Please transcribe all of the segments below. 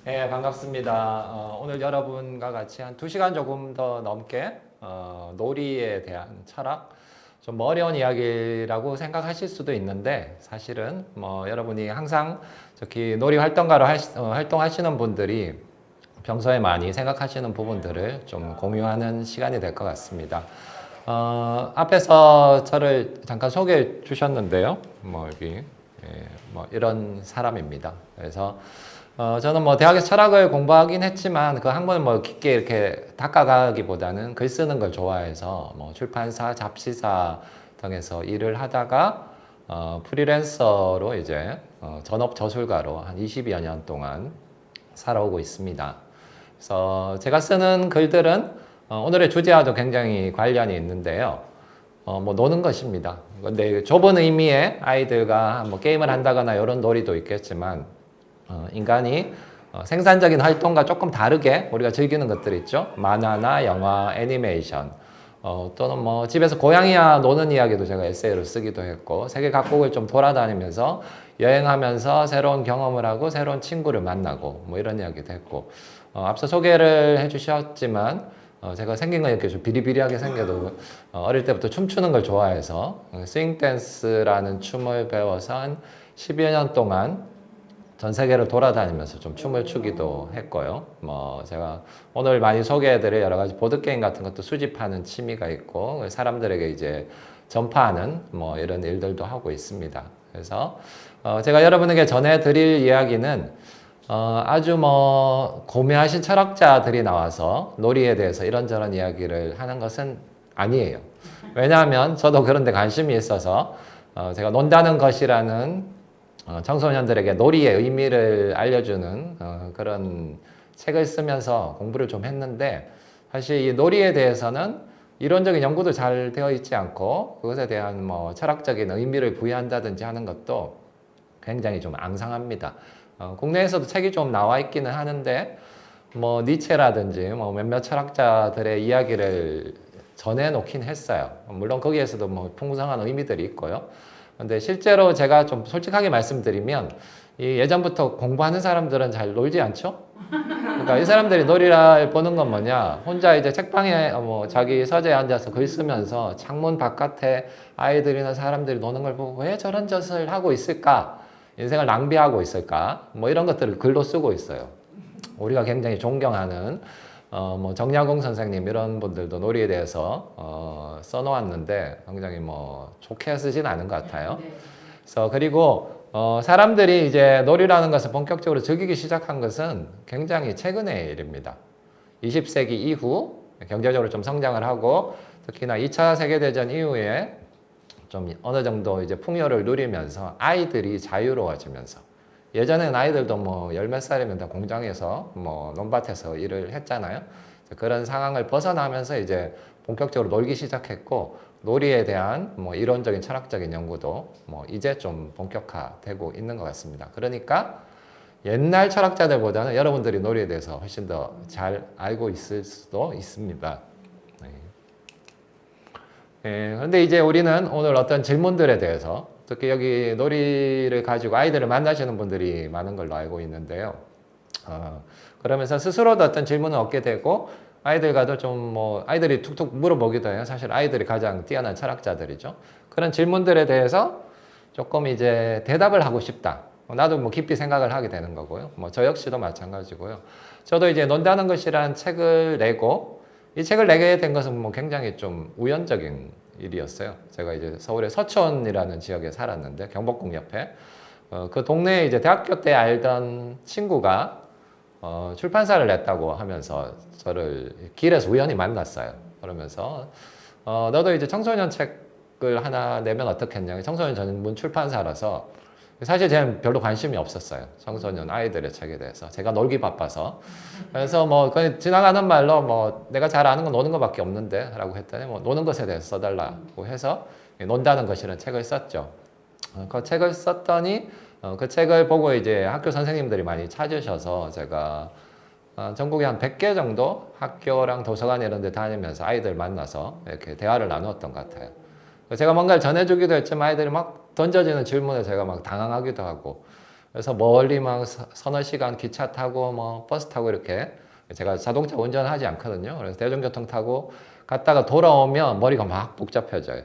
네, 반갑습니다. 오늘 여러분과 같이 한 2시간 조금 더 넘게 놀이에 대한 철학, 좀 어려운 이야기라고 생각하실 수도 있는데 사실은 뭐 여러분이 항상 특히 놀이 활동가로 활동하시는 분들이 평소에 많이 생각하시는 부분들을 좀 공유하는 시간이 될 것 같습니다. 앞에서 저를 잠깐 소개해 주셨는데요. 뭐 여기 뭐 이런 사람입니다. 그래서 저는 뭐 대학에서 철학을 공부하긴 했지만 그 학문을 뭐 깊게 이렇게 닦아가기보다는 글 쓰는 걸 좋아해서 뭐 출판사, 잡지사 등에서 일을 하다가 프리랜서로 이제 전업 저술가로 한 20여 년 동안 살아오고 있습니다. 그래서 제가 쓰는 글들은 오늘의 주제와도 굉장히 관련이 있는데요. 뭐 노는 것입니다. 근데 좁은 의미의 아이들과 뭐 게임을 한다거나 이런 놀이도 있겠지만 인간이 생산적인 활동과 조금 다르게 우리가 즐기는 것들 있죠. 만화나 영화, 애니메이션, 또는 뭐 집에서 고양이와 노는 이야기도 제가 에세이로 쓰기도 했고, 세계 각국을 좀 돌아다니면서 여행하면서 새로운 경험을 하고 새로운 친구를 만나고 뭐 이런 이야기도 했고, 앞서 소개를 해주셨지만 제가 생긴 건 이렇게 좀 비리비리하게 생겨도 어릴 때부터 춤추는 걸 좋아해서 스윙 댄스라는 춤을 배워서 한 10여 년 동안 전 세계를 돌아다니면서 좀 춤을 추기도 했고요. 뭐 제가 오늘 많이 소개해드릴 여러 가지 보드게임 같은 것도 수집하는 취미가 있고 사람들에게 이제 전파하는 뭐 이런 일들도 하고 있습니다. 그래서 제가 여러분에게 전해드릴 이야기는 아주 뭐 고매하신 철학자들이 나와서 놀이에 대해서 이런저런 이야기를 하는 것은 아니에요. 왜냐하면 저도 그런 데 관심이 있어서 제가 논다는 것이라는 청소년들에게 놀이의 의미를 알려주는 그런 책을 쓰면서 공부를 좀 했는데 사실 이 놀이에 대해서는 이론적인 연구도 잘 되어 있지 않고 그것에 대한 뭐 철학적인 의미를 부여한다든지 하는 것도 굉장히 좀 앙상합니다. 국내에서도 책이 좀 나와 있기는 하는데 뭐 니체라든지 뭐 몇몇 철학자들의 이야기를 전해놓긴 했어요. 물론 거기에서도 뭐 풍성한 의미들이 있고요. 근데 실제로 제가 좀 솔직하게 말씀드리면 이 예전부터 공부하는 사람들은 잘 놀지 않죠? 그러니까 이 사람들이 놀이를 보는 건 뭐냐? 혼자 이제 책방에 뭐 자기 서재에 앉아서 글 쓰면서 창문 바깥에 아이들이나 사람들이 노는 걸 보고 왜 저런 짓을 하고 있을까? 인생을 낭비하고 있을까? 뭐 이런 것들을 글로 쓰고 있어요. 우리가 굉장히 존경하는 뭐 정약용 선생님 이런 분들도 놀이에 대해서 써놓았는데 굉장히 뭐 좋게 쓰진 않은 것 같아요. 그래서 그리고 사람들이 이제 놀이라는 것을 본격적으로 즐기기 시작한 것은 굉장히 최근의 일입니다. 20세기 이후 경제적으로 좀 성장을 하고 특히나 2차 세계대전 이후에 좀 어느 정도 이제 풍요를 누리면서 아이들이 자유로워지면서 예전에는 아이들도 뭐 열 몇 살이면 다 공장에서 뭐 논밭에서 일을 했잖아요. 그런 상황을 벗어나면서 이제 본격적으로 놀기 시작했고 놀이에 대한 뭐 이론적인 철학적인 연구도 뭐 이제 좀 본격화되고 있는 것 같습니다. 그러니까 옛날 철학자들보다는 여러분들이 놀이에 대해서 훨씬 더 잘 알고 있을 수도 있습니다. 네. 그런데 이제 우리는 오늘 어떤 질문들에 대해서 특히 여기 놀이를 가지고 아이들을 만나시는 분들이 많은 걸로 알고 있는데요. 그러면서 스스로도 어떤 질문을 얻게 되고 아이들과도 좀 뭐 아이들이 툭툭 물어보기도 해요. 사실 아이들이 가장 뛰어난 철학자들이죠. 그런 질문들에 대해서 조금 이제 대답을 하고 싶다. 나도 뭐 깊이 생각을 하게 되는 거고요. 뭐 저 역시도 마찬가지고요. 저도 이제 논다는 것이란 책을 내고 이 책을 내게 된 것은 뭐 굉장히 좀 우연적인 일이었어요. 제가 이제 서울의 서촌이라는 지역에 살았는데 경복궁 옆에 그 동네에 이제 대학교 때 알던 친구가 출판사를 냈다고 하면서 저를 길에서 우연히 만났어요. 그러면서 너도 이제 청소년 책을 하나 내면 어떻겠냐. 청소년 전문 출판사라서 사실 저는 별로 관심이 없었어요. 청소년 아이들의 책에 대해서. 제가 놀기 바빠서. 그래서 뭐 그냥 지나가는 말로 뭐 내가 잘 아는 건 노는 것밖에 없는데 라고 했더니 뭐 노는 것에 대해서 써달라고 해서 논다는 것이라는 책을 썼죠. 그 책을 썼더니 그 책을 보고 이제 학교 선생님들이 많이 찾으셔서 제가 전국에 한 100개 정도 학교랑 도서관 이런 데 다니면서 아이들 만나서 이렇게 대화를 나누었던 것 같아요. 제가 뭔가를 전해주기도 했지만 아이들이 막 던져지는 질문에 제가 막 당황하기도 하고 그래서 멀리 막 서너 시간 기차 타고 뭐 버스 타고 이렇게 제가 자동차 운전을 하지 않거든요. 그래서 대중교통 타고 갔다가 돌아오면 머리가 막 복잡해져요.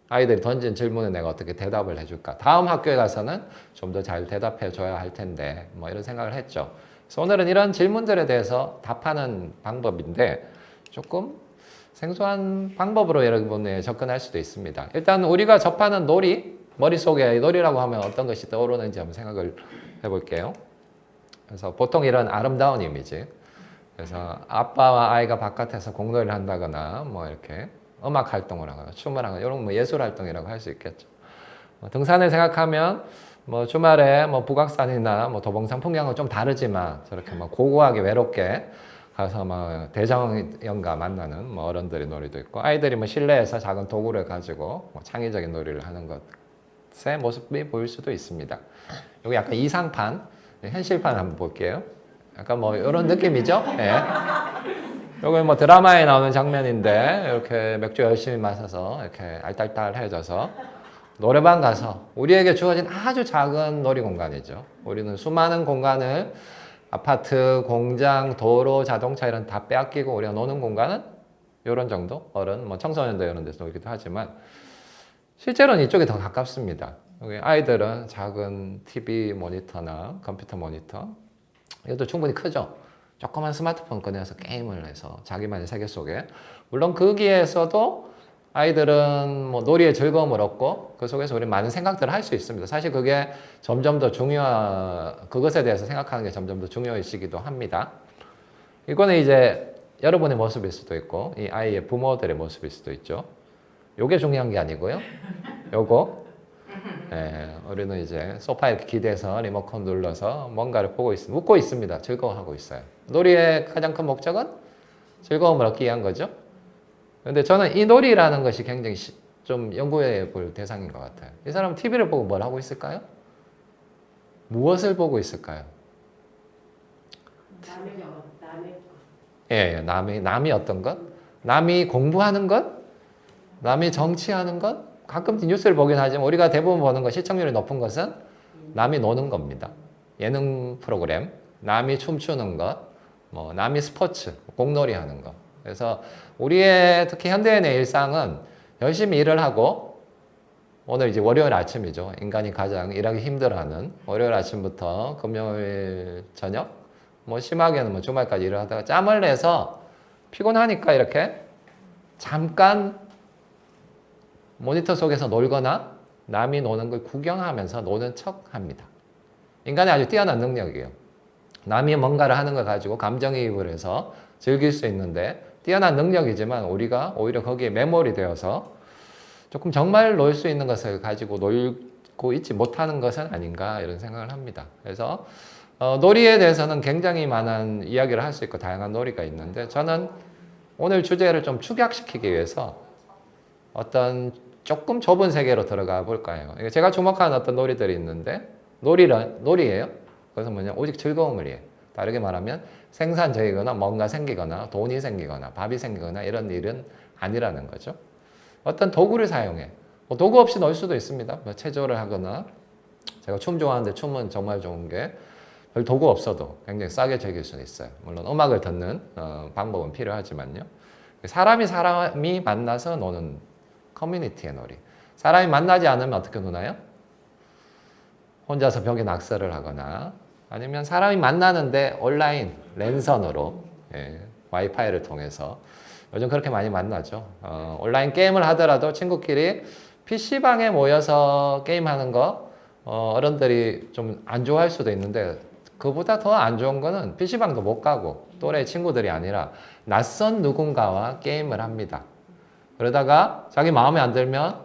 아이들이 던진 질문에 내가 어떻게 대답을 해줄까? 다음 학교에 가서는 좀 더 잘 대답해 줘야 할 텐데 뭐 이런 생각을 했죠. 그래서 오늘은 이런 질문들에 대해서 답하는 방법인데 조금 생소한 방법으로 여러분이 접근할 수도 있습니다. 일단 우리가 접하는 놀이, 머릿속에 놀이라고 하면 어떤 것이 떠오르는지 한번 생각을 해볼게요. 그래서 보통 이런 아름다운 이미지, 그래서 아빠와 아이가 바깥에서 공놀이를 한다거나 뭐 이렇게 음악 활동을 하거나 춤을 하거나 이런 뭐 예술 활동이라고 할 수 있겠죠. 등산을 생각하면 뭐 주말에 뭐 북악산이나 뭐 도봉산 풍경은 좀 다르지만 저렇게 뭐 고고하게 외롭게 가서 뭐 대정연가 만나는 뭐 어른들의 놀이도 있고, 아이들이 뭐 실내에서 작은 도구를 가지고 뭐 창의적인 놀이를 하는 것의 모습이 보일 수도 있습니다. 여기 약간 이상판, 현실판 한번 볼게요. 약간 뭐 이런 느낌이죠? 예. 여기 뭐 드라마에 나오는 장면인데 이렇게 맥주 열심히 마셔서 이렇게 알딸딸해져서 노래방 가서 우리에게 주어진 아주 작은 놀이 공간이죠. 우리는 수많은 공간을 아파트, 공장, 도로, 자동차 이런 다 빼앗기고 우리가 노는 공간은 이런 정도? 어른, 뭐 청소년도 이런 데서 놀기도 하지만 실제로는 이쪽이 더 가깝습니다. 여기 아이들은 작은 TV 모니터나 컴퓨터 모니터, 이것도 충분히 크죠. 조그만 스마트폰 꺼내서 게임을 해서 자기만의 세계 속에, 물론 거기에서도 아이들은 뭐 놀이의 즐거움을 얻고 그 속에서 우리 많은 생각들을 할 수 있습니다. 사실 그게 점점 더 그것에 대해서 생각하는 게 점점 더 중요해지기도 합니다. 이거는 이제 여러분의 모습일 수도 있고 이 아이의 부모들의 모습일 수도 있죠. 요게 중요한 게 아니고요. 요거 우리는 이제 소파에 이렇게 기대서 리모컨 눌러서 뭔가를 보고 웃고 있습니다. 즐거워하고 있어요. 놀이의 가장 큰 목적은 즐거움을 얻기 위한 거죠. 근데 저는 이 놀이라는 것이 굉장히 좀 연구해 볼 대상인 것 같아요. 이 사람은 TV를 보고 뭘 하고 있을까요? 무엇을 보고 있을까요? 예, 남이 어떤 것? 남이 공부하는 것? 남이 정치하는 것? 가끔 뉴스를 보긴 하지만 우리가 대부분 보는 것, 시청률이 높은 것은 남이 노는 겁니다. 예능 프로그램, 남이 춤추는 것, 뭐 남이 스포츠, 공놀이 하는 것. 그래서 우리의 특히 현대인의 일상은 열심히 일을 하고, 오늘 이제 월요일 아침이죠. 인간이 가장 일하기 힘들어하는 월요일 아침부터 금요일 저녁, 뭐 심하게는 뭐 주말까지 일을 하다가 짬을 내서 피곤하니까 이렇게 잠깐 모니터 속에서 놀거나 남이 노는 걸 구경하면서 노는 척 합니다. 인간의 아주 뛰어난 능력이에요. 남이 뭔가를 하는 걸 가지고 감정이입을 해서 즐길 수 있는데 뛰어난 능력이지만 우리가 오히려 거기에 매몰이 되어서 조금 정말 놀 수 있는 것을 가지고 놀고 있지 못하는 것은 아닌가 이런 생각을 합니다. 그래서 놀이에 대해서는 굉장히 많은 이야기를 할 수 있고 다양한 놀이가 있는데 저는 오늘 주제를 좀 축약시키기 위해서 어떤 조금 좁은 세계로 들어가 볼까요? 제가 주목하는 어떤 놀이들이 있는데 놀이예요. 그래서 뭐냐, 오직 즐거움을 위해. 다르게 말하면 생산적이거나 뭔가 생기거나 돈이 생기거나 밥이 생기거나 이런 일은 아니라는 거죠. 어떤 도구를 사용해. 뭐 도구 없이 놀 수도 있습니다. 뭐 체조를 하거나, 제가 춤 좋아하는데 춤은 정말 좋은 게 별 도구 없어도 굉장히 싸게 즐길 수는 있어요. 물론 음악을 듣는 방법은 필요하지만요. 사람이 만나서 노는 커뮤니티의 놀이. 사람이 만나지 않으면 어떻게 노나요? 혼자서 벽에 낙서를 하거나, 아니면 사람이 만나는데 온라인 랜선으로 와이파이를 통해서 요즘 그렇게 많이 만나죠. 온라인 게임을 하더라도 친구끼리 PC방에 모여서 게임하는 거 어른들이 좀 안 좋아할 수도 있는데, 그보다 더 안 좋은 거는 PC방도 못 가고 또래 친구들이 아니라 낯선 누군가와 게임을 합니다. 그러다가 자기 마음에 안 들면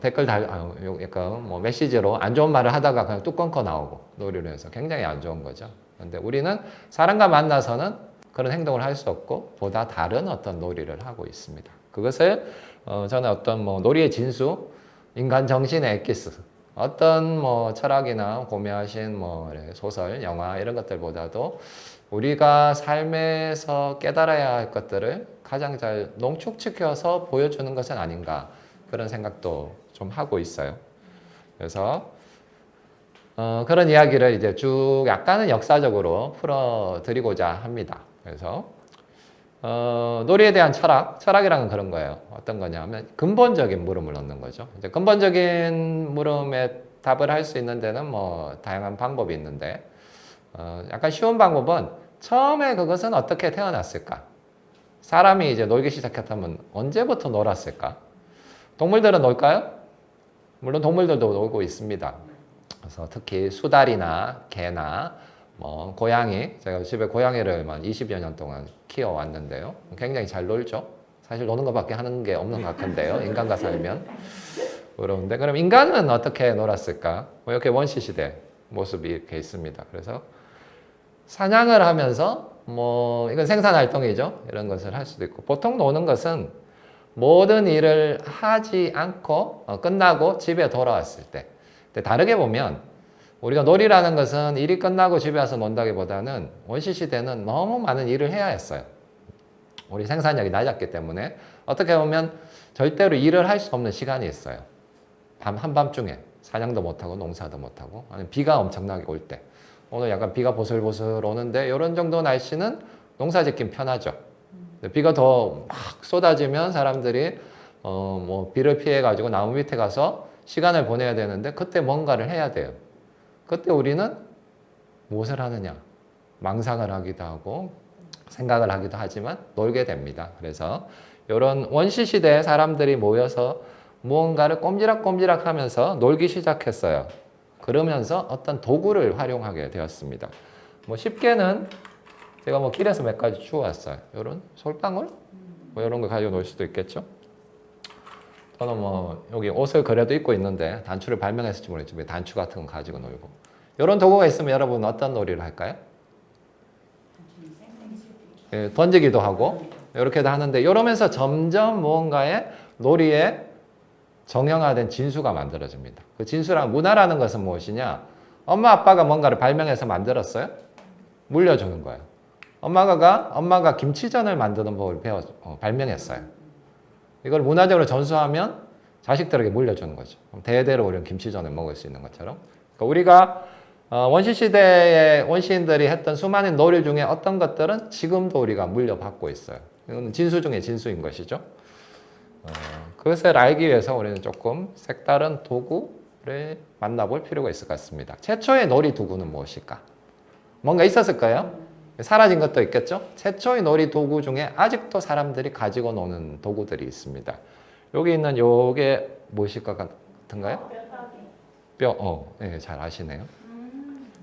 댓글 약간 뭐 메시지로 안 좋은 말을 하다가 그냥 뚝 끊고 나오고 놀이를 해서 굉장히 안 좋은 거죠. 근데 우리는 사람과 만나서는 그런 행동을 할 수 없고 보다 다른 어떤 놀이를 하고 있습니다. 그것을 저는 어떤 뭐 놀이의 진수, 인간 정신의 엑기스, 어떤 뭐 철학이나 고매하신 뭐 소설, 영화 이런 것들보다도 우리가 삶에서 깨달아야 할 것들을 가장 잘 농축시켜서 보여주는 것은 아닌가, 그런 생각도 좀 하고 있어요. 그래서 그런 이야기를 이제 쭉 약간은 역사적으로 풀어드리고자 합니다. 그래서 놀이에 대한 철학이라는 그런 거예요. 어떤 거냐면 근본적인 물음을 넣는 거죠. 이제 근본적인 물음에 답을 할 수 있는 데는 뭐 다양한 방법이 있는데 약간 쉬운 방법은 처음에 그것은 어떻게 태어났을까? 사람이 이제 놀기 시작했다면 언제부터 놀았을까? 동물들은 놀까요? 물론 동물들도 놀고 있습니다. 그래서 특히 수달이나 개나 뭐 고양이, 제가 집에 고양이를 만 20여 년 동안 키워왔는데요. 굉장히 잘 놀죠. 사실 노는 것밖에 하는 게 없는 것 같은데요. 인간과 살면. 그런데 그럼 인간은 어떻게 놀았을까? 뭐 이렇게 원시 시대 모습이 이렇게 있습니다. 그래서 사냥을 하면서 뭐 이건 생산 활동이죠. 이런 것을 할 수도 있고 보통 노는 것은 모든 일을 하지 않고 끝나고 집에 돌아왔을 때. 근데 다르게 보면 우리가 놀이라는 것은 일이 끝나고 집에 와서 논다기보다는 원시시대는 너무 많은 일을 해야 했어요. 우리 생산력이 낮았기 때문에 어떻게 보면 절대로 일을 할 수 없는 시간이 있어요. 한밤중에 사냥도 못하고 농사도 못하고 아니면 비가 엄청나게 올 때. 오늘 약간 비가 보슬보슬 오는데 이런 정도 날씨는 농사 짓긴 편하죠. 비가 더 막 쏟아지면 사람들이 뭐 비를 피해 가지고 나무 밑에 가서 시간을 보내야 되는데 그때 뭔가를 해야 돼요. 그때 우리는 무엇을 하느냐? 망상을 하기도 하고 생각을 하기도 하지만 놀게 됩니다. 그래서 이런 원시 시대에 사람들이 모여서 무언가를 꼼지락꼼지락 하면서 놀기 시작했어요. 그러면서 어떤 도구를 활용하게 되었습니다. 뭐 쉽게는 제가 뭐 길에서 몇 가지 주워왔어요. 이런 솔방울? 뭐 이런 거 가지고 놀 수도 있겠죠. 저는 뭐 여기 옷을 그래도 입고 있는데 단추를 발명했을지 모르겠지만 단추 같은 거 가지고 놀고. 이런 도구가 있으면 여러분 어떤 놀이를 할까요? 예, 던지기도 하고 이렇게도 하는데 이러면서 점점 무언가의 놀이에 정형화된 진수가 만들어집니다. 그 진수랑 문화라는 것은 무엇이냐? 엄마 아빠가 뭔가를 발명해서 만들었어요? 물려주는 거예요. 엄마가 김치전을 만드는 법을 발명했어요. 이걸 문화적으로 전수하면 자식들에게 물려주는 거죠. 대대로 우리는 김치전을 먹을 수 있는 것처럼. 그러니까 우리가 원시시대의 원시인들이 했던 수많은 놀이 중에 어떤 것들은 지금도 우리가 물려받고 있어요. 이건 진수 중에 진수인 것이죠. 그것을 알기 위해서 우리는 조금 색다른 도구를 만나볼 필요가 있을 것 같습니다. 최초의 놀이 도구는 무엇일까? 뭔가 있었을까요? 사라진 것도 있겠죠? 최초의 놀이 도구 중에 아직도 사람들이 가지고 노는 도구들이 있습니다. 여기 있는 요게 무엇일 것 같은가요? 예, 잘 아시네요.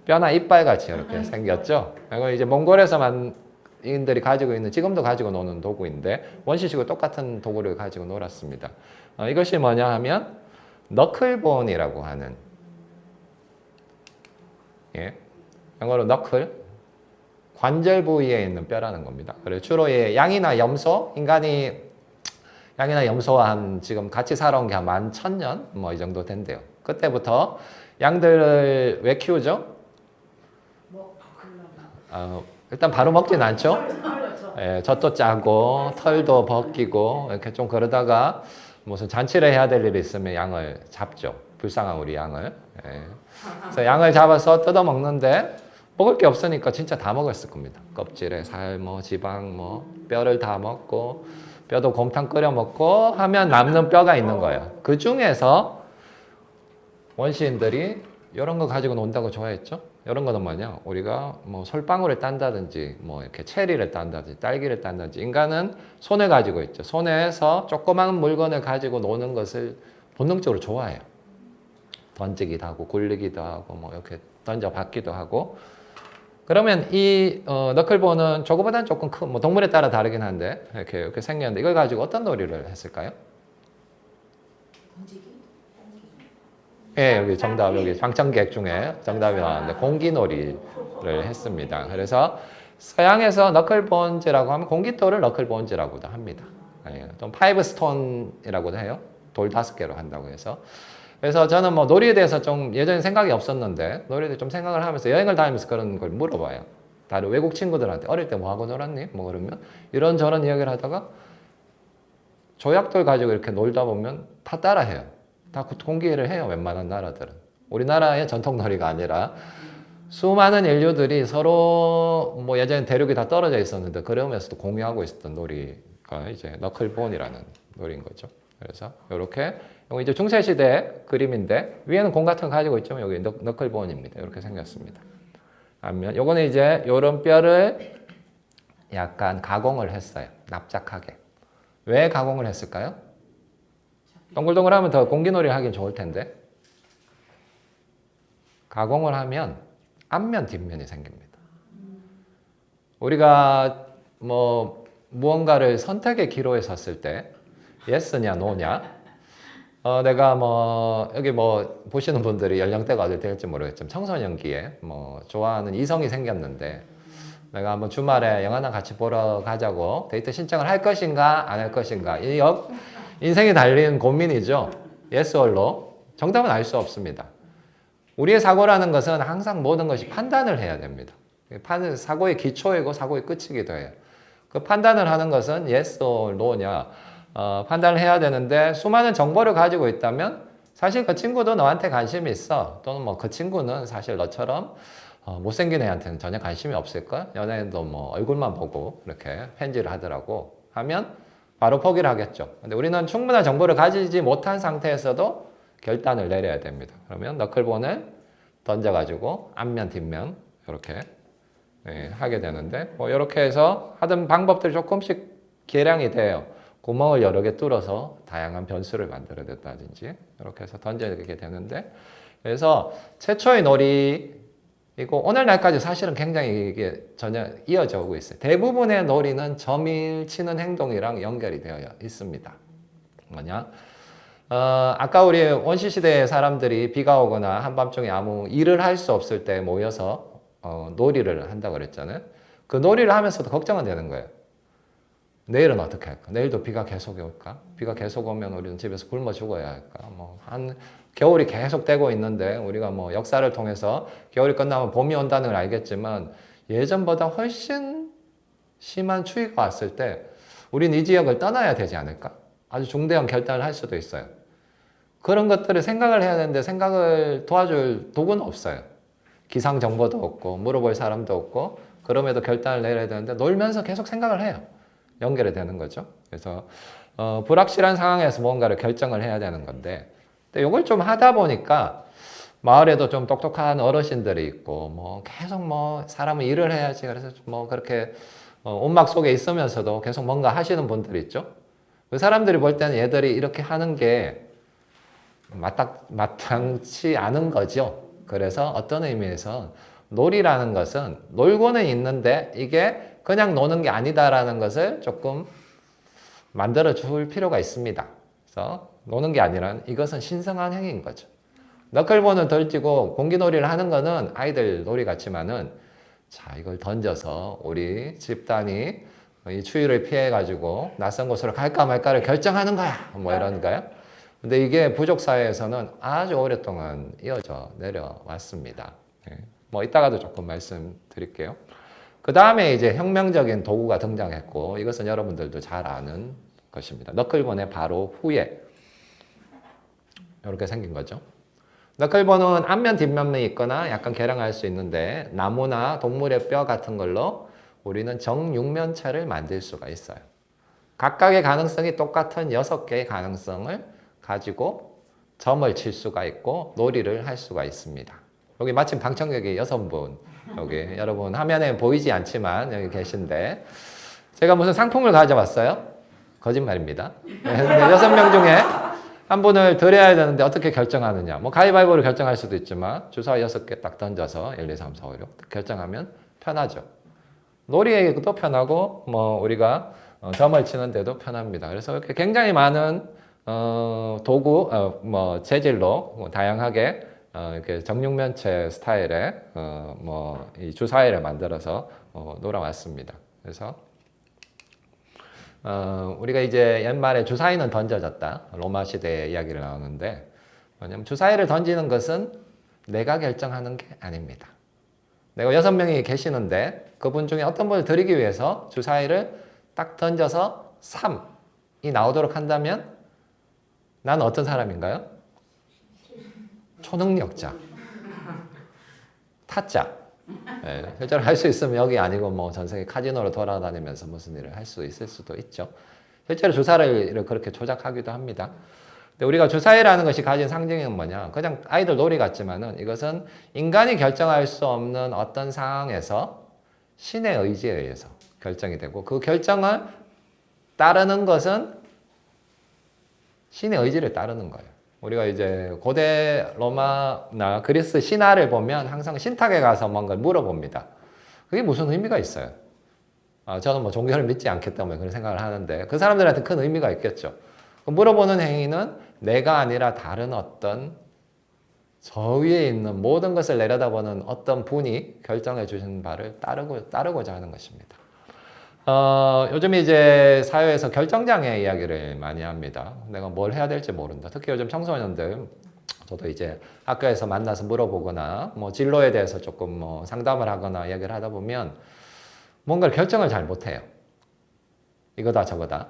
뼈나 이빨 같이 이렇게 생겼죠? 이거 이제 몽골에서만 인들이 가지고 있는, 지금도 가지고 노는 도구인데, 원시식으로 똑같은 도구를 가지고 놀았습니다. 이것이 뭐냐 하면, 너클본이라고 하는, 예, 영어로 너클, 관절 부위에 있는 뼈라는 겁니다. 그래서 주로 양이나 염소, 인간이 양이나 염소와 한 지금 같이 살아온 게 한 11,000년 뭐 이 정도 된대요. 그때부터 양들을 왜 키우죠? 일단 바로 먹진 않죠. 예, 젖도 짜고 털도 벗기고 이렇게 좀 그러다가 무슨 잔치를 해야 될 일이 있으면 양을 잡죠. 불쌍한 우리 양을. 예. 그래서 양을 잡아서 뜯어 먹는데 먹을 게 없으니까 진짜 다 먹었을 겁니다. 껍질에 살, 뭐 지방, 뭐 뼈를 다 먹고 뼈도 곰탕 끓여 먹고 하면 남는 뼈가 있는 거예요. 그 중에서 원시인들이 이런 거 가지고 논다고 좋아했죠. 이런 거는 뭐냐? 우리가 뭐 솔방울을 딴다든지 뭐 이렇게 체리를 딴다든지 딸기를 딴다든지 인간은 손을 가지고 있죠. 손에서 조그만 물건을 가지고 노는 것을 본능적으로 좋아해요. 던지기도 하고 굴리기도 하고 뭐 이렇게 던져받기도 하고. 그러면 이 너클본은 저거보다는 조금 큰, 뭐 동물에 따라 다르긴 한데 이렇게 생겼는데 이걸 가지고 어떤 놀이를 했을까요? 예, 여기 정답, 여기 방청객 중에 정답이 나왔는데 공기놀이를 했습니다. 그래서 서양에서 너클본즈라고 하면 공깃돌을 너클본즈라고도 합니다. 예, 또 파이브 스톤이라고도 해요. 돌 5개로 한다고 해서. 그래서 저는 뭐 놀이에 대해서 좀 예전에 생각이 없었는데 놀이에 대해서 좀 생각을 하면서 여행을 다니면서 그런 걸 물어봐요. 다른 외국 친구들한테 어릴 때 뭐 하고 놀았니? 뭐 그러면 이런저런 이야기를 하다가 조약돌 가지고 이렇게 놀다 보면 다 따라해요. 다 공기를 해요. 웬만한 나라들은. 우리나라의 전통놀이가 아니라 수많은 인류들이 서로 뭐 예전에 대륙이 다 떨어져 있었는데 그러면서도 공유하고 있었던 놀이가 이제 너클본이라는 놀이인 거죠. 그래서 이렇게 이제 중세 시대 그림인데 위에는 공 같은 거 가지고 있죠. 여기 너클본입니다. 이렇게 생겼습니다. 아니면 요거는 이제 요런 뼈를 약간 가공을 했어요. 납작하게. 왜 가공을 했을까요? 동글동글하면 더 공기놀이를 하긴 좋을 텐데 가공을 하면 앞면 뒷면이 생깁니다. 우리가 뭐 무언가를 선택의 기로에 섰을 때 예스냐 노냐 내가 뭐 여기 뭐 보시는 분들이 연령대가 어디 될지 모르겠지만 청소년기에 뭐 좋아하는 이성이 생겼는데 내가 한번 주말에 영화나 같이 보러 가자고 데이트 신청을 할 것인가 안 할 것인가 이 인생이 달린 고민이죠. yes or no. 정답은 알 수 없습니다. 우리의 사고라는 것은 항상 모든 것이 판단을 해야 됩니다. 사고의 기초이고 사고의 끝이기도 해요. 그 판단을 하는 것은 yes or no냐 판단을 해야 되는데 수많은 정보를 가지고 있다면 사실 그 친구도 너한테 관심이 있어. 또는 뭐 그 친구는 사실 너처럼 못생긴 애한테는 전혀 관심이 없을걸? 연예인도 뭐 얼굴만 보고 이렇게 팬지를 하더라고 하면 바로 포기를 하겠죠. 근데 우리는 충분한 정보를 가지지 못한 상태에서도 결단을 내려야 됩니다. 그러면 너클본을 던져가지고 앞면, 뒷면 이렇게 하게 되는데 뭐 이렇게 해서 하던 방법들이 조금씩 계량이 돼요. 구멍을 여러 개 뚫어서 다양한 변수를 만들어냈다든지 이렇게 해서 던져게 되는데 그래서 최초의 놀이이고 오늘날까지 사실은 굉장히 이게 전혀 이어져 오고 있어요. 대부분의 놀이는 점일 치는 행동이랑 연결이 되어 있습니다. 뭐냐? 아까 우리 원시시대의 사람들이 비가 오거나 한밤중에 아무 일을 할 수 없을 때 모여서 놀이를 한다고 그랬잖아요. 그 놀이를 하면서도 걱정은 되는 거예요. 내일은 어떻게 할까? 내일도 비가 계속 올까? 비가 계속 오면 우리는 집에서 굶어 죽어야 할까? 겨울이 계속 되고 있는데 우리가 뭐 역사를 통해서 겨울이 끝나면 봄이 온다는 걸 알겠지만 예전보다 훨씬 심한 추위가 왔을 때 우린 이 지역을 떠나야 되지 않을까? 아주 중대한 결단을 할 수도 있어요. 그런 것들을 생각을 해야 되는데 생각을 도와줄 도구는 없어요. 기상 정보도 없고 물어볼 사람도 없고 그럼에도 결단을 내려야 되는데 놀면서 계속 생각을 해요. 연결이 되는 거죠. 그래서 불확실한 상황에서 뭔가를 결정을 해야 되는 건데 근데 이걸 좀 하다 보니까 마을에도 좀 똑똑한 어르신들이 있고 뭐 계속 뭐 사람은 일을 해야지 그래서 뭐 그렇게 온막 속에 있으면서도 계속 뭔가 하시는 분들이 있죠. 그 사람들이 볼 때는 얘들이 이렇게 하는 게 마땅치 않은 거죠. 그래서 어떤 의미에서 놀이라는 것은 놀고는 있는데 이게 그냥 노는 게 아니다라는 것을 조금 만들어 줄 필요가 있습니다. 그래서 노는 게 아니라 이것은 신성한 행위인 거죠. 너클본을 던지고 공기놀이를 하는 거는 아이들 놀이 같지만은 자, 이걸 던져서 우리 집단이 이 추위를 피해가지고 낯선 곳으로 갈까 말까를 결정하는 거야. 뭐 이런 거요. 근데 이게 부족 사회에서는 아주 오랫동안 이어져 내려왔습니다. 뭐 이따가도 조금 말씀드릴게요. 그 다음에 이제 혁명적인 도구가 등장했고 이것은 여러분들도 잘 아는 것입니다. 너클본의 바로 후에 이렇게 생긴 거죠. 너클본은 앞면 뒷면이 있거나 약간 개량할 수 있는데 나무나 동물의 뼈 같은 걸로 우리는 정육면체를 만들 수가 있어요. 각각의 가능성이 똑같은 6개의 가능성을 가지고 점을 칠 수가 있고 놀이를 할 수가 있습니다. 여기 마침 방청객이 6분 여기 여러분 화면에 보이지 않지만 여기 계신데 제가 무슨 상품을 가져왔어요? 거짓말입니다. 6명 중에 한 분을 드려야 되는데 어떻게 결정하느냐. 뭐 가위바위보로 결정할 수도 있지만 주사 6개 딱 던져서 1, 2, 3, 4, 5, 6 결정하면 편하죠. 놀이에도 편하고 뭐 우리가 점을 치는데도 편합니다. 그래서 이렇게 굉장히 많은 도구, 뭐 재질로 다양하게 이렇게 정육면체 스타일의 뭐 이 주사위를 만들어서 놀아왔습니다. 그래서 우리가 이제 옛말에 주사위는 던져졌다. 로마 시대의 이야기를 나오는데 왜냐면 주사위를 던지는 것은 내가 결정하는 게 아닙니다. 내가 6명이 계시는데 그분 중에 어떤 분을 드리기 위해서 주사위를 딱 던져서 3이 나오도록 한다면 나는 어떤 사람인가요? 초능력자, 타짜. 예, 실제로 할 수 있으면 여기 아니고 뭐 전 세계 카지노로 돌아다니면서 무슨 일을 할 수 있을 수도 있죠. 실제로 주사위를 그렇게 조작하기도 합니다. 근데 우리가 주사위라는 것이 가진 상징은 뭐냐? 그냥 아이들 놀이 같지만은 이것은 인간이 결정할 수 없는 어떤 상황에서 신의 의지에 의해서 결정이 되고 그 결정을 따르는 것은 신의 의지를 따르는 거예요. 우리가 이제 고대 로마나 그리스 신화를 보면 항상 신탁에 가서 뭔가 물어봅니다. 그게 무슨 의미가 있어요? 저는 뭐 종교를 믿지 않기 때문에 그런 생각을 하는데 그 사람들한테 큰 의미가 있겠죠. 물어보는 행위는 내가 아니라 다른 어떤 저 위에 있는 모든 것을 내려다보는 어떤 분이 결정해 주신 바를 따르고자 하는 것입니다. 요즘 이제 사회에서 결정장애 이야기를 많이 합니다. 내가 뭘 해야 될지 모른다. 특히 요즘 청소년들, 저도 이제 학교에서 만나서 물어보거나, 뭐 진로에 대해서 조금 뭐 상담을 하거나 이야기를 하다 보면 뭔가를 결정을 잘 못해요. 이거다 저거다.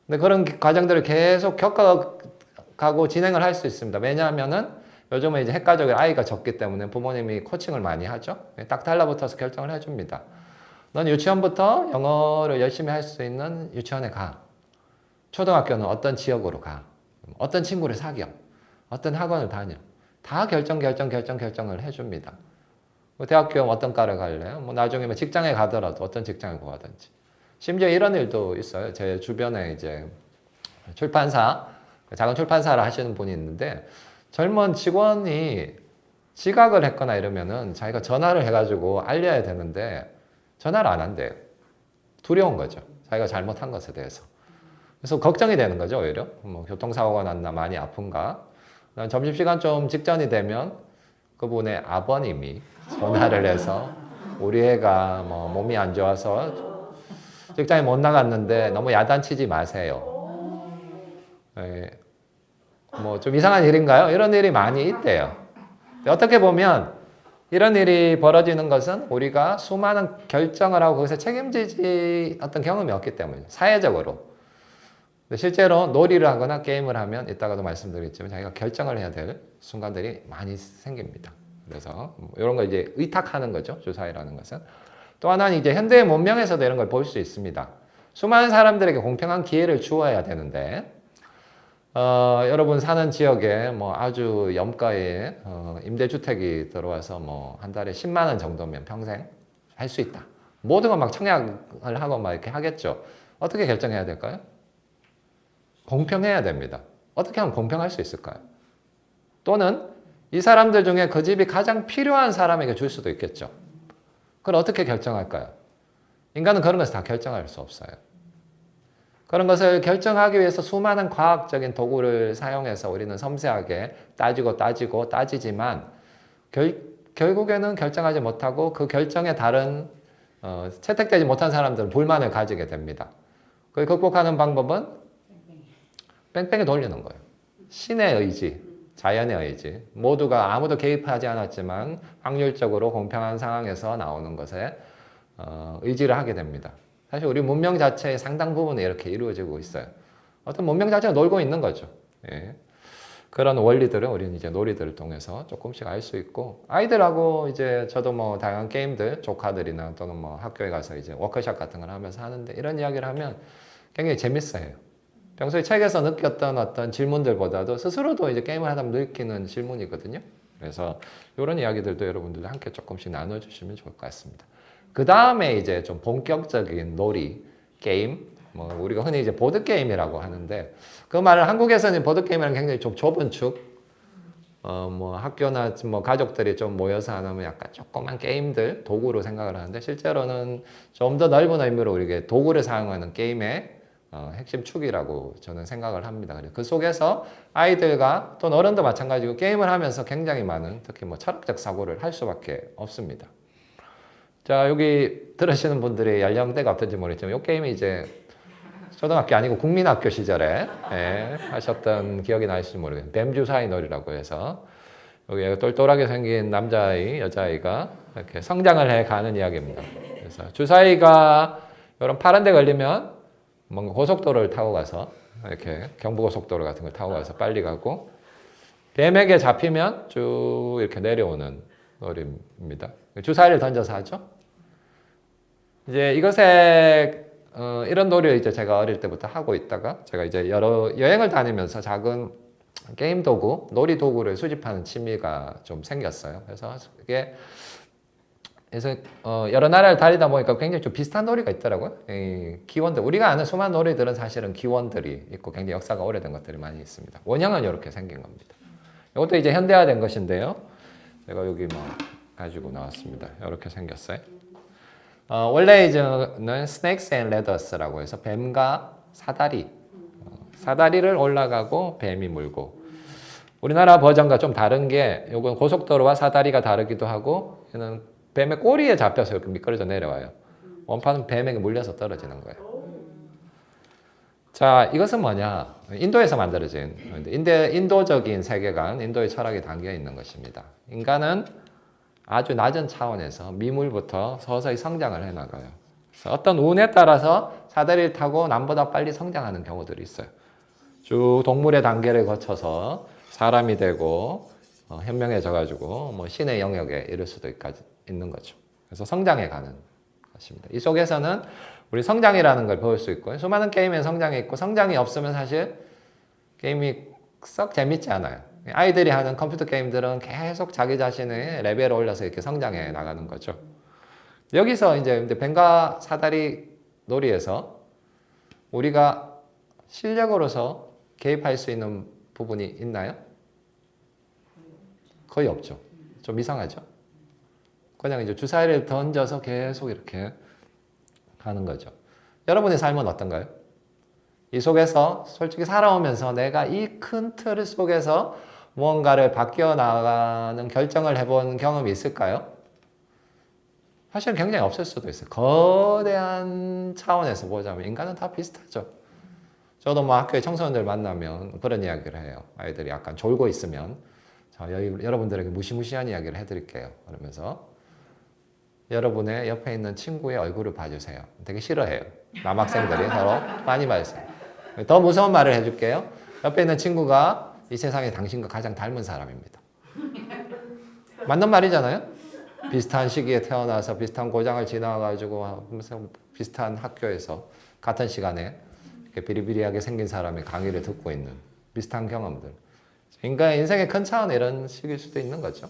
근데 그런 과정들을 계속 겪어가고 진행을 할 수 있습니다. 왜냐하면은 요즘은 이제 핵가족의 아이가 적기 때문에 부모님이 코칭을 많이 하죠. 딱 달라붙어서 결정을 해줍니다. 넌 유치원부터 영어를 열심히 할 수 있는 유치원에 가. 초등학교는 어떤 지역으로 가. 어떤 친구를 사귀어. 어떤 학원을 다녀. 다 결정을 해줍니다. 대학교 어떤 과를 갈래요? 뭐 나중에 뭐 직장에 가더라도 어떤 직장을 구하든지. 심지어 이런 일도 있어요. 제 주변에 이제 출판사, 작은 출판사를 하시는 분이 있는데 젊은 직원이 지각을 했거나 이러면은 자기가 전화를 해가지고 알려야 되는데 전화를 안 한대요. 두려운 거죠. 자기가 잘못한 것에 대해서. 그래서 걱정이 되는 거죠, 오히려. 뭐 교통사고가 났나, 많이 아픈가. 점심시간 좀 직전이 되면 그분의 아버님이 전화를 해서 우리 애가 뭐 몸이 안 좋아서 직장에 못 나갔는데 너무 야단치지 마세요. 네. 뭐 좀 이상한 일인가요? 이런 일이 많이 있대요. 어떻게 보면 이런 일이 벌어지는 것은 우리가 수많은 결정을 하고 거기서 책임지지 어떤 경험이 없기 때문이에요. 사회적으로. 실제로 놀이를 하거나 게임을 하면 이따가도 말씀드리겠지만 자기가 결정을 해야 될 순간들이 많이 생깁니다. 그래서 이런 걸 이제 의탁하는 거죠. 주사위라는 것은. 또 하나는 이제 현대의 문명에서도 이런 걸 볼 수 있습니다. 수많은 사람들에게 공평한 기회를 주어야 되는데 여러분 사는 지역에 뭐 아주 염가에 임대주택이 들어와서 뭐 한 달에 10만 원 정도면 평생 할 수 있다. 모든 건 막 청약을 하고 막 이렇게 하겠죠. 어떻게 결정해야 될까요? 공평해야 됩니다. 어떻게 하면 공평할 수 있을까요? 또는 이 사람들 중에 그 집이 가장 필요한 사람에게 줄 수도 있겠죠. 그걸 어떻게 결정할까요? 인간은 그런 것을 다 결정할 수 없어요. 그런 것을 결정하기 위해서 수많은 과학적인 도구를 사용해서 우리는 섬세하게 따지지만 결국에는 결정하지 못하고 그 결정에 다른 채택되지 못한 사람들은 불만을 가지게 됩니다. 그걸 극복하는 방법은 뺑뺑이 돌리는 거예요. 신의 의지, 자연의 의지, 모두가 아무도 개입하지 않았지만 확률적으로 공평한 상황에서 나오는 것에 의지를 하게 됩니다. 사실 우리 문명 자체의 상당 부분이 이렇게 이루어지고 있어요. 어떤 문명 자체가 놀고 있는 거죠. 예. 그런 원리들을 우리는 이제 놀이들을 통해서 조금씩 알 수 있고, 아이들하고 이제 저도 뭐 다양한 게임들, 조카들이나 또는 뭐 학교에 가서 이제 워크숍 같은 걸 하면서 하는데 이런 이야기를 하면 굉장히 재밌어요. 평소에 책에서 느꼈던 어떤 질문들보다도 스스로도 이제 게임을 하다 보면 느끼는 질문이거든요. 그래서 이런 이야기들도 여러분들도 함께 조금씩 나눠주시면 좋을 것 같습니다. 그 다음에 이제 좀 본격적인 놀이, 게임, 뭐 우리가 흔히 이제 보드게임이라고 하는데 그 말을 한국에서는 보드게임이랑 굉장히 좀 좁은 축, 뭐 학교나 뭐 가족들이 좀 모여서 하면 약간 조그만 게임들, 도구로 생각을 하는데 실제로는 좀 더 넓은 의미로 우리가 도구를 사용하는 게임의 핵심 축이라고 저는 생각을 합니다. 그 속에서 아이들과 또 어른도 마찬가지고 게임을 하면서 굉장히 많은 특히 뭐 철학적 사고를 할 수밖에 없습니다. 자, 여기 들으시는 분들이 연령대가 어떤지 모르겠지만 이 게임이 이제 초등학교 아니고 국민학교 시절에 하셨던 기억이 나실지 모르겠는데 뱀주사위 놀이라고 해서 여기 똘똘하게 생긴 남자아이, 여자아이가 이렇게 성장을 해가는 이야기입니다. 그래서 주사위가 이런 파란 데 걸리면 뭔가 고속도로를 타고 가서 이렇게 경부고속도로 같은 걸 타고 가서 빨리 가고 뱀에게 잡히면 쭉 이렇게 내려오는 놀이입니다. 주사위를 던져서 하죠. 이제 이것에 이런 놀이를 이제 제가 어릴 때부터 하고 있다가 제가 이제 여러 여행을 다니면서 작은 게임 도구, 놀이 도구를 수집하는 취미가 좀 생겼어요. 그래서 이게 여러 나라를 다니다 보니까 굉장히 좀 비슷한 놀이가 있더라고요. 이 기원들, 우리가 아는 수많은 놀이들은 사실은 기원들이 있고 굉장히 역사가 오래된 것들이 많이 있습니다. 원형은 이렇게 생긴 겁니다. 이것도 이제 현대화된 것인데요. 제가 여기 뭐 가지고 나왔습니다. 이렇게 생겼어요. 원래 이제는 Snakes and Ladders라고 해서 뱀과 사다리, 사다리를 올라가고 뱀이 물고. 우리나라 버전과 좀 다른 게 이건 고속도로와 사다리가 다르기도 하고 얘는 뱀의 꼬리에 잡혀서 이렇게 미끄러져 내려와요. 원판은 뱀에게 물려서 떨어지는 거예요. 자, 이것은 뭐냐? 인도에서 만들어진 인도적인 세계관, 인도의 철학이 담겨 있는 것입니다. 인간은 아주 낮은 차원에서 미물부터 서서히 성장을 해나가요. 그래서 어떤 운에 따라서 사다리를 타고 남보다 빨리 성장하는 경우들이 있어요. 쭉 동물의 단계를 거쳐서 사람이 되고 현명해져가지고 뭐 신의 영역에 이를 수도 있는 거죠. 그래서 성장해 가는 것입니다. 이 속에서는 우리 성장이라는 걸 배울 수 있고 수많은 게임에 성장이 있고 성장이 없으면 사실 게임이 썩 재밌지 않아요. 아이들이 하는 컴퓨터 게임들은 계속 자기 자신의 레벨을 올려서 이렇게 성장해 나가는 거죠. 여기서 이제 뱀과 사다리 놀이에서 우리가 실력으로서 개입할 수 있는 부분이 있나요? 거의 없죠. 좀 이상하죠? 그냥 이제 주사위를 던져서 계속 이렇게 가는 거죠. 여러분의 삶은 어떤가요? 이 속에서 솔직히 살아오면서 내가 이 큰 틀 속에서 무언가를 바뀌어 나가는 결정을 해본 경험이 있을까요? 사실 굉장히 없을 수도 있어요. 거대한 차원에서 보자면 인간은 다 비슷하죠. 저도 뭐 학교에 청소년들 만나면 그런 이야기를 해요. 아이들이 약간 졸고 있으면 여러분들에게 무시무시한 이야기를 해드릴게요. 그러면서 여러분의 옆에 있는 친구의 얼굴을 봐주세요. 되게 싫어해요. 남학생들이 서로 많이 봐주세요. 더 무서운 말을 해줄게요. 옆에 있는 친구가 이 세상에 당신과 가장 닮은 사람입니다. 맞는 말이잖아요? 비슷한 시기에 태어나서 비슷한 고장을 지나가지고 비슷한 학교에서 같은 시간에 이렇게 비리비리하게 생긴 사람의 강의를 듣고 있는 비슷한 경험들. 인간의 인생의 큰 차원은 이런 식일 수도 있는 거죠.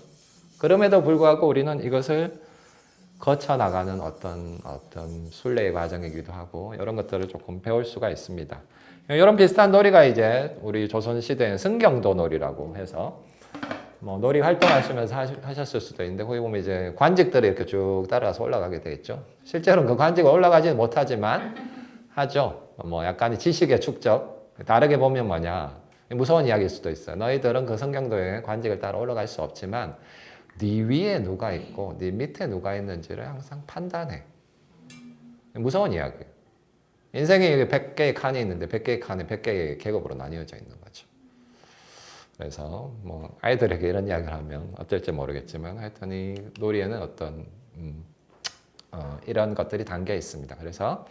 그럼에도 불구하고 우리는 이것을 거쳐 나가는 어떤 순례의 과정이기도 하고 이런 것들을 조금 배울 수가 있습니다. 이런 비슷한 놀이가 이제 우리 조선 시대엔 승경도 놀이라고 해서 뭐 놀이 활동하시면서 하셨을 수도 있는데 거기 보면 이제 관직들이 이렇게 쭉 따라가서 올라가게 되겠죠. 실제로는 그 관직을 올라가지는 못하지만 하죠. 뭐 약간의 지식의 축적. 다르게 보면 뭐냐 무서운 이야기일 수도 있어요. 너희들은 그 성경도의 관직을 따라 올라갈 수 없지만 네 위에 누가 있고 네 밑에 누가 있는지를 항상 판단해. 무서운 이야기예요. 인생에 100개의 칸이 있는데 100개의 칸이 100개의 계급으로 나뉘어져 있는 거죠. 그래서 뭐 아이들에게 이런 이야기를 하면 어떨지 모르겠지만 하여튼 이 놀이에는 어떤 이런 것들이 담겨 있습니다. 그래서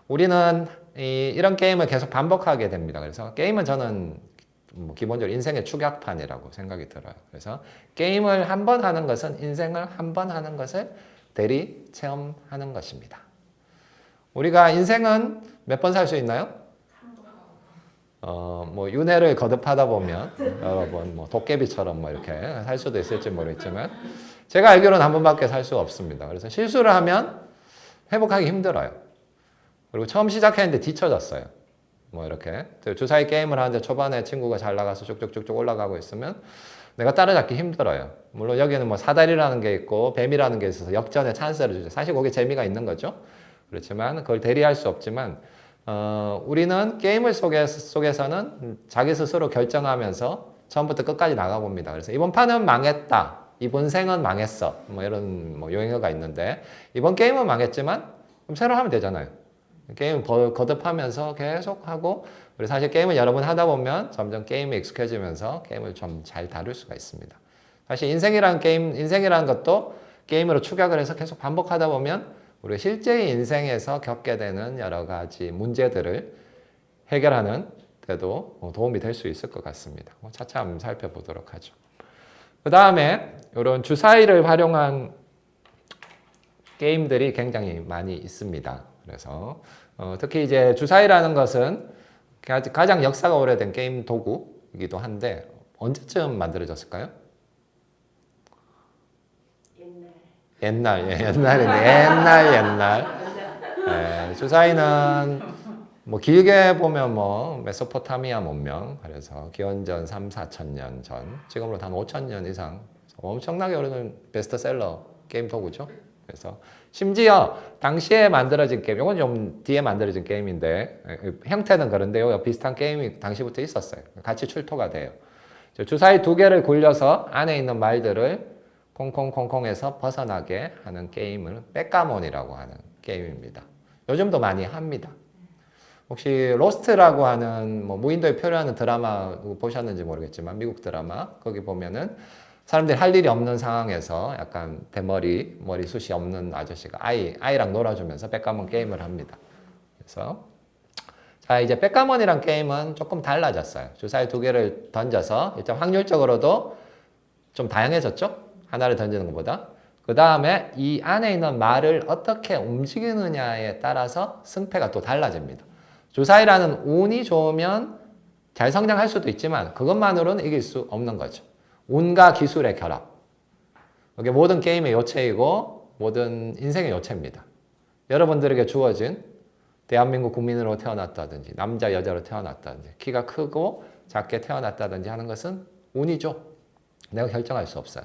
우리는 이런 게임을 계속 반복하게 됩니다. 그래서 게임은 저는 뭐 기본적으로 인생의 축약판이라고 생각이 들어요. 그래서 게임을 한 번 하는 것은 인생을 한 번 하는 것을 대리 체험하는 것입니다. 우리가 인생은 몇 번 살 수 있나요? 뭐 윤회를 거듭하다 보면 여러분 뭐 도깨비처럼 뭐 이렇게 살 수도 있을지 모르겠지만 제가 알기로는 한 번밖에 살 수가 없습니다. 그래서 실수를 하면 회복하기 힘들어요. 그리고 처음 시작했는데 뒤쳐졌어요. 뭐 이렇게 주사위 게임을 하는데 초반에 친구가 잘 나가서 쭉쭉쭉쭉 올라가고 있으면 내가 따라잡기 힘들어요. 물론 여기는 뭐 사다리라는 게 있고 뱀이라는 게 있어서 역전의 찬스를 주죠. 사실 거기에 재미가 있는 거죠. 그렇지만 그걸 대리할 수 없지만 우리는 게임을 속에서는 자기 스스로 결정하면서 처음부터 끝까지 나가봅니다. 그래서 이번 판은 망했다. 이번 생은 망했어. 뭐 이런 뭐 용어가 있는데 이번 게임은 망했지만 그럼 새로 하면 되잖아요. 게임 거듭하면서 계속 하고 그리고 사실 게임을 여러 번 하다 보면 점점 게임에 익숙해지면서 게임을 좀 잘 다룰 수가 있습니다. 사실 인생이라는 것도 게임으로 축약을 해서 계속 반복하다 보면 우리가 실제 인생에서 겪게 되는 여러 가지 문제들을 해결하는 때도 도움이 될 수 있을 것 같습니다. 차차 한번 살펴보도록 하죠. 그 다음에 이런 주사위를 활용한 게임들이 굉장히 많이 있습니다. 그래서 특히 이제 주사위라는 것은 가장 역사가 오래된 게임 도구이기도 한데 언제쯤 만들어졌을까요? 옛날. 네, 주사위는 뭐 길게 보면 뭐 메소포타미아 문명, 그래서 기원전 3, 4천 년 전, 지금으로 한 5천 년 이상 엄청나게 오래된 베스트셀러 게임 도구죠. 그래서 심지어 당시에 만들어진 게임, 이건 좀 뒤에 만들어진 게임인데 형태는 그런데요, 비슷한 게임이 당시부터 있었어요. 같이 출토가 돼요. 주사위 두 개를 굴려서 안에 있는 말들을 콩콩콩콩에서 벗어나게 하는 게임을 백가몬이라고 하는 게임입니다. 요즘도 많이 합니다. 혹시 로스트라고 하는 뭐 무인도에 표류하는 드라마 보셨는지 모르겠지만 미국 드라마 거기 보면은 사람들이 할 일이 없는 상황에서 약간 머리숱이 없는 아저씨가 아이랑 놀아주면서 백가몬 게임을 합니다. 그래서 자, 이제 백가몬이란 게임은 조금 달라졌어요. 주사위 두 개를 던져서 일단 확률적으로도 좀 다양해졌죠? 하나를 던지는 것보다. 그 다음에 이 안에 있는 말을 어떻게 움직이느냐에 따라서 승패가 또 달라집니다. 주사위라는 운이 좋으면 잘 성장할 수도 있지만 그것만으로는 이길 수 없는 거죠. 운과 기술의 결합. 이게 모든 게임의 요체이고 모든 인생의 요체입니다. 여러분들에게 주어진 대한민국 국민으로 태어났다든지 남자 여자로 태어났다든지 키가 크고 작게 태어났다든지 하는 것은 운이죠. 내가 결정할 수 없어요.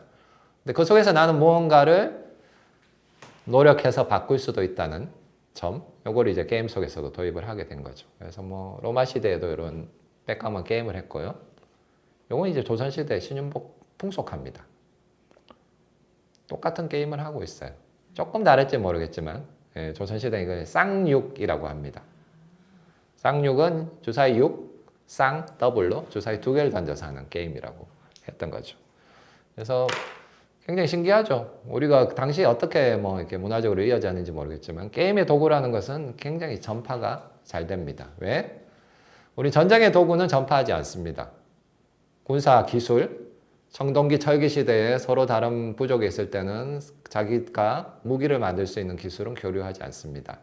근데 그 속에서 나는 무언가를 노력해서 바꿀 수도 있다는 점, 요걸 이제 게임 속에서도 도입을 하게 된 거죠. 그래서 뭐 로마 시대에도 이런 백가몬 게임을 했고요. 요건 이제 조선 시대 신윤복 풍속합니다. 똑같은 게임을 하고 있어요. 조금 다를지 모르겠지만 조선 시대 이거 쌍육이라고 합니다. 쌍육은 주사위 6, 쌍 더블로 주사위 두 개를 던져서 하는 게임이라고 했던 거죠. 그래서 굉장히 신기하죠. 우리가 당시에 어떻게 뭐 이렇게 문화적으로 이어졌는지 모르겠지만 게임의 도구라는 것은 굉장히 전파가 잘 됩니다. 왜? 우리 전쟁의 도구는 전파하지 않습니다. 군사 기술, 청동기 철기 시대에 서로 다른 부족이 있을 때는 자기가 무기를 만들 수 있는 기술은 교류하지 않습니다.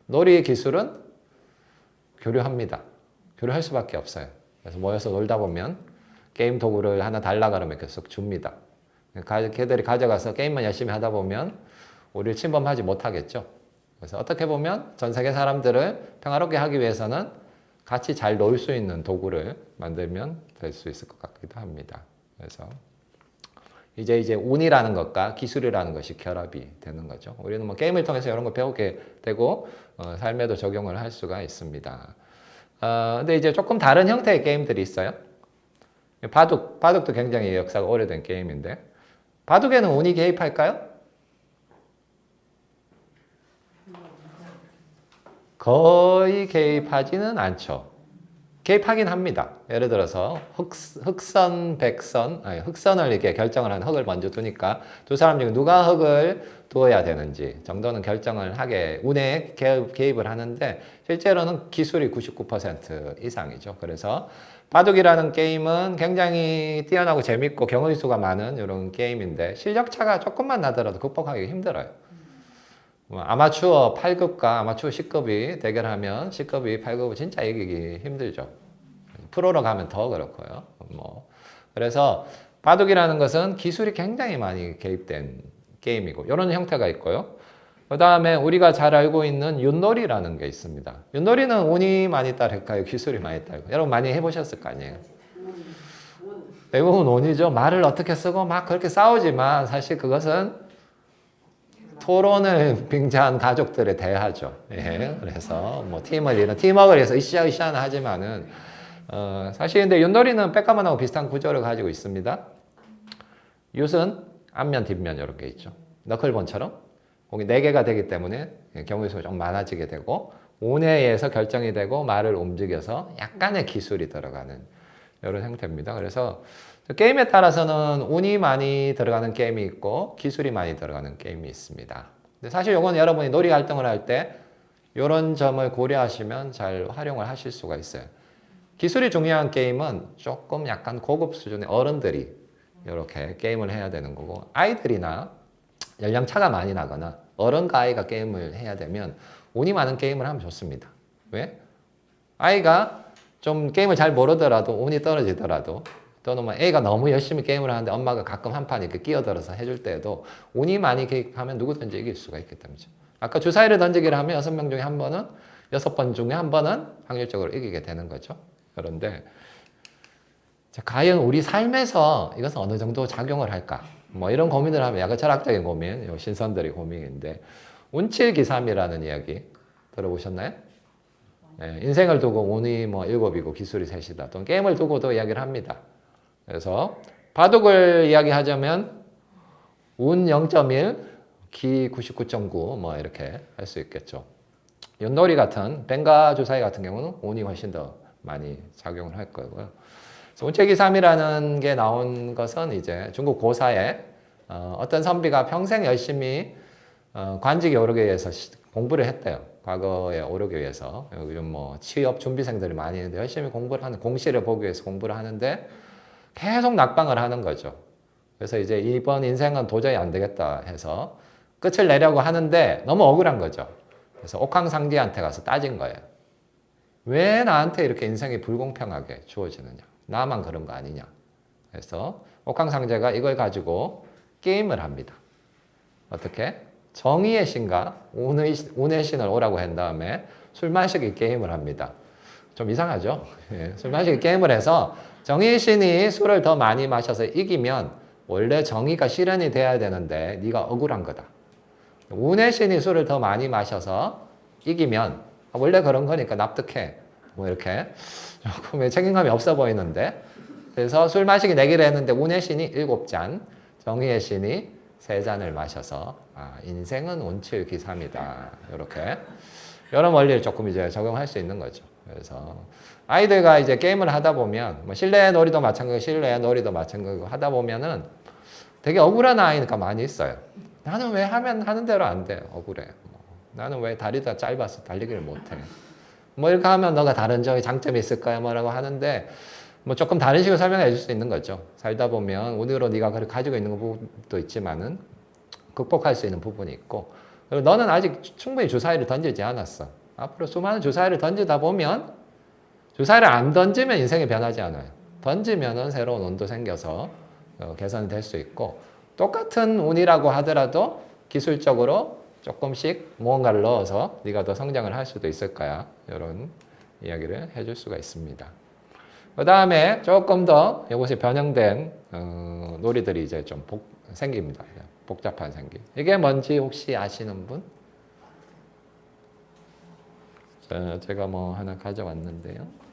놀이 기술은 교류합니다. 교류할 수밖에 없어요. 그래서 모여서 놀다 보면 게임 도구를 하나 달라 그러면 계속 줍니다. 걔들이 가져가서 게임만 열심히 하다 보면 우리를 침범하지 못하겠죠. 그래서 어떻게 보면 전 세계 사람들을 평화롭게 하기 위해서는 같이 잘 놀 수 있는 도구를 만들면 될 수 있을 것 같기도 합니다. 그래서 이제 운이라는 것과 기술이라는 것이 결합이 되는 거죠. 우리는 뭐 게임을 통해서 이런 걸 배우게 되고 삶에도 적용을 할 수가 있습니다. 근데 이제 조금 다른 형태의 게임들이 있어요. 바둑도 굉장히 역사가 오래된 게임인데 바둑에는 운이 개입할까요? 거의 개입하지는 않죠. 개입하긴 합니다. 예를 들어서 흑선, 백선, 흑선을 이렇게 결정을 하는 흑을 먼저 두니까 두 사람 중에 누가 흑을 두어야 되는지 정도는 결정을 하게 운에 개입을 하는데 실제로는 기술이 99% 이상이죠. 그래서 바둑이라는 게임은 굉장히 뛰어나고 재밌고 경우의 수가 많은 이런 게임인데 실력 차가 조금만 나더라도 극복하기 힘들어요. 아마추어 8급과 아마추어 10급이 대결하면 10급이 8급을 진짜 이기기 힘들죠. 프로로 가면 더 그렇고요. 그래서 바둑이라는 것은 기술이 굉장히 많이 개입된 게임이고 이런 형태가 있고요. 그 다음에 우리가 잘 알고 있는 윷놀이라는 게 있습니다. 윷놀이는 운이 많이 따를까요? 기술이 많이 따를까요? 여러분 많이 해보셨을 거 아니에요? 대부분 운이죠. 말을 어떻게 쓰고 막 그렇게 싸우지만 사실 그것은 토론을 빙자한 가족들의 대화죠. 예, 그래서 뭐 팀워크를 해서 으쌰으쌰는 하지만은 사실 근데 윷놀이는 백가만하고 비슷한 구조를 가지고 있습니다. 윷은 앞면, 뒷면 이렇게 있죠. 너클본처럼 공이 4개가 되기 때문에 경우의 수가 좀 많아지게 되고 운에 의해서 결정이 되고 말을 움직여서 약간의 기술이 들어가는 이런 형태입니다. 그래서 게임에 따라서는 운이 많이 들어가는 게임이 있고 기술이 많이 들어가는 게임이 있습니다. 근데 사실 이건 여러분이 놀이 활동을 할 때 이런 점을 고려하시면 잘 활용을 하실 수가 있어요. 기술이 중요한 게임은 조금 약간 고급 수준의 어른들이 이렇게 게임을 해야 되는 거고, 아이들이나 연령차가 많이 나거나 어른과 아이가 게임을 해야 되면 운이 많은 게임을 하면 좋습니다. 왜? 아이가 좀 게임을 잘 모르더라도 운이 떨어지더라도, 또는 뭐 애가 너무 열심히 게임을 하는데 엄마가 가끔 한 판 이렇게 끼어들어서 해줄 때에도 운이 많이 개입하면 누구든지 이길 수가 있기 때문이죠. 아까 주사위를 던지기를 하면 6명 중에 한 번은, 6번 중에 한 번은 확률적으로 이기게 되는 거죠. 그런데 자, 과연 우리 삶에서 이것은 어느 정도 작용을 할까? 뭐 이런 고민을 하면 약간 철학적인 고민, 신선들의 고민인데, 운칠기삼이라는 이야기 들어보셨나요? 네, 인생을 두고 운이 뭐 7이고 기술이 3이다. 또는 게임을 두고도 이야기를 합니다. 그래서 바둑을 이야기하자면 운 0.1, 기 99.9 뭐 이렇게 할 수 있겠죠. 윷놀이 같은 뱅가 주사위 같은 경우는 운이 훨씬 더 많이 작용을 할 거고요. 운칠기삼이라는 게 나온 것은 이제 중국 고사에 어떤 선비가 평생 열심히 관직에 오르기 위해서 공부를 했대요. 과거에 오르기 위해서. 요즘 뭐 취업 준비생들이 많이 있는데 열심히 공부를 하는, 공시를 보기 위해서 공부를 하는데 계속 낙방을 하는 거죠. 그래서 이제 이번 인생은 도저히 안 되겠다 해서 끝을 내려고 하는데 너무 억울한 거죠. 그래서 옥황상제한테 가서 따진 거예요. 왜 나한테 이렇게 인생이 불공평하게 주어지느냐? 나만 그런 거 아니냐? 그래서 옥황상제가 이걸 가지고 게임을 합니다. 어떻게? 정의의 신과 운의 신을 오라고 한 다음에 술 마시기 게임을 합니다. 좀 이상하죠? 예, 술 마시기 게임을 해서 정의의 신이 술을 더 많이 마셔서 이기면 원래 정의가 실현이 돼야 되는데 네가 억울한 거다. 운의 신이 술을 더 많이 마셔서 이기면 원래 그런 거니까 납득해. 뭐 이렇게 조금 책임감이 없어 보이는데, 그래서 술 마시기 내기를 했는데 운의 신이 7잔, 정의의 신이 3잔을 마셔서 인생은 운칠기삼이다. 이렇게 이런 원리를 조금 이제 적용할 수 있는 거죠. 그래서 아이들과 이제 게임을 하다 보면 뭐 실내 놀이도 마찬가지고 실내 놀이도 마찬가지고 하다 보면은 되게 억울한 아이가 많이 있어요. 나는 왜 하면 하는 대로 안 돼? 억울해. 나는 왜 다리가 짧아서 달리기를 못해? 뭐 이렇게 하면 너가 다른 점이 장점이 있을까요? 뭐라고 하는데 뭐 조금 다른 식으로 설명해 줄 수 있는 거죠. 살다 보면 오늘로 네가 그걸 가지고 있는 부분도 있지만은 극복할 수 있는 부분이 있고, 그리고 너는 아직 충분히 주사위를 던지지 않았어. 앞으로 수많은 주사위를 던지다 보면, 주사위를 안 던지면 인생이 변하지 않아요. 던지면은 새로운 운도 생겨서 개선이 될 수 있고, 똑같은 운이라고 하더라도 기술적으로 조금씩 무언가를 넣어서 네가 더 성장을 할 수도 있을 거야. 이런 이야기를 해줄 수가 있습니다. 그 다음에 조금 더 이것이 변형된 놀이들이 이제 좀 생깁니다. 복잡한 생기. 이게 뭔지 혹시 아시는 분? 제가 뭐 하나 가져왔는데요.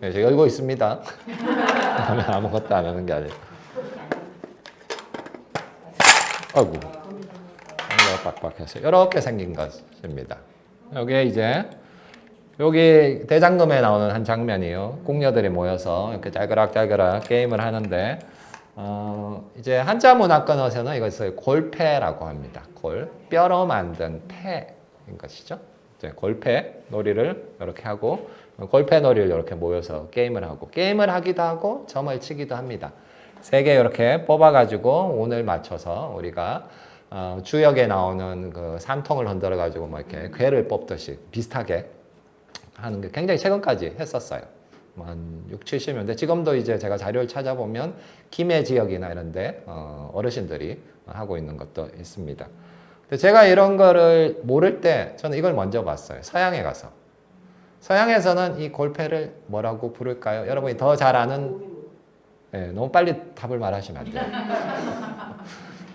네, 제가 열고 있습니다. 아무것도 안 하는 게 아니에요. 아이고, 빡빡해서 이렇게 생긴 것입니다. 여기에 이제 여기 대장금에 나오는 한 장면이요. 궁녀들이 모여서 이렇게 짤그락짤그락 게임을 하는데 이제 한자 문화권에서는 이것을 골패라고 합니다. 골, 뼈로 만든 패인 것이죠. 이제 골패 놀이를 이렇게 하고, 골패 놀이를 이렇게 모여서 게임을 하고, 게임을 하기도 하고 점을 치기도 합니다. 3개 이렇게 뽑아가지고 운을 맞춰서 우리가 주역에 나오는 그 산통을 흔들어 가지고 뭐 이렇게 괴를 뽑듯이 비슷하게 하는 게 굉장히 최근까지 했었어요. 한 6, 70년대. 지금도 이제 제가 자료를 찾아보면 김해 지역이나 이런데 어르신들이 하고 있는 것도 있습니다. 근데 제가 이런 거를 모를 때 저는 이걸 먼저 봤어요. 서양에 가서. 서양에서는 이 골패를 뭐라고 부를까요? 여러분이 더 잘 아는, 네, 너무 빨리 답을 말하시면 안 돼요.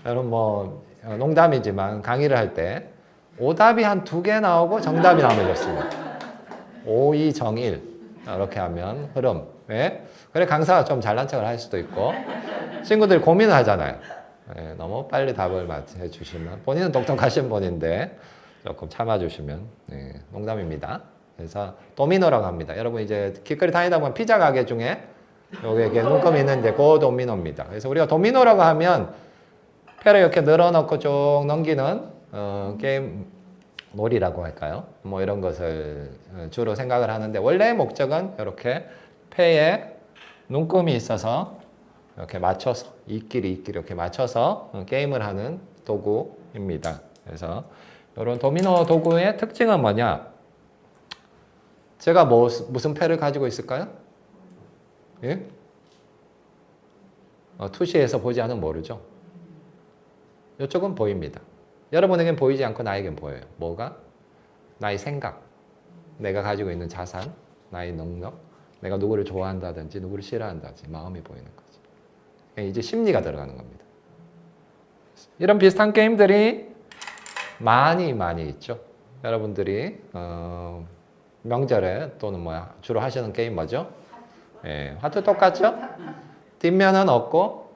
여러분 뭐 농담이지만 강의를 할 때 오답이 한 2개 나오고 정답이 나오면 좋습니다. 오이정일 이렇게 하면 흐름. 네? 그래 강사가 좀 잘난 척을 할 수도 있고 친구들이 고민을 하잖아요. 네, 너무 빨리 답을 해주시면 본인은 똑똑하신 분인데 조금 참아주시면, 네, 농담입니다. 그래서 도미노라고 합니다. 여러분 이제 길거리 다니다 보면 피자 가게 중에 여기 이렇게 눈금이 있는데 그 도미노입니다. 그래서 우리가 도미노라고 하면 패를 이렇게 늘어놓고 쭉 넘기는 게임 놀이라고 할까요? 뭐 이런 것을 주로 생각을 하는데 원래의 목적은 이렇게 패에 눈금이 있어서 이렇게 맞춰서 이끼리 이렇게 맞춰서 게임을 하는 도구입니다. 그래서 이런 도미노 도구의 특징은 뭐냐? 제가 무슨 패를 가지고 있을까요? 예? 투시에서 보지 않으면 모르죠. 이쪽은 보입니다. 여러분에겐 보이지 않고 나에겐 보여요. 뭐가? 나의 생각, 내가 가지고 있는 자산, 나의 능력, 내가 누구를 좋아한다든지 누구를 싫어한다든지 마음이 보이는 거지. 이제 심리가 들어가는 겁니다. 이런 비슷한 게임들이 많이 있죠. 여러분들이 명절에 또는 뭐야 주로 하시는 게임 뭐죠? 예, 하트 똑같죠? 뒷면은 없고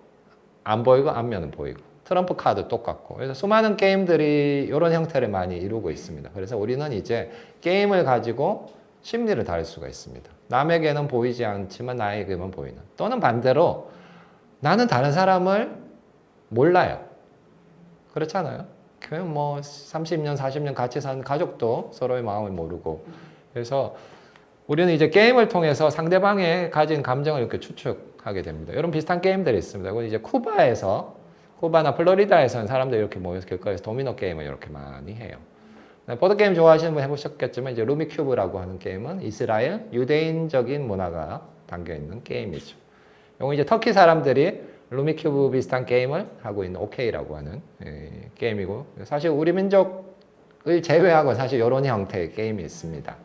안 보이고 앞면은 보이고 트럼프 카드 똑같고 그래서 수많은 게임들이 이런 형태를 많이 이루고 있습니다. 그래서 우리는 이제 게임을 가지고 심리를 다룰 수가 있습니다. 남에게는 보이지 않지만 나에게만 보이는 또는 반대로 나는 다른 사람을 몰라요. 그렇잖아요. 그냥 뭐 30년, 40년 같이 사는 가족도 서로의 마음을 모르고 그래서 우리는 이제 게임을 통해서 상대방의 가진 감정을 이렇게 추측하게 됩니다. 이런 비슷한 게임들이 있습니다. 그리고 이제 쿠바나 플로리다에서는 사람들이 이렇게 모여서 길거리에서 도미노 게임을 이렇게 많이 해요. 보드게임 좋아하시는 분 해보셨겠지만 이제 루미큐브라고 하는 게임은 이스라엘 유대인적인 문화가 담겨있는 게임이죠. 이거 이제 터키 사람들이 루미큐브 비슷한 게임을 하고 있는 오케이라고 하는 게임이고 사실 우리 민족을 제외하고 사실 이런 형태의 게임이 있습니다.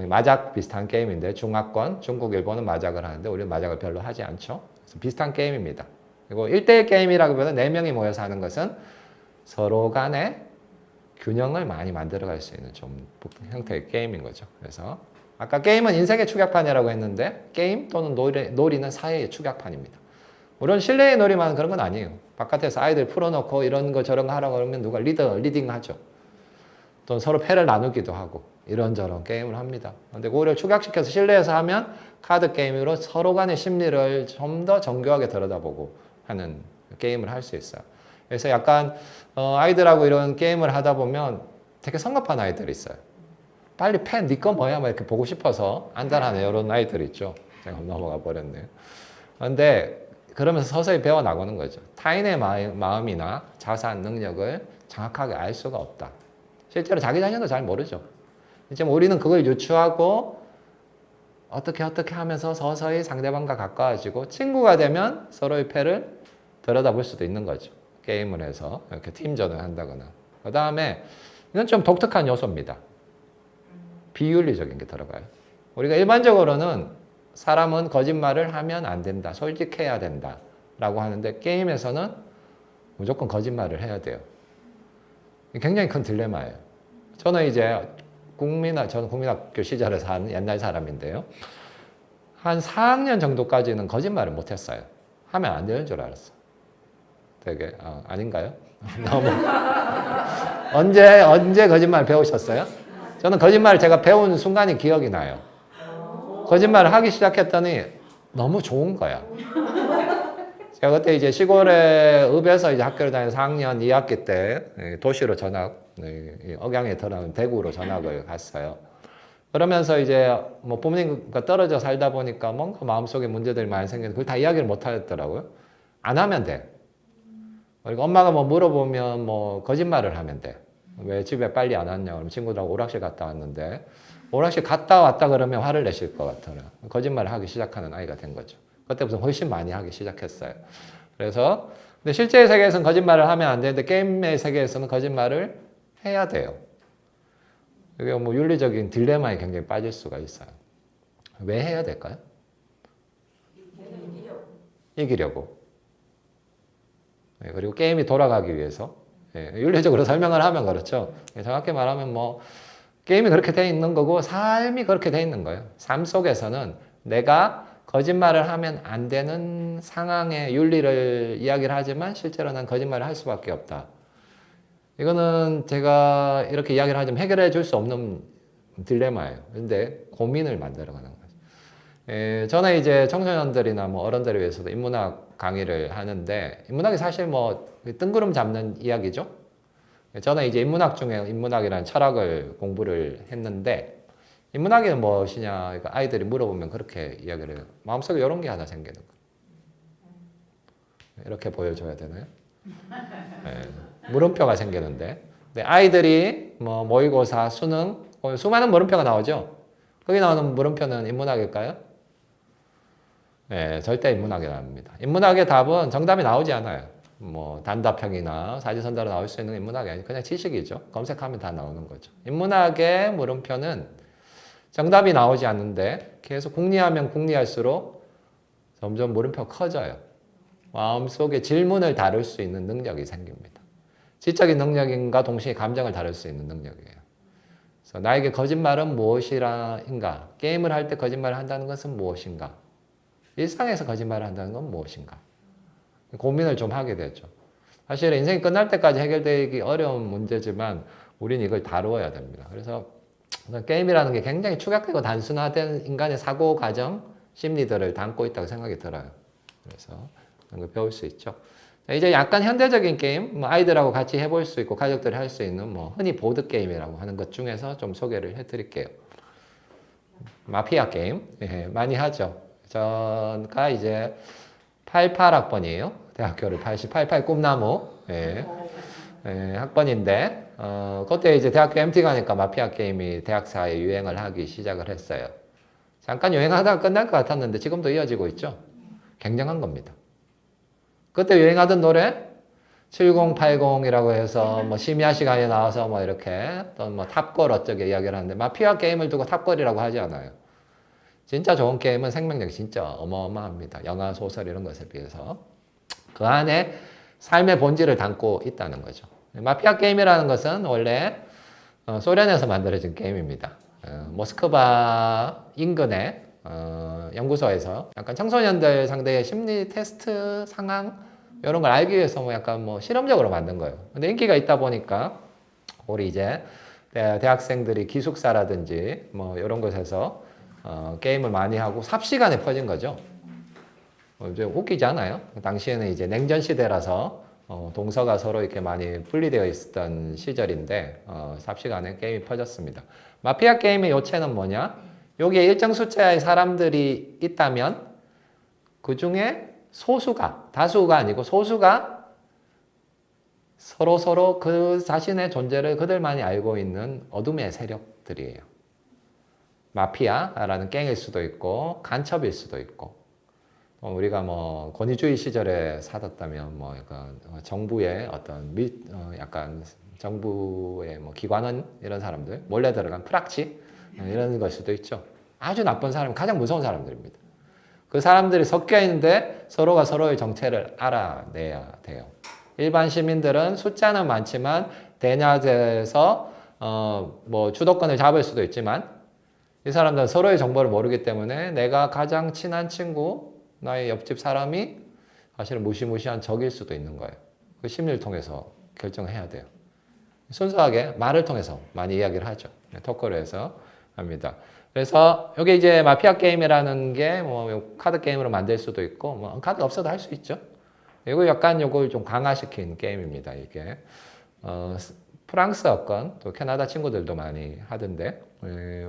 마작 비슷한 게임인데 중화권, 중국, 일본은 마작을 하는데 우리는 마작을 별로 하지 않죠. 그래서 비슷한 게임입니다. 그리고 1대1 게임이라기보다 4명이 모여서 하는 것은 서로 간에 균형을 많이 만들어갈 수 있는 좀 형태의 게임인 거죠. 그래서 아까 게임은 인생의 축약판이라고 했는데 게임 또는 놀이는 사회의 축약판입니다. 물론 실내의 놀이만 그런 건 아니에요. 바깥에서 아이들 풀어놓고 이런 거 저런 거 하라고 하면 누가 리딩 하죠. 또는 서로 패를 나누기도 하고 이런저런 게임을 합니다. 근데 그거를 축약시켜서 실내에서 하면 카드 게임으로 서로 간의 심리를 좀 더 정교하게 들여다보고 하는 게임을 할 수 있어요. 그래서 약간 아이들하고 이런 게임을 하다 보면 되게 성급한 아이들이 있어요. 빨리 네 거 뭐야? 막 이렇게 보고 싶어서 안달하는 이런 아이들 있죠. 제가 넘어가 버렸네요. 그런데 그러면서 서서히 배워나가는 거죠. 타인의 마음이나 자산, 능력을 정확하게 알 수가 없다. 실제로 자기 자신도 잘 모르죠. 이제 우리는 그걸 유추하고 어떻게 하면서 서서히 상대방과 가까워지고 친구가 되면 서로의 패를 들여다볼 수도 있는 거죠. 게임을 해서 이렇게 팀전을 한다거나. 그 다음에 이건 좀 독특한 요소입니다. 비윤리적인 게 들어가요. 우리가 일반적으로는 사람은 거짓말을 하면 안 된다. 솔직해야 된다. 라고 하는데 게임에서는 무조건 거짓말을 해야 돼요. 굉장히 큰 딜레마예요. 저는 국민학교 시절에 산 옛날 사람인데요. 한 4학년 정도까지는 거짓말을 못했어요. 하면 안 되는 줄 알았어. 되게 아닌가요? 너무 언제 거짓말 배우셨어요? 저는 거짓말을 제가 배운 순간이 기억이 나요. 거짓말을 하기 시작했더니 너무 좋은 거야. 제가 그때 이제 시골에 읍에서 이제 학교를 다니는 4학년 2학기 때 도시로 억양에 들어가는 대구로 전학을 갔어요. 그러면서 이제 뭐 부모님과 떨어져 살다 보니까 뭔가 마음속에 문제들이 많이 생기는데 그걸 다 이야기를 못 하겠더라고요. 안 하면 돼. 그리고 엄마가 뭐 물어보면 뭐 거짓말을 하면 돼. 왜 집에 빨리 안 왔냐? 그러면 친구들하고 오락실 갔다 왔는데 오락실 갔다 왔다 그러면 화를 내실 것 같아요. 거짓말을 하기 시작하는 아이가 된 거죠. 그때부터 훨씬 많이 하기 시작했어요. 그래서 근데 실제 세계에서는 거짓말을 하면 안 되는데 게임의 세계에서는 거짓말을 해야 돼요. 이게 뭐 윤리적인 딜레마에 굉장히 빠질 수가 있어요. 왜 해야 될까요? 이기려고. 네, 그리고 게임이 돌아가기 위해서. 네, 윤리적으로 설명을 하면 그렇죠. 정확히 말하면 뭐 게임이 그렇게 돼 있는 거고 삶이 그렇게 돼 있는 거예요. 삶 속에서는 내가 거짓말을 하면 안 되는 상황의 윤리를 이야기를 하지만 실제로 난 거짓말을 할 수밖에 없다. 이거는 제가 이렇게 이야기를 하지만 해결해 줄 수 없는 딜레마예요. 근데 고민을 만들어가는 거죠. 저는 이제 청소년들이나 뭐 어른들을 위해서도 인문학 강의를 하는데 인문학이 사실 뭐 뜬구름 잡는 이야기죠. 저는 이제 인문학 중에 인문학이라는 철학을 공부를 했는데 인문학이 무엇이냐 아이들이 물어보면 그렇게 이야기를 해요. 마음속에 이런 게 하나 생기는 거예요. 이렇게 보여줘야 되나요? 네. 물음표가 생기는데 아이들이 뭐 모의고사, 수능 수많은 물음표가 나오죠. 거기 나오는 물음표는 인문학일까요? 네, 절대 인문학이 아닙니다. 인문학의 답은 정답이 나오지 않아요. 뭐 단답형이나 사지선다로 나올 수 있는 인문학이 아니고 그냥 지식이죠. 검색하면 다 나오는 거죠. 인문학의 물음표는 정답이 나오지 않는데 계속 궁리하면 궁리할수록 점점 물음표가 커져요. 마음속에 질문을 다룰 수 있는 능력이 생깁니다. 지적인 능력인가 동시에 감정을 다룰 수 있는 능력이에요. 그래서 나에게 거짓말은 무엇인가? 게임을 할 때 거짓말을 한다는 것은 무엇인가? 일상에서 거짓말을 한다는 건 무엇인가? 고민을 좀 하게 되죠. 사실 인생이 끝날 때까지 해결되기 어려운 문제지만 우리는 이걸 다루어야 됩니다. 그래서 게임이라는 게 굉장히 축약되고 단순화된 인간의 사고 과정, 심리들을 담고 있다고 생각이 들어요. 그래서 그런 걸 배울 수 있죠. 이제 약간 현대적인 게임, 뭐 아이들하고 같이 해볼 수 있고 가족들이 할 수 있는 뭐 흔히 보드 게임이라고 하는 것 중에서 좀 소개를 해드릴게요. 마피아 게임 많이 하죠. 제가 이제 88학번이에요. 대학교를 88 꿈나무 학번인데 그때 이제 대학교 MT 가니까 마피아 게임이 대학사에 유행을 하기 시작을 했어요. 잠깐 유행하다가 끝날 것 같았는데 지금도 이어지고 있죠. 굉장한 겁니다. 그때 유행하던 노래 7080이라고 해서 뭐 심야 시간에 나와서 뭐 이렇게 또 뭐 탑골 어쩌게 이야기를 하는데 마피아 게임을 두고 탑골이라고 하지 않아요. 진짜 좋은 게임은 생명력이 진짜 어마어마합니다. 영화, 소설 이런 것에 비해서. 그 안에 삶의 본질을 담고 있다는 거죠. 마피아 게임이라는 것은 원래 소련에서 만들어진 게임입니다. 모스크바 인근의 연구소에서 약간 청소년들 상대의 심리 테스트 상황 이런 걸 알기 위해서 뭐 약간 뭐 실험적으로 만든 거예요. 근데 인기가 있다 보니까 우리 이제 대학생들이 기숙사라든지 뭐 이런 곳에서 게임을 많이 하고 삽시간에 퍼진 거죠. 좀 웃기지 않아요? 당시에는 이제 냉전 시대라서 동서가 서로 이렇게 많이 분리되어 있었던 시절인데 삽시간에 게임이 퍼졌습니다. 마피아 게임의 요체는 뭐냐? 여기에 일정 숫자의 사람들이 있다면 그 중에 소수가, 다수가 아니고 소수가 서로 그 자신의 존재를 그들만이 알고 있는 어둠의 세력들이에요. 마피아라는 갱일 수도 있고 간첩일 수도 있고 우리가 뭐 권위주의 시절에 살았다면 뭐 약간 정부의 어떤 약간 정부의 뭐 기관원 이런 사람들 몰래 들어간 프락치 이런 걸 수도 있죠. 아주 나쁜 사람, 가장 무서운 사람들입니다. 그 사람들이 섞여 있는데 서로가 서로의 정체를 알아내야 돼요. 일반 시민들은 숫자는 많지만 대낮에서 뭐 주도권을 잡을 수도 있지만 이 사람들은 서로의 정보를 모르기 때문에 내가 가장 친한 친구, 나의 옆집 사람이 사실은 무시무시한 적일 수도 있는 거예요. 그 심리를 통해서 결정해야 돼요. 순수하게 말을 통해서 많이 이야기를 하죠. 토크를 해서 합니다. 그래서 여기 이제 마피아 게임이라는 게 뭐 카드 게임으로 만들 수도 있고 뭐 카드 없어도 할 수 있죠. 이거 약간 요걸 좀 강화시킨 게임입니다. 이게 프랑스어권 또 캐나다 친구들도 많이 하던데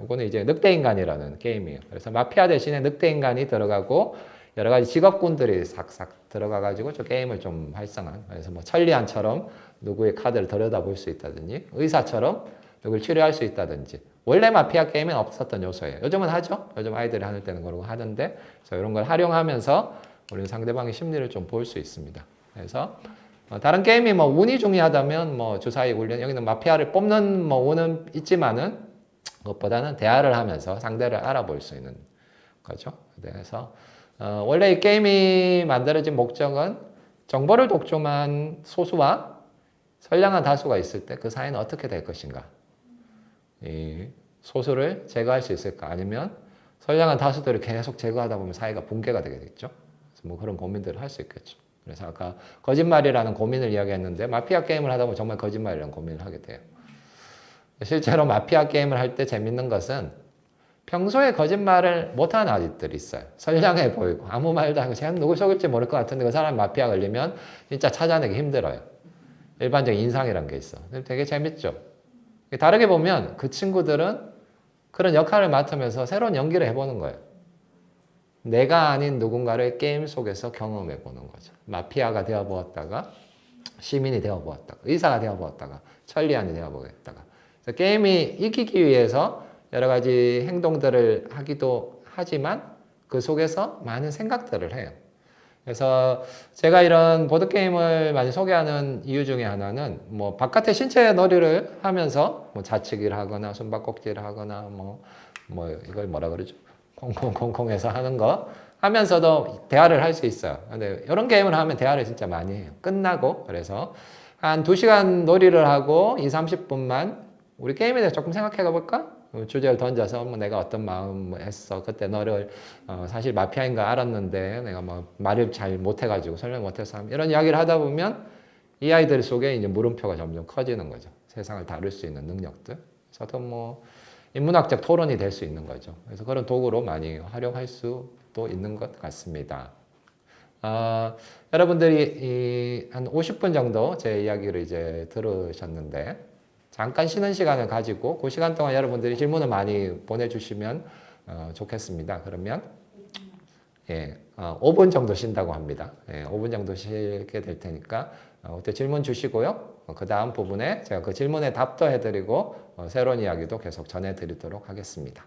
이거는 이제 늑대 인간이라는 게임이에요. 그래서 마피아 대신에 늑대 인간이 들어가고 여러 가지 직업군들이 싹싹 들어가 가지고 저 게임을 좀 활성화한. 그래서 뭐 천리안처럼 누구의 카드를 들여다볼 수 있다든지 의사처럼 누굴 치료할 수 있다든지 원래 마피아 게임엔 없었던 요소예요. 요즘은 하죠. 요즘 아이들이 하는 때는 그러고 하던데 그래서 이런 걸 활용하면서 우리는 상대방의 심리를 좀 볼 수 있습니다. 그래서 다른 게임이 뭐 운이 중요하다면 뭐 주사위 굴련 여기는 마피아를 뽑는 뭐 운은 있지만은 그것보다는 대화를 하면서 상대를 알아볼 수 있는 거죠. 그래서 원래 이 게임이 만들어진 목적은 정보를 독점한 소수와 선량한 다수가 있을 때 그 사이는 어떻게 될 것인가? 이 소수를 제거할 수 있을까? 아니면 선량한 다수들을 계속 제거하다 보면 사이가 붕괴가 되겠죠. 그래서 뭐 그런 고민들을 할 수 있겠죠. 그래서 아까 거짓말이라는 고민을 이야기했는데 마피아 게임을 하다 보면 정말 거짓말이라는 고민을 하게 돼요. 실제로 마피아 게임을 할 때 재밌는 것은 평소에 거짓말을 못하는 아이들이 있어요. 선량해 보이고 아무 말도 하고 쟤는 누굴 속일지 모를 것 같은데 그 사람이 마피아 걸리면 진짜 찾아내기 힘들어요. 일반적인 인상이란 게 있어. 되게 재밌죠. 다르게 보면 그 친구들은 그런 역할을 맡으면서 새로운 연기를 해보는 거예요. 내가 아닌 누군가를 게임 속에서 경험해 보는 거죠. 마피아가 되어 보았다가 시민이 되어 보았다가 의사가 되어 보았다가 천리안이 되어 보았다가 게임이 이기기 위해서 여러 가지 행동들을 하기도 하지만 그 속에서 많은 생각들을 해요. 그래서 제가 이런 보드게임을 많이 소개하는 이유 중에 하나는 뭐 바깥의 신체 놀이를 하면서 뭐 좌측기를 하거나 숨바꼭질을 하거나 뭐 이걸 뭐라 그러죠? 콩콩콩콩해서 하는 거 하면서도 대화를 할 수 있어요. 근데 이런 게임을 하면 대화를 진짜 많이 해요. 끝나고 그래서 한 2시간 놀이를 하고 2, 30분만 우리 게임에 대해서 조금 생각해 볼까? 주제를 던져서 뭐 내가 어떤 마음했어. 그때 너를 사실 마피아인 거 알았는데 내가 뭐 말을 잘 못해가지고 설명 못해서 이런 이야기를 하다 보면 이 아이들 속에 이제 물음표가 점점 커지는 거죠. 세상을 다룰 수 있는 능력들. 저도 뭐 인문학적 토론이 될 수 있는 거죠. 그래서 그런 도구로 많이 활용할 수도 있는 것 같습니다. 여러분들이 한 50분 정도 제 이야기를 이제 들으셨는데 잠깐 쉬는 시간을 가지고 그 시간 동안 여러분들이 질문을 많이 보내주시면 좋겠습니다. 그러면 5분 정도 쉰다고 합니다. 5분 정도 쉬게 될 테니까 그때 질문 주시고요. 그 다음 부분에 제가 그 질문에 답도 해드리고 새로운 이야기도 계속 전해드리도록 하겠습니다.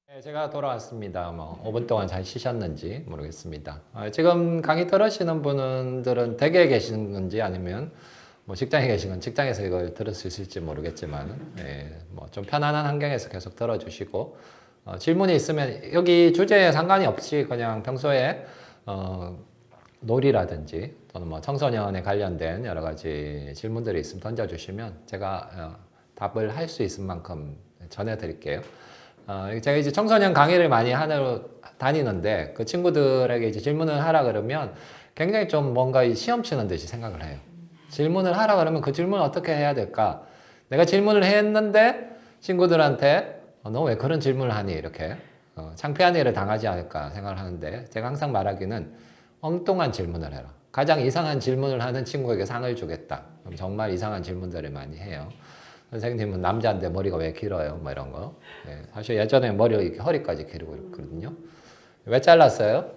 네, 제가 돌아왔습니다. 뭐 5분 동안 잘 쉬셨는지 모르겠습니다. 지금 강의 들으시는 분들은 댁에 계시는 건지 아니면 뭐 직장에 계신 건 직장에서 이걸 들을 수 있을지 모르겠지만 뭐 좀 편안한 환경에서 계속 들어주시고 질문이 있으면 여기 주제에 상관이 없이 그냥 평소에 놀이라든지 또는 뭐 청소년에 관련된 여러 가지 질문들이 있으면 던져주시면 제가 답을 할 수 있을 만큼 전해드릴게요. 제가 이제 청소년 강의를 많이 하러 다니는데 그 친구들에게 이제 질문을 하라 그러면 굉장히 좀 뭔가 시험 치는 듯이 생각을 해요. 질문을 하라 그러면 그 질문을 어떻게 해야 될까? 내가 질문을 했는데 친구들한테 너 왜 그런 질문을 하니? 이렇게 창피한 일을 당하지 않을까 생각을 하는데 제가 항상 말하기는 엉뚱한 질문을 해라. 가장 이상한 질문을 하는 친구에게 상을 주겠다. 그럼 정말 이상한 질문들을 많이 해요. 선생님은 남자인데 머리가 왜 길어요? 뭐 이런 거. 사실 예전에 머리가 이렇게 허리까지 기르고 있거든요. 왜 잘랐어요?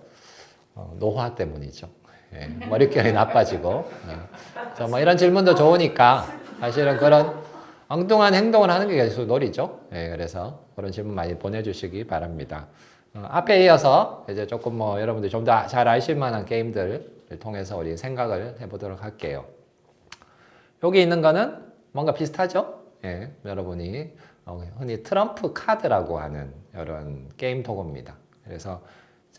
노화 때문이죠. 머릿결이 나빠지고. 그래서 뭐 이런 질문도 좋으니까 사실은 그런 엉뚱한 행동을 하는 게 계속 놀이죠. 그래서 그런 질문 많이 보내주시기 바랍니다. 앞에 이어서 이제 조금 뭐 여러분들 좀 더 잘 아실 만한 게임들을 통해서 우리 생각을 해보도록 할게요. 여기 있는 거는 뭔가 비슷하죠? 여러분이 흔히 트럼프 카드라고 하는 이런 게임 도구입니다. 그래서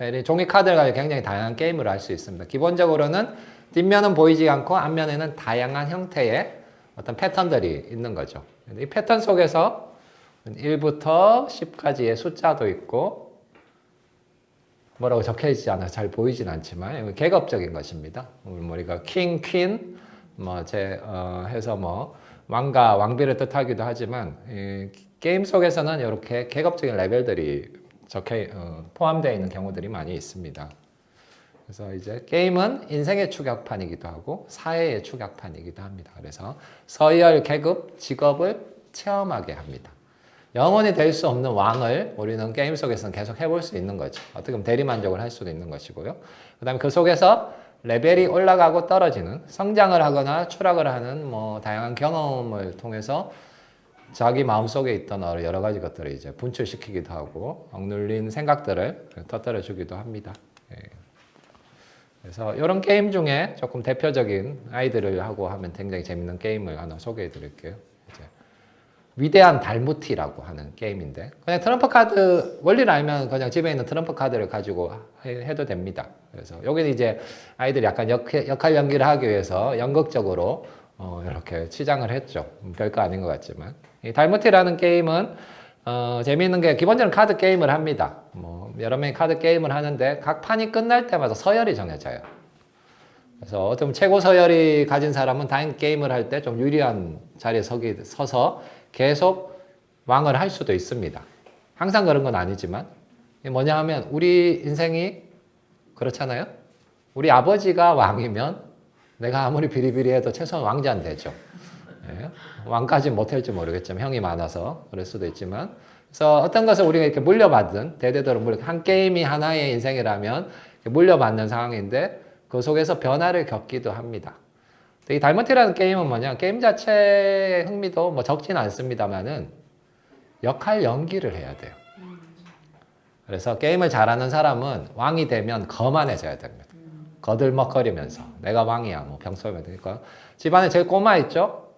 이 종이 카드를 가지고 굉장히 다양한 게임을 할 수 있습니다. 기본적으로는 뒷면은 보이지 않고 앞면에는 다양한 형태의 어떤 패턴들이 있는 거죠. 이 패턴 속에서 1부터 10까지의 숫자도 있고 뭐라고 적혀 있지 않아서 잘 보이진 않지만 계급적인 것입니다. 우리가 킹, 퀸 해서 뭐 왕과 왕비를 뜻하기도 하지만 게임 속에서는 이렇게 계급적인 레벨들이 포함되어 있는 경우들이 많이 있습니다. 그래서 이제 게임은 인생의 축약판이기도 하고 사회의 축약판이기도 합니다. 그래서 서열, 계급, 직업을 체험하게 합니다. 영원히 될 수 없는 왕을 우리는 게임 속에서는 계속 해볼 수 있는 거죠. 어떻게 보면 대리만족을 할 수도 있는 것이고요. 그 다음에 그 속에서 레벨이 올라가고 떨어지는 성장을 하거나 추락을 하는 뭐 다양한 경험을 통해서 자기 마음속에 있던 여러 가지 것들을 이제 분출시키기도 하고 억눌린 생각들을 터뜨려 주기도 합니다. 그래서 이런 게임 중에 조금 대표적인 아이들을 하고 하면 굉장히 재밌는 게임을 하나 소개해 드릴게요. 위대한 달무티라고 하는 게임인데 그냥 트럼프 카드 원리를 알면 그냥 집에 있는 트럼프 카드를 가지고 해도 됩니다. 그래서 여기는 이제 아이들이 약간 역할 연기를 하기 위해서 연극적으로 이렇게 치장을 했죠. 별거 아닌 것 같지만 이 달무티라는 게임은 재미있는 게 기본적으로 카드 게임을 합니다. 뭐 여러 명이 카드 게임을 하는데 각 판이 끝날 때마다 서열이 정해져요. 그래서 어떻게 보면 최고 서열이 가진 사람은 다인 게임을 할 때 좀 유리한 자리에 서서 계속 왕을 할 수도 있습니다. 항상 그런 건 아니지만 이게 뭐냐 하면 우리 인생이 그렇잖아요. 우리 아버지가 왕이면 내가 아무리 비리비리해도 최소한 왕자는 되죠. 예? 왕까지 못할지 모르겠지만 형이 많아서 그럴 수도 있지만 그래서 어떤 것을 우리가 이렇게 물려받은 대대로 한 게임이 하나의 인생이라면 물려받는 상황인데 그 속에서 변화를 겪기도 합니다. 이 달모티라는 게임은 뭐냐 게임 자체의 흥미도 뭐 적지는 않습니다만은 역할 연기를 해야 돼요. 그래서 게임을 잘하는 사람은 왕이 되면 거만해져야 됩니다. 거들먹거리면서 내가 왕이야 뭐 평소에 되니까 집안에 제일 꼬마 있죠?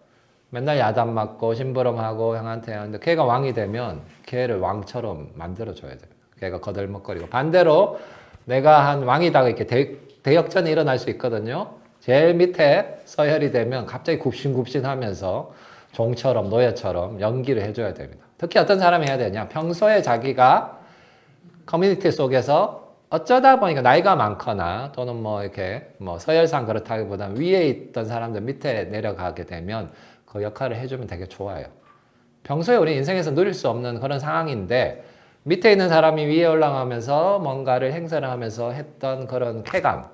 맨날 야단 맞고 심부름하고 형한테 하는데 걔가 왕이 되면 걔를 왕처럼 만들어줘야 돼요. 걔가 거들먹거리고 반대로 내가 한 왕이다가 이렇게 대역전이 일어날 수 있거든요. 제일 밑에 서열이 되면 갑자기 굽신굽신하면서 종처럼 노예처럼 연기를 해줘야 됩니다. 특히 어떤 사람이 해야 되냐? 평소에 자기가 커뮤니티 속에서 어쩌다 보니까 나이가 많거나 또는 뭐 이렇게 뭐 서열상 그렇다기보다는 위에 있던 사람들 밑에 내려가게 되면 그 역할을 해주면 되게 좋아요. 평소에 우리 인생에서 누릴 수 없는 그런 상황인데 밑에 있는 사람이 위에 올라가면서 뭔가를 행사를 하면서 했던 그런 쾌감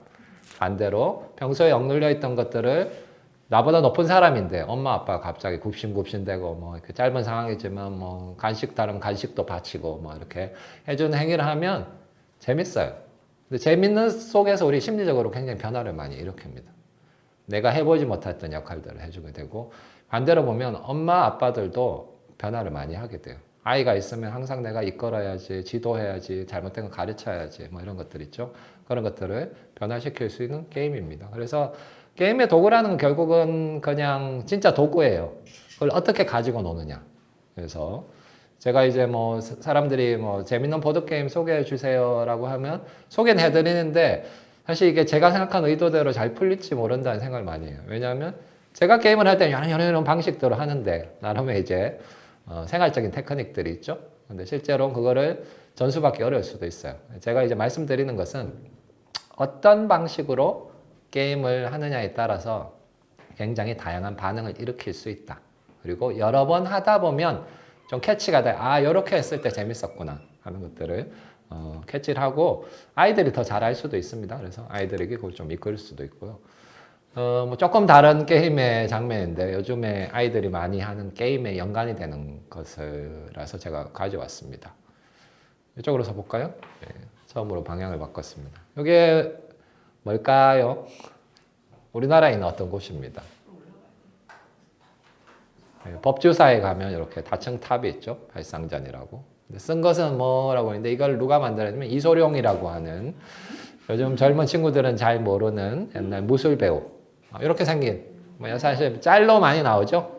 반대로 평소에 억눌려 있던 것들을 나보다 높은 사람인데 엄마 아빠가 갑자기 굽신굽신대고 뭐 이렇게 짧은 상황이지만 뭐 간식 다른 간식도 바치고 뭐 이렇게 해주는 행위를 하면 재밌어요. 근데 재밌는 속에서 우리 심리적으로 굉장히 변화를 많이 일으킵니다. 내가 해보지 못했던 역할들을 해주게 되고 반대로 보면 엄마 아빠들도 변화를 많이 하게 돼요. 아이가 있으면 항상 내가 이끌어야지, 지도해야지, 잘못된 거 가르쳐야지 뭐 이런 것들 있죠. 그런 것들을 변화시킬 수 있는 게임입니다. 그래서 게임의 도구라는 건 결국은 그냥 진짜 도구예요. 그걸 어떻게 가지고 노느냐. 그래서 제가 이제 뭐 사람들이 뭐 재밌는 보드게임 소개해 주세요라고 하면 소개는 해드리는데 사실 이게 제가 생각한 의도대로 잘 풀릴지 모른다는 생각을 많이 해요. 왜냐하면 제가 게임을 할 때 이런 방식대로 하는데 나름의 이제 생활적인 테크닉들이 있죠. 근데 실제로 그거를 전수받기 어려울 수도 있어요. 제가 이제 말씀드리는 것은 어떤 방식으로 게임을 하느냐에 따라서 굉장히 다양한 반응을 일으킬 수 있다. 그리고 여러 번 하다 보면 좀 캐치가 돼. 아, 이렇게 했을 때 재밌었구나 하는 것들을 캐치를 하고 아이들이 더 잘할 수도 있습니다. 그래서 아이들에게 그걸 좀 이끌 수도 있고요. 뭐 조금 다른 게임의 장면인데 요즘에 아이들이 많이 하는 게임에 연관이 되는 것이라서 제가 가져왔습니다. 이쪽으로서 볼까요? 네, 처음으로 방향을 바꿨습니다. 이게 뭘까요? 우리나라에 있는 어떤 곳입니다. 네, 법주사에 가면 이렇게 다층 탑이 있죠. 발상전이라고. 쓴 것은 뭐라고 하는데 이걸 누가 만들었냐면 이소룡이라고 하는 요즘 젊은 친구들은 잘 모르는 옛날 무술배우. 이렇게 생긴, 뭐 사실 짤로 많이 나오죠.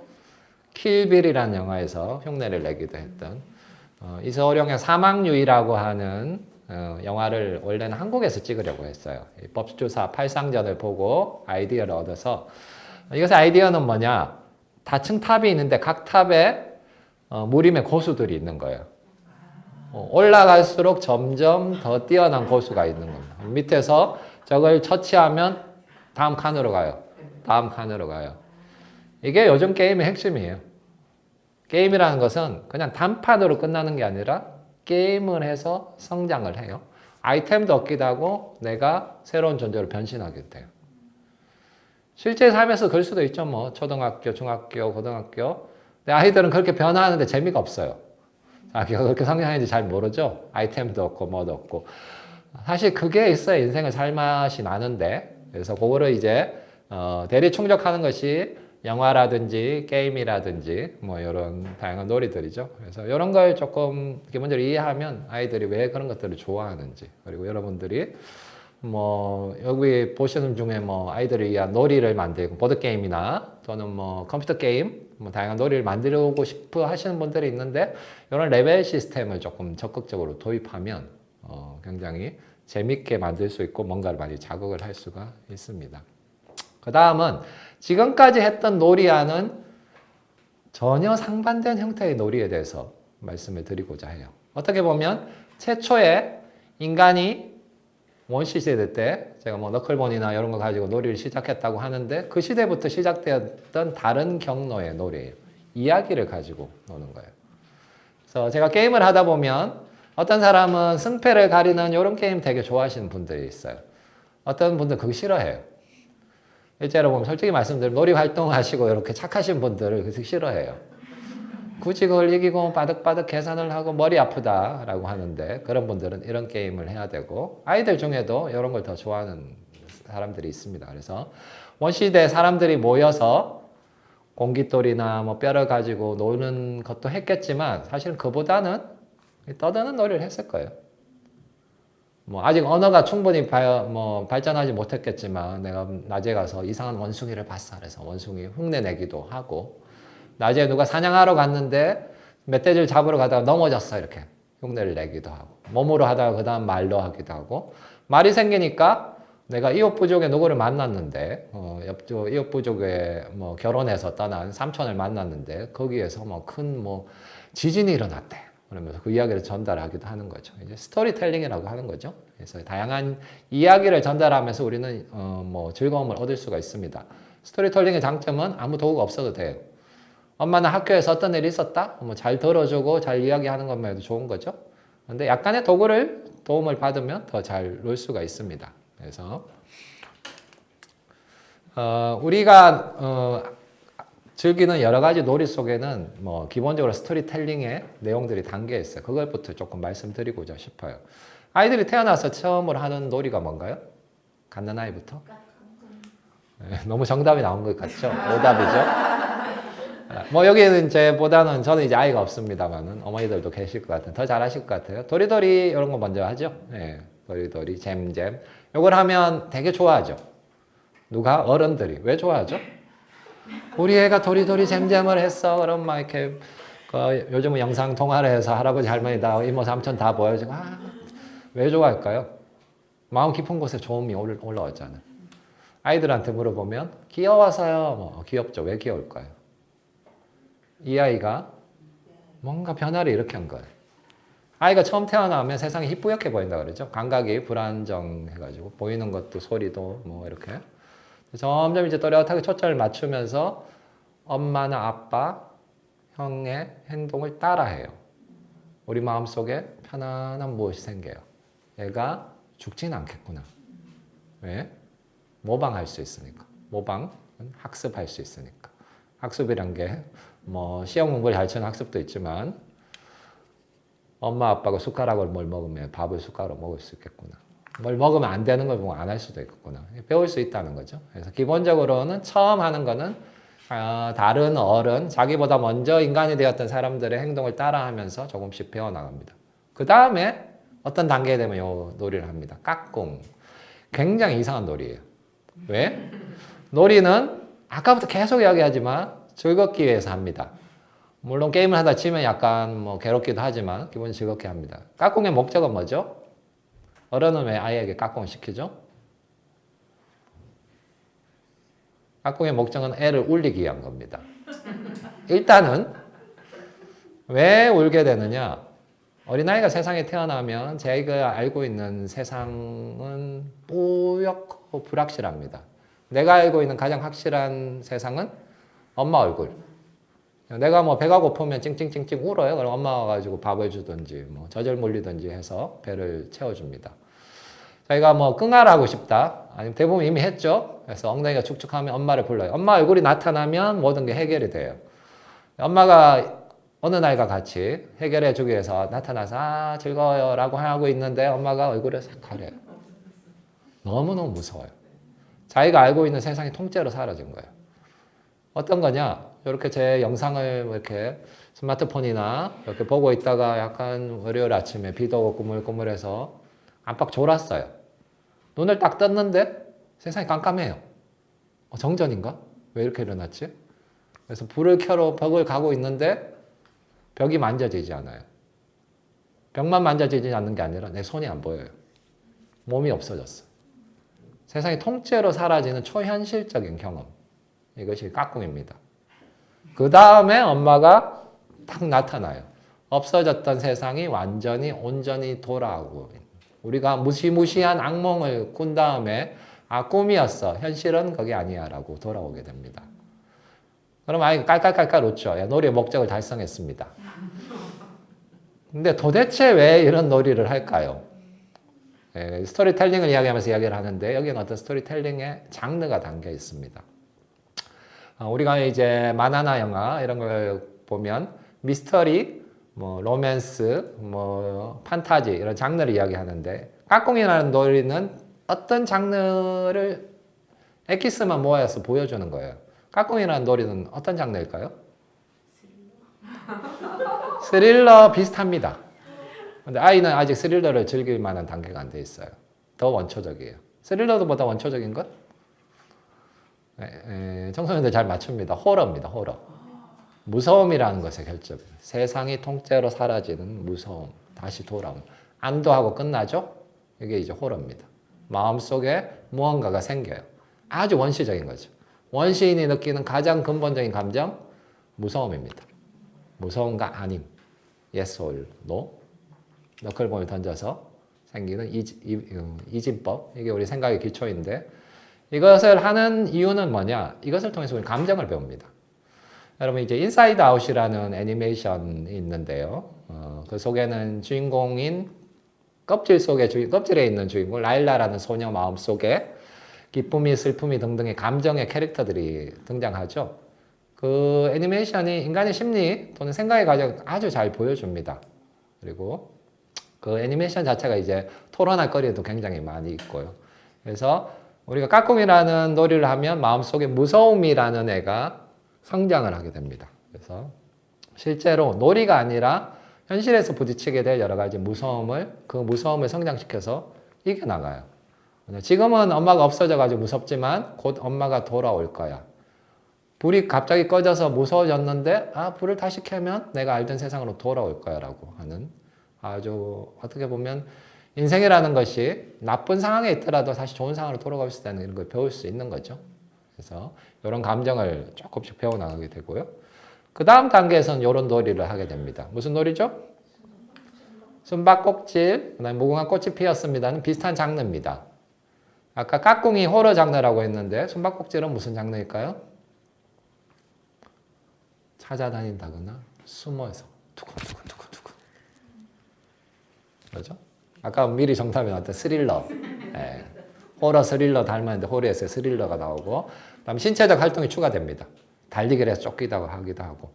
킬빌이라는 영화에서 흉내를 내기도 했던 이소룡의 사막유이라고 하는 영화를 원래는 한국에서 찍으려고 했어요. 법주사 팔상전을 보고 아이디어를 얻어서 이것의 아이디어는 뭐냐? 다층 탑이 있는데 각 탑에 무림의 고수들이 있는 거예요. 올라갈수록 점점 더 뛰어난 고수가 있는 겁니다. 밑에서 저걸 처치하면 다음 칸으로 가요. 다음 칸으로 가요. 이게 요즘 게임의 핵심이에요. 게임이라는 것은 그냥 단판으로 끝나는 게 아니라 게임을 해서 성장을 해요. 아이템도 얻기도 하고 내가 새로운 존재로 변신하게 돼요. 실제 삶에서 그럴 수도 있죠. 뭐 초등학교, 중학교, 고등학교. 근데 아이들은 그렇게 변화하는데 재미가 없어요. 자기가 그렇게 성장하는지 잘 모르죠. 아이템도 얻고 뭐도 얻고. 사실 그게 있어야 인생을 살맛이 나는데 그래서 그거를 이제 대리 충족하는 것이 영화라든지 게임이라든지 뭐 이런 다양한 놀이들이죠. 그래서 이런 걸 조금 기본적으로 이해하면 아이들이 왜 그런 것들을 좋아하는지 그리고 여러분들이 뭐 여기 보시는 중에 뭐 아이들을 위한 놀이를 만들고 보드 게임이나 또는 뭐 컴퓨터 게임 뭐 다양한 놀이를 만들고 싶어 하시는 분들이 있는데 이런 레벨 시스템을 조금 적극적으로 도입하면 굉장히 재밌게 만들 수 있고 뭔가를 많이 자극을 할 수가 있습니다. 그 다음은 지금까지 했던 놀이와는 전혀 상반된 형태의 놀이에 대해서 말씀을 드리고자 해요. 어떻게 보면 최초에 인간이 원시시대 때 제가 뭐 너클본이나 이런 거 가지고 놀이를 시작했다고 하는데 그 시대부터 시작되었던 다른 경로의 놀이예요. 이야기를 가지고 노는 거예요. 그래서 제가 게임을 하다 보면 어떤 사람은 승패를 가리는 이런 게임 되게 좋아하시는 분들이 있어요. 어떤 분들 그거 싫어해요. 일제로 보면 솔직히 말씀드리면 놀이 활동하시고 이렇게 착하신 분들을 그거 싫어해요. 굳이 그걸 이기고 바득바득 계산을 하고 머리 아프다라고 하는데 그런 분들은 이런 게임을 해야 되고 아이들 중에도 이런 걸 더 좋아하는 사람들이 있습니다. 그래서 원시대 사람들이 모여서 공깃돌이나 뭐 뼈를 가지고 노는 것도 했겠지만 사실은 그보다는 떠드는 놀이를 했을 거예요. 뭐 아직 언어가 충분히 발전하지 못했겠지만 내가 낮에 가서 이상한 원숭이를 봤어. 그래서 원숭이 흉내 내기도 하고 낮에 누가 사냥하러 갔는데 멧돼지를 잡으러 가다가 넘어졌어. 이렇게 흉내를 내기도 하고 몸으로 하다가 그 다음 말로 하기도 하고 말이 생기니까 내가 이웃 부족에 누구를 만났는데 옆 이웃 부족에 뭐 결혼해서 떠난 삼촌을 만났는데 거기에서 뭐 큰 뭐 지진이 일어났대. 그러면서 그 이야기를 전달하기도 하는 거죠. 이제 스토리텔링이라고 하는 거죠. 그래서 다양한 이야기를 전달하면서 우리는 뭐 즐거움을 얻을 수가 있습니다. 스토리텔링의 장점은 아무 도구가 없어도 돼요. 엄마는 학교에서 어떤 일이 있었다? 뭐 잘 들어주고 잘 이야기하는 것만 해도 좋은 거죠. 근데 약간의 도움을 받으면 더 잘 놀 수가 있습니다. 그래서 우리가 즐기는 여러 가지 놀이 속에는 뭐 기본적으로 스토리텔링의 내용들이 담겨 있어요. 그걸부터 조금 말씀드리고자 싶어요. 아이들이 태어나서 처음으로 하는 놀이가 뭔가요? 갓난 아이부터? 네, 너무 정답이 나온 것 같죠? 오답이죠? 뭐 여기는 제보다는 저는 이제 아이가 없습니다만은 어머니들도 계실 것 같아요. 더 잘하실 것 같아요. 도리도리 이런 거 먼저 하죠. 네, 도리도리, 잼잼. 이걸 하면 되게 좋아하죠. 누가? 어른들이. 왜 좋아하죠? 우리 애가 도리도리 잼잼을 했어. 그럼 막 이렇게 요즘은 영상 통화를 해서 할아버지 할머니 다 이모 삼촌 다 보여주고 왜 좋아할까요? 마음 깊은 곳에 좋음이 올라왔잖아요. 아이들한테 물어보면 귀여워서요. 뭐 귀엽죠. 왜 귀여울까요? 이 아이가 뭔가 변화를 일으킨 거예요. 아이가 처음 태어나면 세상이 희뿌옇게 보인다 그러죠. 감각이 불안정해가지고 보이는 것도 소리도 뭐 이렇게 점점 이제 또렷하게 초점을 맞추면서 엄마나 아빠, 형의 행동을 따라해요. 우리 마음속에 편안한 무엇이 생겨요. 얘가 죽지는 않겠구나. 왜? 모방할 수 있으니까. 모방은 학습할 수 있으니까. 학습이란 게 뭐 시험 공부를 잘 치는 학습도 있지만 엄마 아빠가 숟가락을 뭘 먹으면 밥을 숟가락으로 먹을 수 있겠구나. 뭘 먹으면 안 되는 걸 보면 안 할 수도 있겠구나. 배울 수 있다는 거죠. 그래서 기본적으로는 처음 하는 거는 다른 어른, 자기보다 먼저 인간이 되었던 사람들의 행동을 따라하면서 조금씩 배워나갑니다. 그 다음에 어떤 단계에 되면 이 놀이를 합니다. 까꿍. 굉장히 이상한 놀이에요. 왜? 놀이는 아까부터 계속 이야기하지만 즐겁기 위해서 합니다. 물론 게임을 하다 치면 약간 뭐 괴롭기도 하지만 기본 즐겁게 합니다. 까꿍의 목적은 뭐죠? 어른은 왜 아이에게 까꿍을 시키죠? 까꿍의 목적은 애를 울리기 위한 겁니다. 일단은 왜 울게 되느냐? 어린아이가 세상에 태어나면 자기가 알고 있는 세상은 뿌옇고 불확실합니다. 내가 알고 있는 가장 확실한 세상은 엄마 얼굴. 내가 뭐 배가 고프면 찡찡찡찡 울어요. 그럼 엄마가 와가지고 밥을 주든지 뭐 젖을 물리든지 해서 배를 채워줍니다. 자기가 뭐 끙알하고 싶다. 아니면 대부분 이미 했죠. 그래서 엉덩이가 축축하면 엄마를 불러요. 엄마 얼굴이 나타나면 모든 게 해결이 돼요. 엄마가 어느 날과 같이 해결해 주기 위해서 나타나서 즐거워요 라고 하고 있는데 엄마가 얼굴을 싹 가려요. 너무너무 무서워요. 자기가 알고 있는 세상이 통째로 사라진 거예요. 어떤 거냐? 이렇게 제 영상을 이렇게 스마트폰이나 이렇게 보고 있다가 약간 월요일 아침에 비도 오고 꾸물꾸물해서 깜빡 졸았어요. 눈을 딱 떴는데 세상이 깜깜해요. 정전인가? 왜 이렇게 일어났지? 그래서 불을 켜러 벽을 가고 있는데 벽이 만져지지 않아요. 벽만 만져지지 않는 게 아니라 내 손이 안 보여요. 몸이 없어졌어. 세상이 통째로 사라지는 초현실적인 경험. 이것이 까꿍입니다. 그 다음에 엄마가 딱 나타나요. 없어졌던 세상이 완전히 온전히 돌아오고 우리가 무시무시한 악몽을 꾼 다음에 아 꿈이었어. 현실은 그게 아니야 라고 돌아오게 됩니다. 그럼 아이 깔깔깔깔 웃죠. 야, 놀이의 목적을 달성했습니다. 근데 도대체 왜 이런 놀이를 할까요? 스토리텔링을 이야기하면서 이야기를 하는데 여기는 어떤 스토리텔링의 장르가 담겨 있습니다. 우리가 이제 만화나 영화 이런 걸 보면 미스터리, 뭐 로맨스, 뭐 판타지 이런 장르를 이야기하는데 까꿍이라는 놀이는 어떤 장르를 엑기스만 모아서 보여주는 거예요. 까꿍이라는 놀이는 어떤 장르일까요? 스릴러 비슷합니다. 근데 아이는 아직 스릴러를 즐길 만한 단계가 안 돼 있어요. 더 원초적이에요. 스릴러보다 원초적인 것? 청소년들 잘 맞춥니다. 호러입니다. 호러. 무서움이라는 것의 결정. 세상이 통째로 사라지는 무서움. 다시 돌아옴. 안도하고 끝나죠? 이게 이제 호러입니다. 마음속에 무언가가 생겨요. 아주 원시적인 거죠. 원시인이 느끼는 가장 근본적인 감정, 무서움입니다. 무서움과 아님. Yes or no. 너클볼을 던져서 생기는 이진법. 이게 우리 생각의 기초인데 이것을 하는 이유는 뭐냐? 이것을 통해서 우리 감정을 배웁니다. 여러분 이제 인사이드 아웃이라는 애니메이션이 있는데요. 그 속에는 주인공인 껍질에 있는 주인공 라일라라는 소녀 마음 속에 기쁨이 슬픔이 등등의 감정의 캐릭터들이 등장하죠. 그 애니메이션이 인간의 심리 또는 생각의 과정을 아주 잘 보여줍니다. 그리고 그 애니메이션 자체가 이제 토론할 거리도 굉장히 많이 있고요. 그래서 우리가 까꿍이라는 놀이를 하면 마음속에 무서움이라는 애가 성장을 하게 됩니다. 그래서 실제로 놀이가 아니라 현실에서 부딪히게 될 여러 가지 그 무서움을 성장시켜서 이겨나가요. 지금은 엄마가 없어져가지고 무섭지만 곧 엄마가 돌아올 거야. 불이 갑자기 꺼져서 무서워졌는데 불을 다시 켜면 내가 알던 세상으로 돌아올 거야 라고 하는 아주 어떻게 보면 인생이라는 것이 나쁜 상황에 있더라도 다시 좋은 상황으로 돌아갈 수 있다는 이런 걸 배울 수 있는 거죠. 그래서 이런 감정을 조금씩 배워나가게 되고요. 그 다음 단계에서는 이런 놀이를 하게 됩니다. 무슨 놀이죠? 숨바꼭질, 그다음에 무궁화 꽃이 피었습니다는 비슷한 장르입니다. 아까 까꿍이 호러 장르라고 했는데 숨바꼭질은 무슨 장르일까요? 찾아다닌다거나 숨어서 두근두근두근두근 그렇죠? 아까 미리 정답이 나왔던 스릴러. 네. 호러 스릴러 닮았는데 호러에서 스릴러가 나오고 그다음 신체적 활동이 추가됩니다. 달리기를 해서 쫓기도 하기도 하고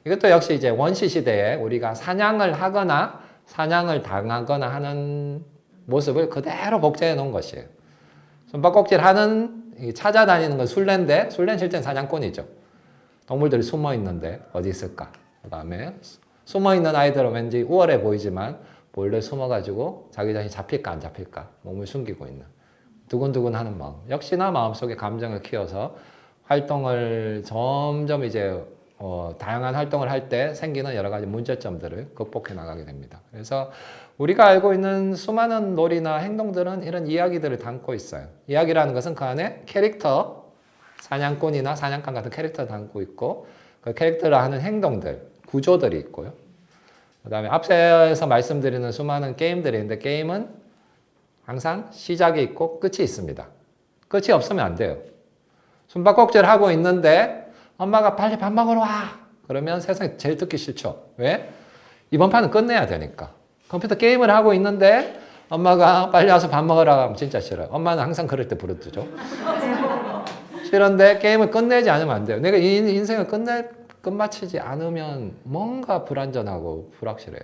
이것도 역시 이제 원시 시대에 우리가 사냥을 하거나 사냥을 당하거나 하는 모습을 그대로 복제해 놓은 것이에요. 숨바꼭질 하는 찾아다니는 건 술래인데 술래는 실제는 사냥꾼이죠. 동물들이 숨어 있는데 어디 있을까? 그 다음에 숨어 있는 아이들은 왠지 우월해 보이지만 몰래 숨어가지고 자기 자신이 잡힐까 안 잡힐까 몸을 숨기고 있는 두근두근하는 마음. 역시나 마음속에 감정을 키워서 활동을 점점 이제 다양한 활동을 할 때 생기는 여러 가지 문제점들을 극복해 나가게 됩니다. 그래서 우리가 알고 있는 수많은 놀이나 행동들은 이런 이야기들을 담고 있어요. 이야기라는 것은 그 안에 캐릭터, 사냥꾼이나 사냥감 같은 캐릭터를 담고 있고 그 캐릭터를 하는 행동들, 구조들이 있고요. 그 다음에 앞에서 말씀드리는 수많은 게임들이 있는데 게임은 항상 시작이 있고 끝이 있습니다. 끝이 없으면 안 돼요. 숨바꼭질 하고 있는데 엄마가 빨리 밥 먹으러 와! 그러면 세상에 제일 듣기 싫죠. 왜? 이번 판은 끝내야 되니까. 컴퓨터 게임을 하고 있는데 엄마가 빨리 와서 밥 먹으라 하면 진짜 싫어요. 엄마는 항상 그럴 때 부르뜨죠. 싫은데 게임을 끝내지 않으면 안 돼요. 내가 이 인생을 끝마치지 않으면 뭔가 불안전하고 불확실해요.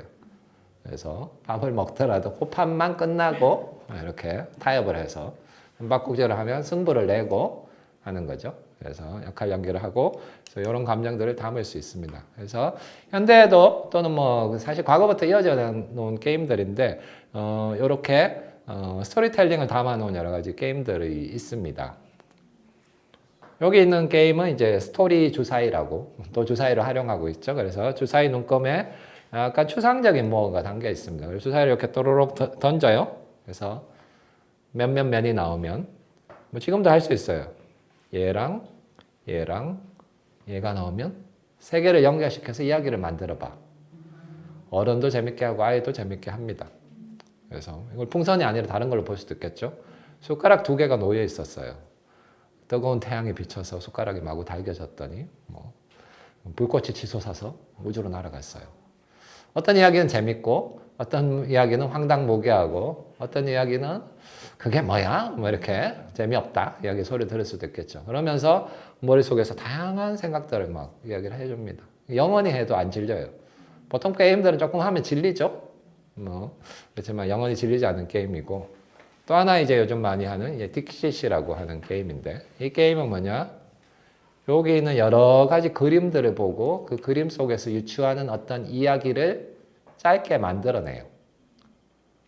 그래서 밥을 먹더라도 호판만 끝나고 이렇게 타협을 해서 숨바꼭질을 하면 승부를 내고 하는 거죠. 그래서 역할 연기를 하고 그래서 이런 감정들을 담을 수 있습니다. 그래서 현대에도 또는 뭐 사실 과거부터 이어져 놓은 게임들인데 이렇게 스토리텔링을 담아 놓은 여러 가지 게임들이 있습니다. 여기 있는 게임은 이제 스토리 주사위라고 또 주사위를 활용하고 있죠. 그래서 주사위 눈금에 약간 추상적인 뭐가 담겨 있습니다. 그래서 주사위를 이렇게 또르륵 던져요. 그래서 몇몇 면이 나오면 뭐 지금도 할 수 있어요. 얘랑 얘가 나오면 세 개를 연결시켜서 이야기를 만들어 봐. 어른도 재밌게 하고 아이도 재밌게 합니다. 그래서 이걸 풍선이 아니라 다른 걸로 볼 수도 있겠죠. 숟가락 2개가 놓여 있었어요. 뜨거운 태양에 비춰서 숟가락이 마구 달겨졌더니 뭐 불꽃이 치솟아서 우주로 날아갔어요. 어떤 이야기는 재밌고 어떤 이야기는 황당무계하고 어떤 이야기는 그게 뭐야? 뭐 이렇게 재미없다 이야기 소리 들을 수도 있겠죠. 그러면서 머릿속에서 다양한 생각들을 막 이야기를 해줍니다. 영원히 해도 안 질려요. 보통 게임들은 조금 하면 질리죠. 뭐 그렇지만 영원히 질리지 않는 게임이고, 또 하나 이제 요즘 많이 하는 이제 딕시시라고 하는 게임인데, 이 게임은 뭐냐? 여기 있는 여러 가지 그림들을 보고 그 그림 속에서 유추하는 어떤 이야기를 짧게 만들어내요.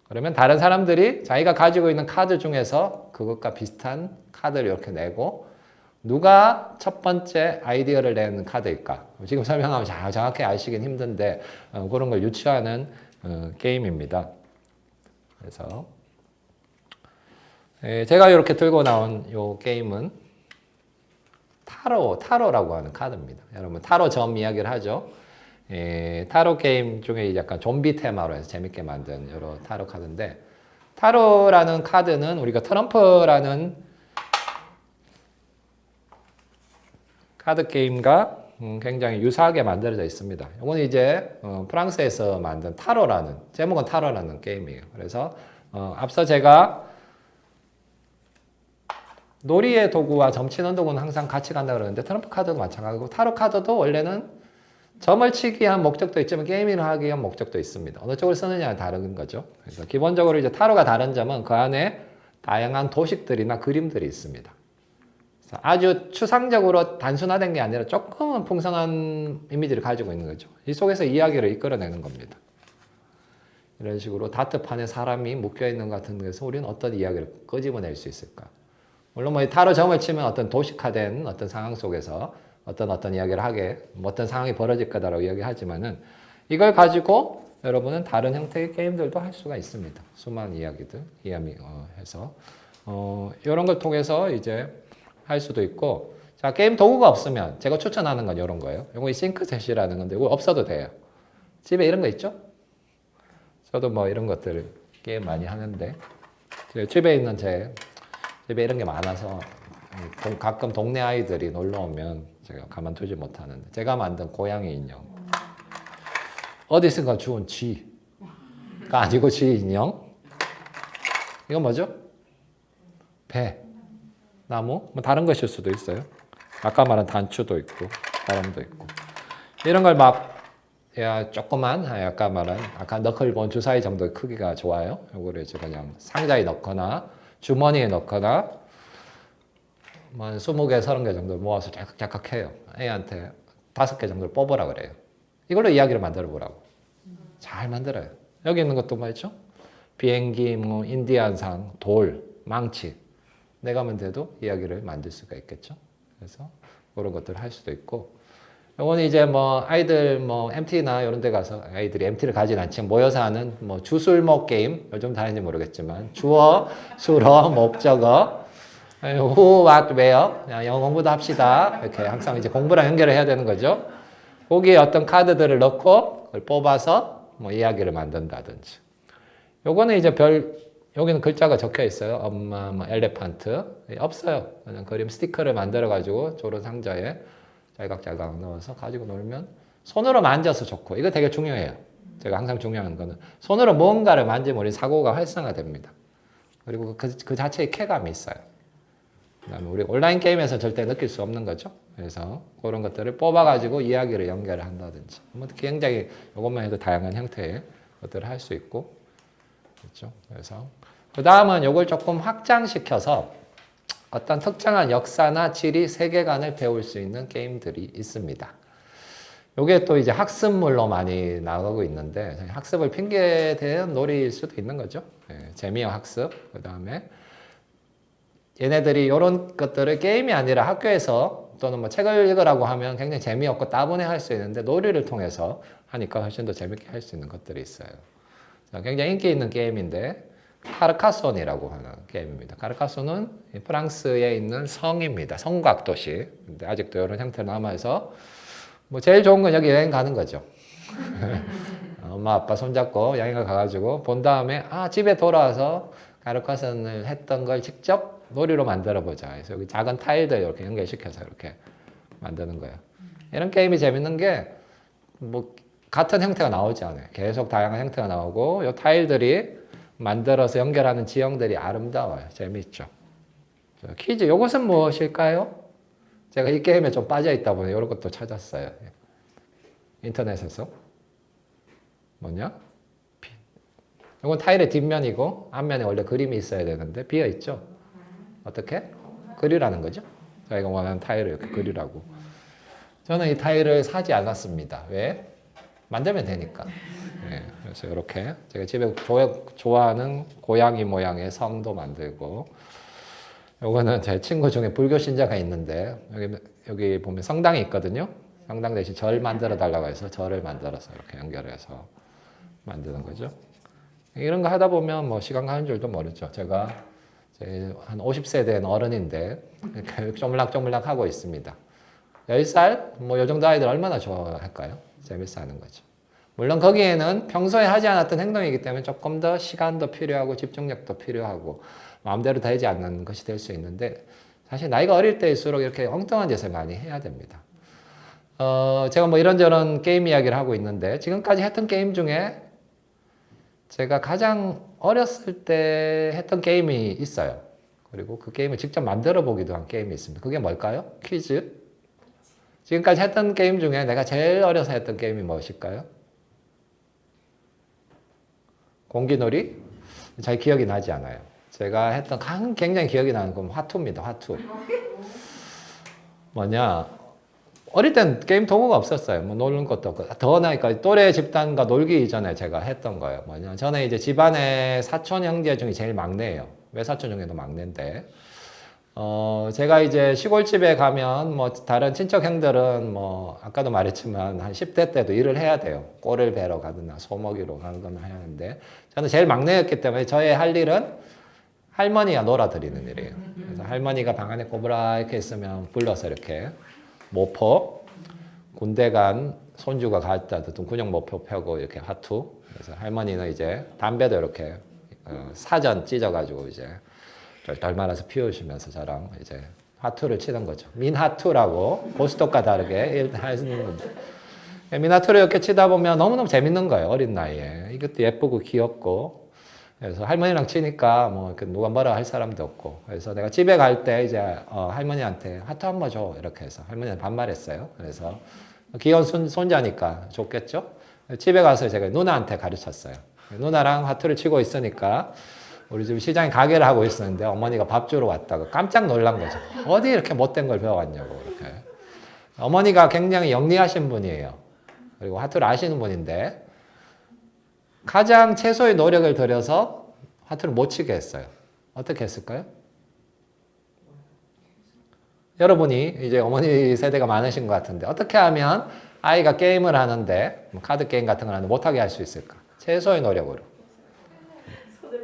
그러면 다른 사람들이 자기가 가지고 있는 카드 중에서 그것과 비슷한 카드를 이렇게 내고, 누가 첫 번째 아이디어를 내는 카드일까? 지금 설명하면 정확히 아시긴 힘든데 그런 걸 유추하는 게임입니다. 그래서 제가 이렇게 들고 나온 이 게임은 타로라고 하는 카드입니다. 여러분 타로 점 이야기를 하죠. 타로 게임 중에 약간 좀비 테마로 해서 재밌게 만든 여러 타로 카드인데, 타로라는 카드는 우리가 트럼프라는 카드 게임과 굉장히 유사하게 만들어져 있습니다. 이건 이제 프랑스에서 만든 타로라는, 제목은 타로라는 게임이에요. 그래서 앞서 제가 놀이의 도구와 점치는 도구는 항상 같이 간다 그러는데, 트럼프 카드도 마찬가지고 타로 카드도 원래는 점을 치기 위한 목적도 있지만 게임을 하기 위한 목적도 있습니다. 어느 쪽을 쓰느냐가 다른 거죠. 그래서 기본적으로 이제 타로가 다른 점은 그 안에 다양한 도식들이나 그림들이 있습니다. 아주 추상적으로 단순화된 게 아니라 조금은 풍성한 이미지를 가지고 있는 거죠. 이 속에서 이야기를 이끌어내는 겁니다. 이런 식으로 다트판에 사람이 묶여있는 것 같은 데서 우리는 어떤 이야기를 끄집어낼 수 있을까? 물론 뭐 타로 점을 치면 어떤 도식화된 어떤 상황 속에서 어떤 이야기를 하게, 어떤 상황이 벌어질 거다라고 이야기하지만은, 이걸 가지고 여러분은 다른 형태의 게임들도 할 수가 있습니다. 수많은 이야기들 해서 이런 걸 통해서 이제 할 수도 있고, 자, 게임 도구가 없으면 제가 추천하는 건 이런 거예요. 이거 싱크셋이라는 건데, 이거 없어도 돼요. 집에 이런 거 있죠? 저도 뭐 이런 것들 게임 많이 하는데, 집에 있는 집에 이런 게 많아서 가끔 동네 아이들이 놀러 오면 제가 가만두지 못하는데, 제가 만든 고양이 인형. 어디선가 주운 쥐가 아니고 쥐 인형. 이건 뭐죠? 배. 나무? 뭐 다른 것일 수도 있어요. 아까 말한 단추도 있고 바람도 있고, 이런 걸 막 조그만, 아까 말한 아까 너클본 주사위 정도의 크기가 좋아요. 요거를 이제 그냥 상자에 넣거나 주머니에 넣거나 뭐 20개, 30개 정도 모아서 짝깍 해요. 애한테 5개 정도를 뽑으라 그래요. 이걸로 이야기를 만들어 보라고. 잘 만들어요. 여기 있는 것도 뭐 있죠? 비행기, 뭐 인디안상, 돌, 망치. 내가 하면 돼도 이야기를 만들 수가 있겠죠. 그래서 그런 것들을 할 수도 있고, 요거는 이제 뭐 아이들 뭐 MT나 이런 데 가서, 아이들이 MT를 가진 않지만 모여서 하는 뭐 주술목 게임, 요즘 다른지 모르겠지만 주어, 수어, 목적어, who, what, where, 영어 공부도 합시다. 이렇게 항상 이제 공부랑 연결을 해야 되는 거죠. 거기에 어떤 카드들을 넣고 그걸 뽑아서 뭐 이야기를 만든다든지. 요거는 이제 여기는 글자가 적혀 있어요. 엄마, 뭐 엘레판트. 없어요. 그냥 그림 스티커를 만들어 가지고 저런 상자에 짤각짤각 넣어서 가지고 놀면 손으로 만져서 좋고, 이거 되게 중요해요. 제가 항상 중요한 거는 손으로 뭔가를 만지면 우리 사고가 활성화됩니다. 그리고 그 자체의 쾌감이 있어요. 그다음에 우리 온라인 게임에서 절대 느낄 수 없는 거죠. 그래서 그런 것들을 뽑아가지고 이야기를 연결을 한다든지, 뭐 굉장히 이것만 해도 다양한 형태의 것들을 할 수 있고, 그렇죠. 그래서 그 다음은 이걸 조금 확장시켜서 어떤 특정한 역사나 지리, 세계관을 배울 수 있는 게임들이 있습니다. 이게 또 이제 학습물로 많이 나가고 있는데, 학습을 핑계대는 놀이일 수도 있는 거죠. 재미와 학습. 그 다음에 얘네들이 이런 것들을 게임이 아니라 학교에서 또는 뭐 책을 읽으라고 하면 굉장히 재미없고 따분해 할 수 있는데, 놀이를 통해서 하니까 훨씬 더 재밌게 할 수 있는 것들이 있어요. 굉장히 인기 있는 게임인데, 카르카손이라고 하는 게임입니다. 카르카손은 프랑스에 있는 성입니다. 성곽 도시. 근데 아직도 이런 형태로 남아서 뭐 제일 좋은 건 여기 여행 가는 거죠. 엄마 아빠 손잡고 여행을 가가지고 본 다음에 집에 돌아와서 가루카선을 했던 걸 직접 놀이로 만들어 보자. 그래서 여기 작은 타일들 이렇게 연결시켜서 이렇게 만드는 거예요. 이런 게임이 재밌는 게 뭐 같은 형태가 나오지 않아요. 계속 다양한 형태가 나오고 이 타일들이 만들어서 연결하는 지형들이 아름다워요. 재밌죠. 퀴즈 이것은 무엇일까요? 제가 이 게임에 좀 빠져 있다 보니 이런 것도 찾았어요. 인터넷에서. 뭐냐? 이건 타일의 뒷면이고 앞면에 원래 그림이 있어야 되는데 비어 있죠. 어떻게? 그리라는 거죠. 저희가 원하는 타일을 이렇게 그리라고. 저는 이 타일을 사지 않았습니다. 왜? 만들면 되니까. 네, 그래서 이렇게 제가 집에 좋아하는 고양이 모양의 성도 만들고, 요거는 제 친구 중에 불교 신자가 있는데 여기 보면 성당이 있거든요. 성당 대신 절 만들어 달라고 해서 절을 만들어서 이렇게 연결해서 만드는 거죠. 이런 거 하다 보면 뭐 시간 가는 줄도 모르죠. 제가 한 50세 된 어른인데 이렇게 쪼물락쪼물락 하고 있습니다. 10살? 뭐 요 정도 아이들 얼마나 좋아할까요? 재밌어 하는 거죠. 물론 거기에는 평소에 하지 않았던 행동이기 때문에 조금 더 시간도 필요하고 집중력도 필요하고 마음대로 되지 않는 것이 될 수 있는데 사실 나이가 어릴 때일수록 이렇게 엉뚱한 짓을 많이 해야 됩니다. 제가 뭐 이런저런 게임 이야기를 하고 있는데 지금까지 했던 게임 중에 제가 가장 어렸을 때 했던 게임이 있어요. 그리고 그 게임을 직접 만들어 보기도 한 게임이 있습니다. 그게 뭘까요? 퀴즈. 지금까지 했던 게임 중에 내가 제일 어려서 했던 게임이 무엇일까요? 공기놀이? 잘 기억이 나지 않아요. 제가 했던 굉장히 기억이 나는 건 화투입니다. 화투. 뭐냐? 어릴 땐 게임 도구가 없었어요. 뭐 노는 것도 없고. 더 나니까 또래 집단과 놀기 이전에 제가 했던 거예요. 뭐냐? 저는 이제 집안의 사촌 형제 중에 제일 막내예요. 외사촌 중에도 막내인데. 제가 이제 시골집에 가면 뭐 다른 친척 형들은 뭐 아까도 말했지만 한 10대 때도 일을 해야 돼요. 꼴을 베러 가거나 소먹이로 가거나 하는데 저는 제일 막내였기 때문에 저의 할 일은 할머니가 놀아드리는 일이에요. 그래서 할머니가 방 안에 꼬부라게 있으면 불러서 이렇게 모포, 군대 간 손주가 갖다 둔 군용 모포 펴고 이렇게 화투. 그래서 할머니는 이제 담배도 이렇게 사전 찢어가지고 이제 덜 말아서 피우시면서 저랑 이제 화투를 치는 거죠. 민화투라고 고스톱과 다르게 하시는 건데 민화투를 이렇게 치다 보면 너무너무 재밌는 거예요. 어린 나이에. 이것도 예쁘고 귀엽고 그래서 할머니랑 치니까 뭐 누가 뭐라 할 사람도 없고 그래서 내가 집에 갈 때 이제 할머니한테 화투 한 번 줘 이렇게 해서 할머니한테 반말했어요. 그래서 귀여운 손자니까 좋겠죠. 집에 가서 제가 누나한테 가르쳤어요. 누나랑 화투를 치고 있으니까 우리 집 시장에 가게를 하고 있었는데 어머니가 밥 주러 왔다가 깜짝 놀란 거죠. 어디 이렇게 못된 걸 배워왔냐고 이렇게. 어머니가 굉장히 영리하신 분이에요. 그리고 화투를 아시는 분인데 가장 최소의 노력을 들여서 화투를 못 치게 했어요. 어떻게 했을까요? 여러분이 이제 어머니 세대가 많으신 것 같은데 어떻게 하면 아이가 게임을 하는데 카드 게임 같은 걸 하는데 못하게 할 수 있을까? 최소의 노력으로.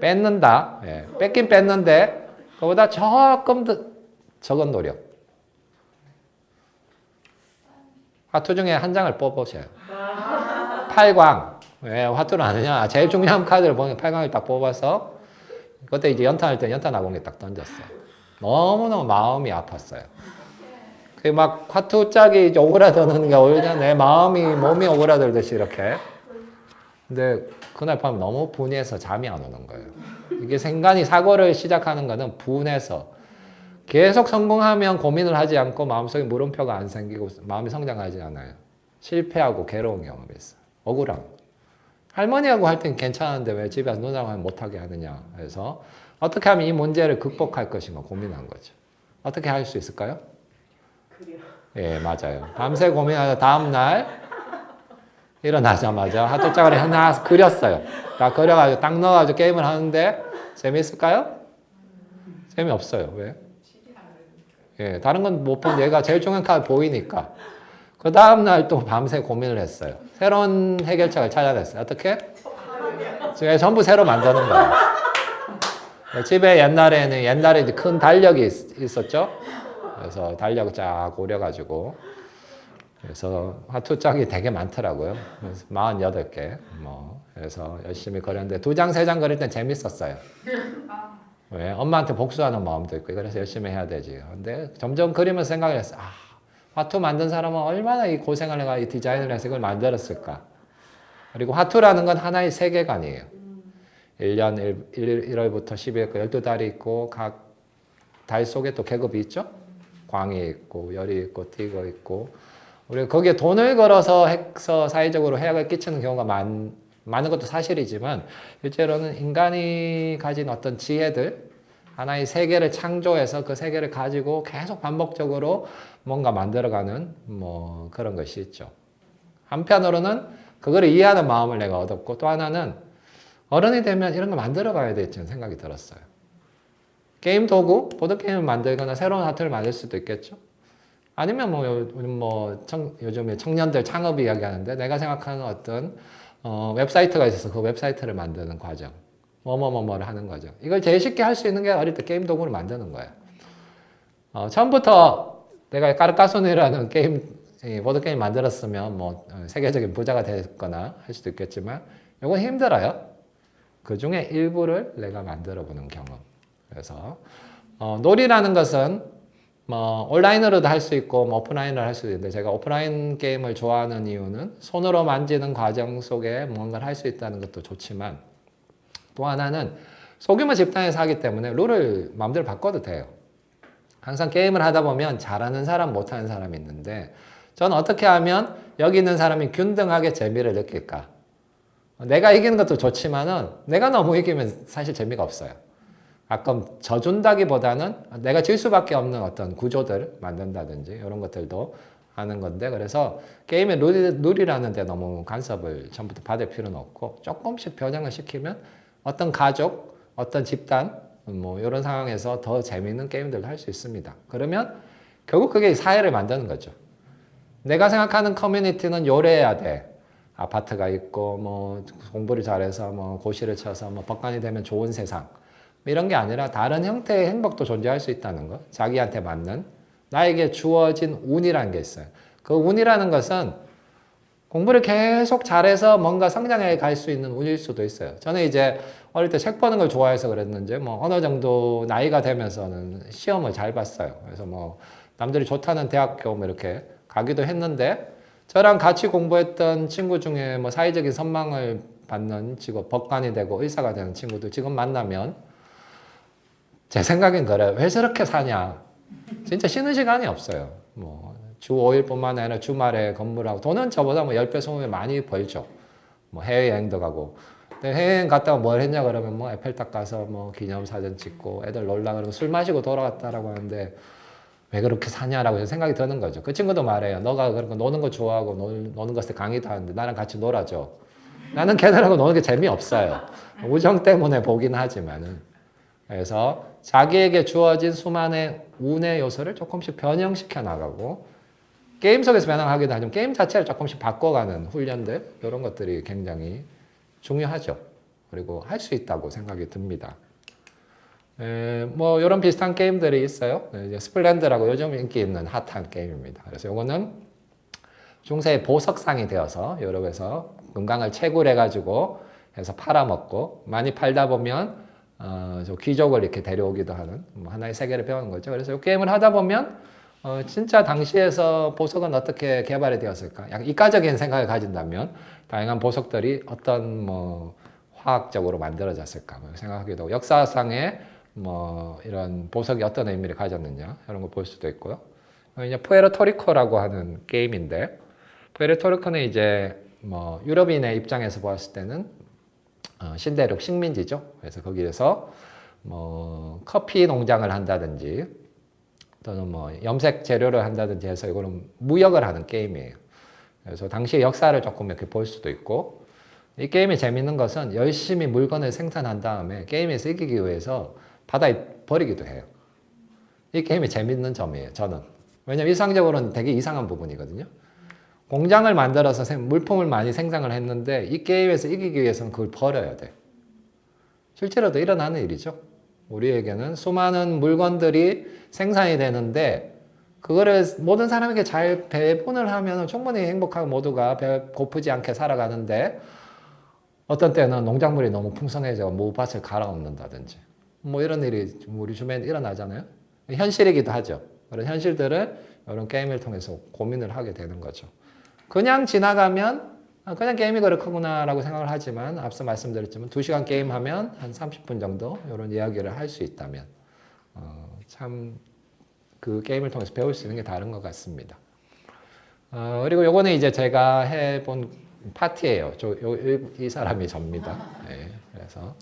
뺏는다. 예, 뺏긴 뺐는데 그보다 조금 더 적은 노력. 화투 중에 한 장을 뽑으셔요. 8광. 왜 화투를 아느냐? 제일 중요한 카드를 보면 8광을 딱 뽑아서 그때 이제 연탄할 때 연탄 아공에 딱 던졌어요. 너무너무 마음이 아팠어요. 그 막 화투 짝이 이제 오그라드는 게 오히려 내 몸이 오그라들듯이 이렇게. 근데 그날 밤 너무 분해서 잠이 안 오는 거예요. 이게 생간이 사고를 시작하는 거는 분해서 계속 성공하면 고민을 하지 않고 마음속에 물음표가 안 생기고 마음이 성장하지 않아요. 실패하고 괴로운 경험이 있어요. 억울함. 할머니하고 할 땐 괜찮은데 왜 집에 와서 누나랑 하면 못하게 하느냐. 그래서 어떻게 하면 이 문제를 극복할 것인가 고민한 거죠. 어떻게 할 수 있을까요? 예, 맞아요. 밤새 고민하다 다음날 일어나자마자 화투짝을 하나 그렸어요. 딱 그려가지고 딱 넣어가지고 게임을 하는데 재미있을까요? 재미없어요. 왜? 예, 다른 건 못 본 얘가 제일 중요한 카드 보이니까. 그 다음날 또 밤새 고민을 했어요. 새로운 해결책을 찾아냈어요. 어떻게? 제가 전부 새로 만드는 거예요. 집에 옛날에 이제 큰 달력이 있었죠. 그래서 달력 쫙 오려가지고 그래서 화투 짝이 되게 많더라고요. 그래서 48개. 그래서 열심히 그렸는데 2장, 3장 그릴 땐 재밌었어요. 왜? 엄마한테 복수하는 마음도 있고, 그래서 열심히 해야 되지. 근데 점점 그리면서 생각을 했어. 화투 만든 사람은 얼마나 이 고생을 해가 이 디자인을 해서 이걸 만들었을까. 그리고 화투라는 건 하나의 세계관이에요. 1년 1월부터 12월까지 12달이 있고, 각 달 속에 또 계급이 있죠? 광이 있고, 열이 있고, 띠가 있고. 우리가 거기에 돈을 걸어서 해서 사회적으로 해악을 끼치는 경우가 많은 것도 사실이지만, 실제로는 인간이 가진 어떤 지혜들, 하나의 세계를 창조해서 그 세계를 가지고 계속 반복적으로 뭔가 만들어가는 그런 것이 있죠. 한편으로는 그거를 이해하는 마음을 내가 얻었고, 또 하나는 어른이 되면 이런 거 만들어 봐야 되겠다는 생각이 들었어요. 게임 도구, 보드게임을 만들거나 새로운 하트를 만들 수도 있겠죠. 아니면 요즘에 청년들 창업 이야기 하는데, 내가 생각하는 어떤 웹사이트가 있어서 그 웹사이트를 만드는 과정, 뭐를 하는 과정. 이걸 제일 쉽게 할 수 있는 게 어릴 때 게임 도구를 만드는 거예요. 처음부터 내가 까르까소니라는 보드게임 만들었으면 세계적인 부자가 됐거나 할 수도 있겠지만, 이건 힘들어요. 그 중에 일부를 내가 만들어 보는 경험. 그래서 놀이라는 것은 온라인으로도 할 수 있고 오프라인으로 할 수도 있는데, 제가 오프라인 게임을 좋아하는 이유는 손으로 만지는 과정 속에 뭔가를 할 수 있다는 것도 좋지만, 또 하나는 소규모 집단에서 하기 때문에 룰을 마음대로 바꿔도 돼요. 항상 게임을 하다 보면 잘하는 사람, 못하는 사람이 있는데, 저는 어떻게 하면 여기 있는 사람이 균등하게 재미를 느낄까? 내가 이기는 것도 좋지만은 내가 너무 이기면 사실 재미가 없어요. 가끔 져준다기보다는 내가 질 수밖에 없는 어떤 구조들을 만든다든지 이런 것들도 하는 건데, 그래서 게임의 룰이라는 데 너무 간섭을 처음부터 받을 필요는 없고, 조금씩 변형을 시키면 어떤 가족, 어떤 집단, 이런 상황에서 더 재미있는 게임들도 할 수 있습니다. 그러면 결국 그게 사회를 만드는 거죠. 내가 생각하는 커뮤니티는 요래야 돼. 아파트가 있고, 공부를 잘해서, 고시를 쳐서, 법관이 되면 좋은 세상. 이런 게 아니라 다른 형태의 행복도 존재할 수 있다는 거. 자기한테 맞는, 나에게 주어진 운이라는 게 있어요. 그 운이라는 것은 공부를 계속 잘해서 뭔가 성장해 갈 수 있는 운일 수도 있어요. 저는 이제 어릴 때 책 보는 걸 좋아해서 그랬는지, 어느 정도 나이가 되면서는 시험을 잘 봤어요. 그래서 남들이 좋다는 대학교 이렇게 가기도 했는데, 저랑 같이 공부했던 친구 중에 사회적인 선망을 받는 직업, 법관이 되고 의사가 되는 친구들 지금 만나면 제 생각엔 그래요. 왜 저렇게 사냐. 진짜 쉬는 시간이 없어요. 주 5일뿐만 아니라 주말에 근무를 하고, 돈은 저보다 10배, 20배 많이 벌죠. 해외여행도 가고. 근데 해외여행 갔다가 뭘 했냐 그러면 에펠탑 가서 기념사진 찍고 애들 놀라 그러고 술 마시고 돌아왔다라고 하는데, 왜 그렇게 사냐라고 생각이 드는 거죠. 그 친구도 말해요. 너가 그렇게 노는 거 좋아하고 노는 것에 강의도 하는데 나랑 같이 놀아줘. 나는 걔들하고 노는 게 재미없어요. 우정 때문에 보긴 하지만은. 그래서 자기에게 주어진 수많은 운의 요소를 조금씩 변형시켜 나가고, 게임 속에서 변형하기도 하지만 게임 자체를 조금씩 바꿔가는 훈련들, 이런 것들이 굉장히 중요하죠. 그리고 할 수 있다고 생각이 듭니다. 이런 비슷한 게임들이 있어요. 이제 스플렌드라고 요즘 인기 있는 핫한 게임입니다. 그래서 이거는 중세의 보석상이 되어서 유럽에서 금강을 채굴해가지고 해서 팔아먹고, 많이 팔다 보면 저 귀족을 이렇게 데려오기도 하는 하나의 세계를 배우는 거죠. 그래서 이 게임을 하다 보면 진짜 당시에서 보석은 어떻게 개발이 되었을까? 약간 이과적인 생각을 가진다면 다양한 보석들이 어떤 화학적으로 만들어졌을까 생각하기도 하고, 역사상에 이런 보석이 어떤 의미를 가졌느냐 이런 걸 볼 수도 있고요. 이제 푸에르토리코라고 하는 게임인데, 푸에르토리코는 이제 유럽인의 입장에서 보았을 때는 신대륙 식민지죠. 그래서 거기에서 커피 농장을 한다든지 또는 염색 재료를 한다든지 해서 이거는 무역을 하는 게임이에요. 그래서 당시의 역사를 조금 이렇게 볼 수도 있고, 이 게임이 재밌는 것은 열심히 물건을 생산한 다음에 게임에서 이기기 위해서 바다에 버리기도 해요. 이 게임이 재밌는 점이에요, 저는. 왜냐면 일상적으로는 되게 이상한 부분이거든요. 공장을 만들어서 물품을 많이 생산을 했는데 이 게임에서 이기기 위해서는 그걸 버려야 돼. 실제로도 일어나는 일이죠. 우리에게는 수많은 물건들이 생산이 되는데 그거를 모든 사람에게 잘 배분을 하면 충분히 행복하고 모두가 배 고프지 않게 살아가는데 어떤 때는 농작물이 너무 풍성해져 모밭을 갈아엎는다든지 뭐 이런 일이 우리 주변에 일어나잖아요. 현실이기도 하죠. 그런 현실들을 이런 게임을 통해서 고민을 하게 되는 거죠. 그냥 지나가면 그냥 게임이 그렇구나라고 생각을 하지만 앞서 말씀드렸지만 2시간 게임하면 한 30분 정도 이런 이야기를 할 수 있다면 참 그 게임을 통해서 배울 수 있는 게 다른 것 같습니다. 그리고 요거는 이제 제가 해본 파티예요. 이 사람이 접니다. 네, 그래서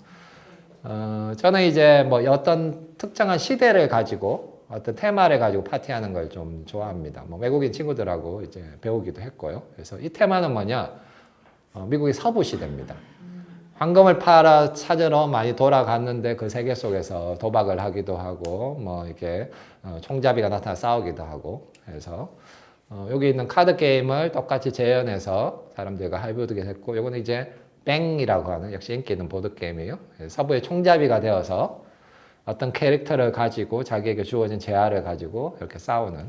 저는 이제 뭐 어떤 특정한 시대를 가지고 어떤 테마를 가지고 파티하는 걸 좀 좋아합니다. 뭐 외국인 친구들하고 이제 배우기도 했고요. 그래서 이 테마는 뭐냐? 미국의 서부 시대입니다. 황금을 팔아 찾으러 많이 돌아갔는데 그 세계 속에서 도박을 하기도 하고 뭐 이렇게 총잡이가 나타나 싸우기도 하고 해서 여기 있는 카드 게임을 똑같이 재현해서 사람들과 하이브리드게 했고 요거는 이제 뱅이라고 하는 역시 인기 있는 보드 게임이에요. 서부의 총잡이가 되어서 어떤 캐릭터를 가지고 자기에게 주어진 재화를 가지고 이렇게 싸우는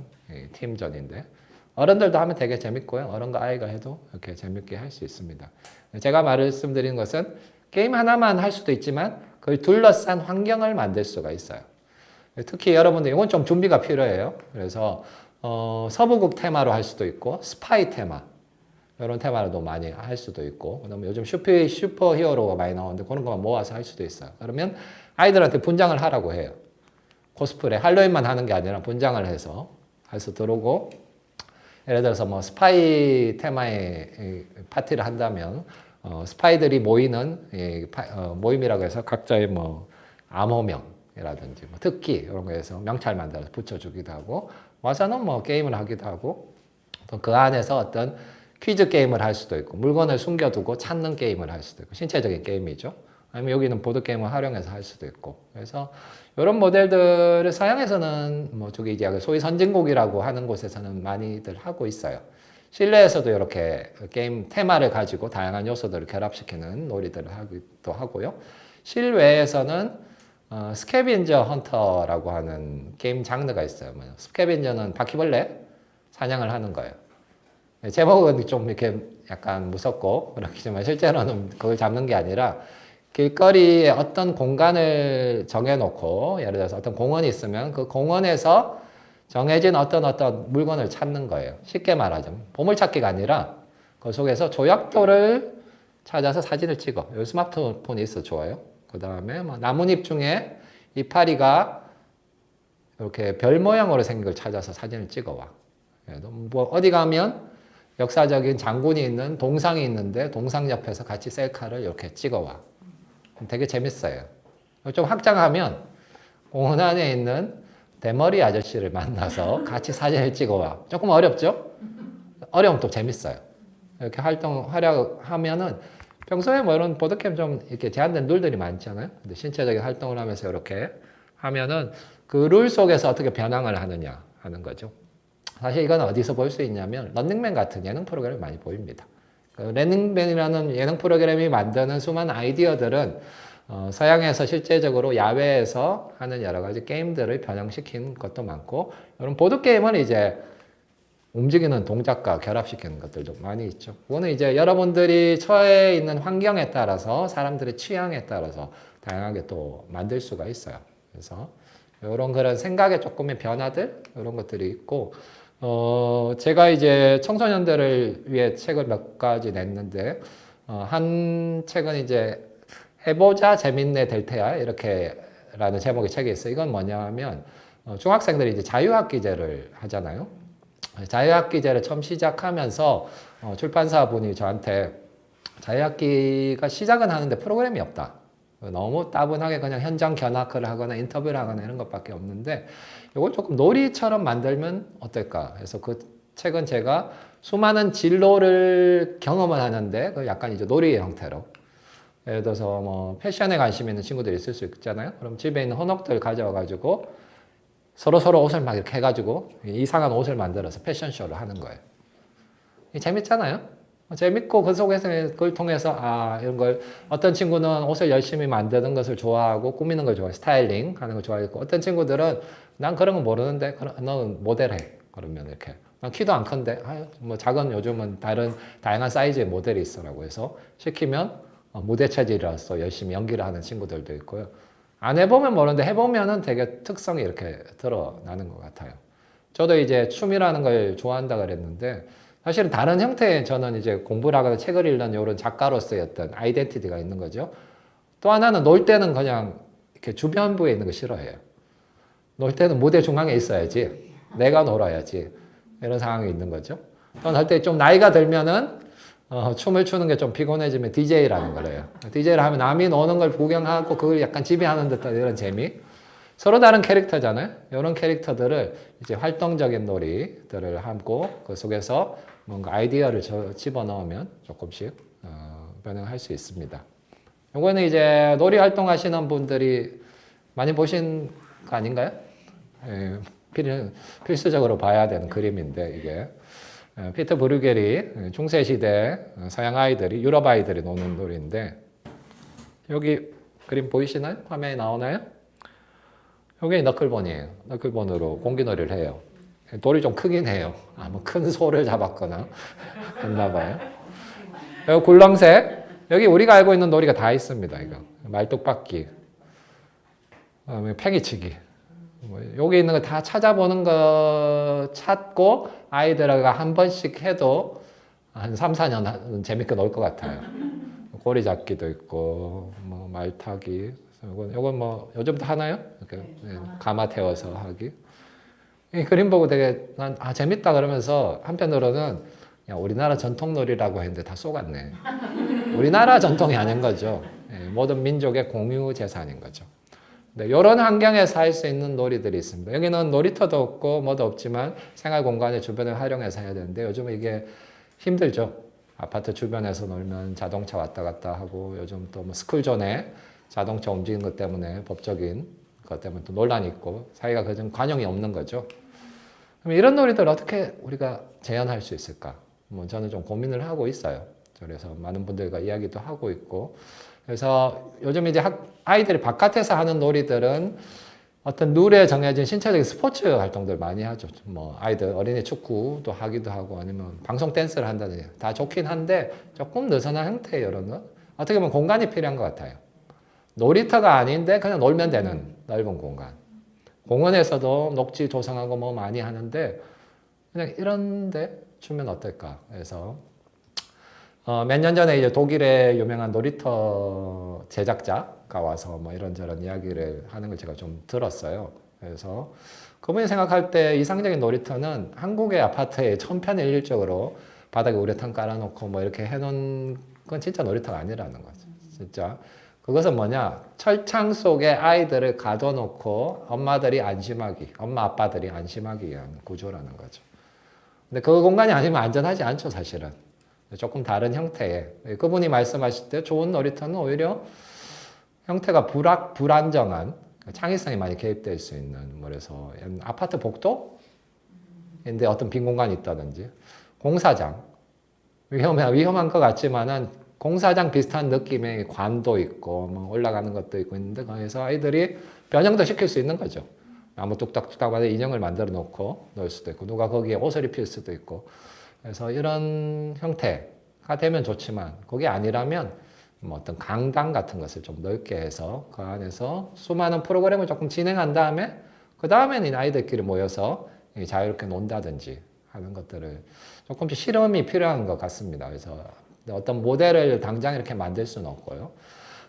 팀전인데 어른들도 하면 되게 재밌고요. 어른과 아이가 해도 이렇게 재밌게 할 수 있습니다. 제가 말씀드리는 것은 게임 하나만 할 수도 있지만 그걸 둘러싼 환경을 만들 수가 있어요. 특히 여러분들 이건 좀 준비가 필요해요. 그래서 서부국 테마로 할 수도 있고 스파이 테마 이런 테마로도 많이 할 수도 있고 그다음에 요즘 슈퍼 히어로가 많이 나오는데 그런 것만 모아서 할 수도 있어요. 그러면 아이들한테 분장을 하라고 해요. 코스프레 할로윈만 하는 게 아니라 분장을 해서 들어오고 예를 들어서 뭐 스파이 테마의 파티를 한다면 스파이들이 모이는 모임이라고 해서 각자의 뭐 암호명이라든지 뭐 특기 이런 거에서 명찰 만들어서 붙여주기도 하고 와서는 뭐 게임을 하기도 하고 또 그 안에서 어떤 퀴즈 게임을 할 수도 있고 물건을 숨겨두고 찾는 게임을 할 수도 있고 신체적인 게임이죠. 아니면 여기는 보드게임을 활용해서 할 수도 있고 그래서 이런 모델들을 서양에서는 뭐 저기 이제 소위 선진국이라고 하는 곳에서는 많이들 하고 있어요. 실내에서도 이렇게 게임 테마를 가지고 다양한 요소들을 결합시키는 놀이들을 하기도 하고요. 실외에서는 스캐빈저 헌터라고 하는 게임 장르가 있어요. 스캐빈저는 바퀴벌레 사냥을 하는 거예요. 제목은 좀 이렇게 약간 무섭고 그렇지만 실제로는 그걸 잡는 게 아니라 길거리에 어떤 공간을 정해놓고 예를 들어서 어떤 공원이 있으면 그 공원에서 정해진 어떤 물건을 찾는 거예요. 쉽게 말하자면 보물찾기가 아니라 그 속에서 조약돌을 찾아서 사진을 찍어. 여기 스마트폰이 있어 좋아요. 그 다음에 뭐 나뭇잎 중에 이파리가 이렇게 별 모양으로 생긴 걸 찾아서 사진을 찍어와. 뭐 어디 가면 역사적인 장군이 있는 동상이 있는데 동상 옆에서 같이 셀카를 이렇게 찍어와. 되게 재밌어요. 좀 확장하면 공원 안에 있는 대머리 아저씨를 만나서 같이 사진을 찍어와. 조금 어렵죠? 어려우면 또 재밌어요. 이렇게 활약하면은 평소에 뭐 이런 보드게임 좀 이렇게 제한된 룰들이 많잖아요. 근데 신체적인 활동을 하면서 이렇게 하면은 그 룰 속에서 어떻게 변형을 하느냐 하는 거죠. 사실 이건 어디서 볼 수 있냐면 런닝맨 같은 예능 프로그램이 많이 보입니다. 런닝맨이라는 예능 프로그램이 만드는 수많은 아이디어들은 서양에서 실제적으로 야외에서 하는 여러 가지 게임들을 변형시킨 것도 많고 이런 보드게임은 이제 움직이는 동작과 결합시키는 것들도 많이 있죠. 그거는 이제 여러분들이 처해 있는 환경에 따라서 사람들의 취향에 따라서 다양하게 또 만들 수가 있어요. 그래서 이런 그런 생각의 조금의 변화들 이런 것들이 있고 제가 이제 청소년들을 위해 책을 몇 가지 냈는데 한 책은 이제 해보자 재밌네 될 테야 이렇게 라는 제목의 책이 있어요. 이건 뭐냐면 중학생들이 이제 자유학기제를 하잖아요. 자유학기제를 처음 시작하면서 출판사 분이 저한테 자유학기가 시작은 하는데 프로그램이 없다. 너무 따분하게 그냥 현장 견학을 하거나 인터뷰를 하거나 이런 것밖에 없는데 이걸 조금 놀이처럼 만들면 어떨까 해서 그 책은 제가 수많은 진로를 경험을 하는데 그 약간 이제 놀이의 형태로 예를 들어서 뭐 패션에 관심 있는 친구들이 있을 수 있잖아요. 그럼 집에 있는 헌옷들 가져와 가지고 서로 옷을 막 이렇게 해가지고 이상한 옷을 만들어서 패션쇼를 하는 거예요. 재밌잖아요. 재밌고 그 속에서 그걸 통해서 이런 걸 어떤 친구는 옷을 열심히 만드는 것을 좋아하고 꾸미는 걸 좋아해 스타일링 하는 걸 좋아했고 어떤 친구들은 난 그런 거 모르는데 너는 모델해 그러면 이렇게 난 키도 안 큰데 뭐 작은 요즘은 다른 다양한 사이즈의 모델이 있어라고 해서 시키면 무대 체질이라서 열심히 연기를 하는 친구들도 있고요. 안 해보면 모르는데 해보면은 되게 특성이 이렇게 드러나는 것 같아요. 저도 이제 춤이라는 걸 좋아한다 그랬는데 사실은 다른 형태의 저는 이제 공부를 하거나 책을 읽는 이런 작가로서의 어떤 아이덴티티가 있는 거죠. 또 하나는 놀 때는 그냥 이렇게 주변부에 있는 거 싫어해요. 놀 때는 무대 중앙에 있어야지. 내가 놀아야지. 이런 상황이 있는 거죠. 또는 할 때 좀 나이가 들면은 춤을 추는 게 좀 피곤해지면 DJ라는 거래요. DJ를 하면 남이 노는 걸 구경하고 그걸 약간 지배하는 듯한 이런 재미. 서로 다른 캐릭터잖아요. 이런 캐릭터들을 이제 활동적인 놀이들을 하고 그 속에서 뭔가 아이디어를 집어넣으면 조금씩 변형할 수 있습니다. 요거는 이제 놀이 활동하시는 분들이 많이 보신 거 아닌가요? 예, 필수적으로 봐야 되는 그림인데 이게 피터 브루겔이 중세시대 서양 아이들이 유럽 아이들이 노는 놀이인데 여기 그림 보이시나요? 화면에 나오나요? 여기 너클본이에요. 너클본으로 공기놀이를 해요. 돌이 좀 크긴 해요. 아마 큰 소를 잡았거나 했나 봐요. 여기 굴렁쇠. 여기 우리가 알고 있는 놀이가 다 있습니다. 이거 말뚝박기, 팽이치기. 여기 있는 거 다 찾아보는 거 찾고 아이들과 한 번씩 해도 한 3, 4년 재밌게 놀 것 같아요. 고리 잡기도 있고, 뭐 말타기. 요건 뭐 요즘도 하나요? 이렇게 가마 태워서 하기. 이 그림 보고 되게 난 재밌다 그러면서 한편으로는 야, 우리나라 전통놀이라고 했는데 다 속았네. 우리나라 전통이 아닌 거죠. 모든 민족의 공유 재산인 거죠. 네, 이런 환경에서 할 수 있는 놀이들이 있습니다. 여기는 놀이터도 없고 뭐도 없지만 생활 공간의 주변을 활용해서 해야 되는데 요즘은 이게 힘들죠. 아파트 주변에서 놀면 자동차 왔다 갔다 하고 요즘 또 뭐 스쿨존에 자동차 움직이는 것 때문에 법적인 것 때문에 또 논란이 있고 사회가 그좀 관용이 없는 거죠. 그럼 이런 놀이들 어떻게 우리가 재현할 수 있을까? 뭐 저는 좀 고민을 하고 있어요. 그래서 많은 분들과 이야기도 하고 있고 그래서 요즘 이제 아이들이 바깥에서 하는 놀이들은 어떤 룰에 정해진 신체적인 스포츠 활동들 많이 하죠. 뭐 아이들 어린이 축구도 하기도 하고 아니면 방송 댄스를 한다든지 다 좋긴 한데 조금 느슨한 형태의 이런 거 어떻게 보면 공간이 필요한 것 같아요. 놀이터가 아닌데 그냥 놀면 되는 넓은 공간. 공원에서도 녹지 조성하고 뭐 많이 하는데 그냥 이런데 주면 어떨까? 그래서 몇 년 전에 이제 독일의 유명한 놀이터 제작자가 와서 뭐 이런저런 이야기를 하는 걸 제가 좀 들었어요. 그래서 그분이 생각할 때 이상적인 놀이터는 한국의 아파트에 천편일률적으로 바닥에 우레탄 깔아놓고 뭐 이렇게 해놓은 건 진짜 놀이터가 아니라는 거죠. 진짜. 그것은 뭐냐? 철창 속에 아이들을 가둬놓고 엄마들이 안심하기, 엄마 아빠들이 안심하기 위한 구조라는 거죠. 근데 그 공간이 아니면 안전하지 않죠, 사실은. 조금 다른 형태의 그분이 말씀하실 때 좋은 놀이터는 오히려 형태가 불안정한 창의성이 많이 개입될 수 있는 그래서 아파트 복도인데 어떤 빈 공간이 있다든지 공사장 위험한 것 같지만은 공사장 비슷한 느낌의 관도 있고 뭐 올라가는 것도 있고 있는데 거기서 아이들이 변형도 시킬 수 있는 거죠. 나무 뚝딱뚝딱 인형을 만들어 놓고 넣을 수도 있고 누가 거기에 옷을 입힐 수도 있고 그래서 이런 형태가 되면 좋지만 그게 아니라면 뭐 어떤 강당 같은 것을 좀 넓게 해서 그 안에서 수많은 프로그램을 조금 진행한 다음에 그 다음에는 아이들끼리 모여서 자유롭게 논다든지 하는 것들을 조금씩 실험이 필요한 것 같습니다. 그래서 어떤 모델을 당장 이렇게 만들 수는 없고요.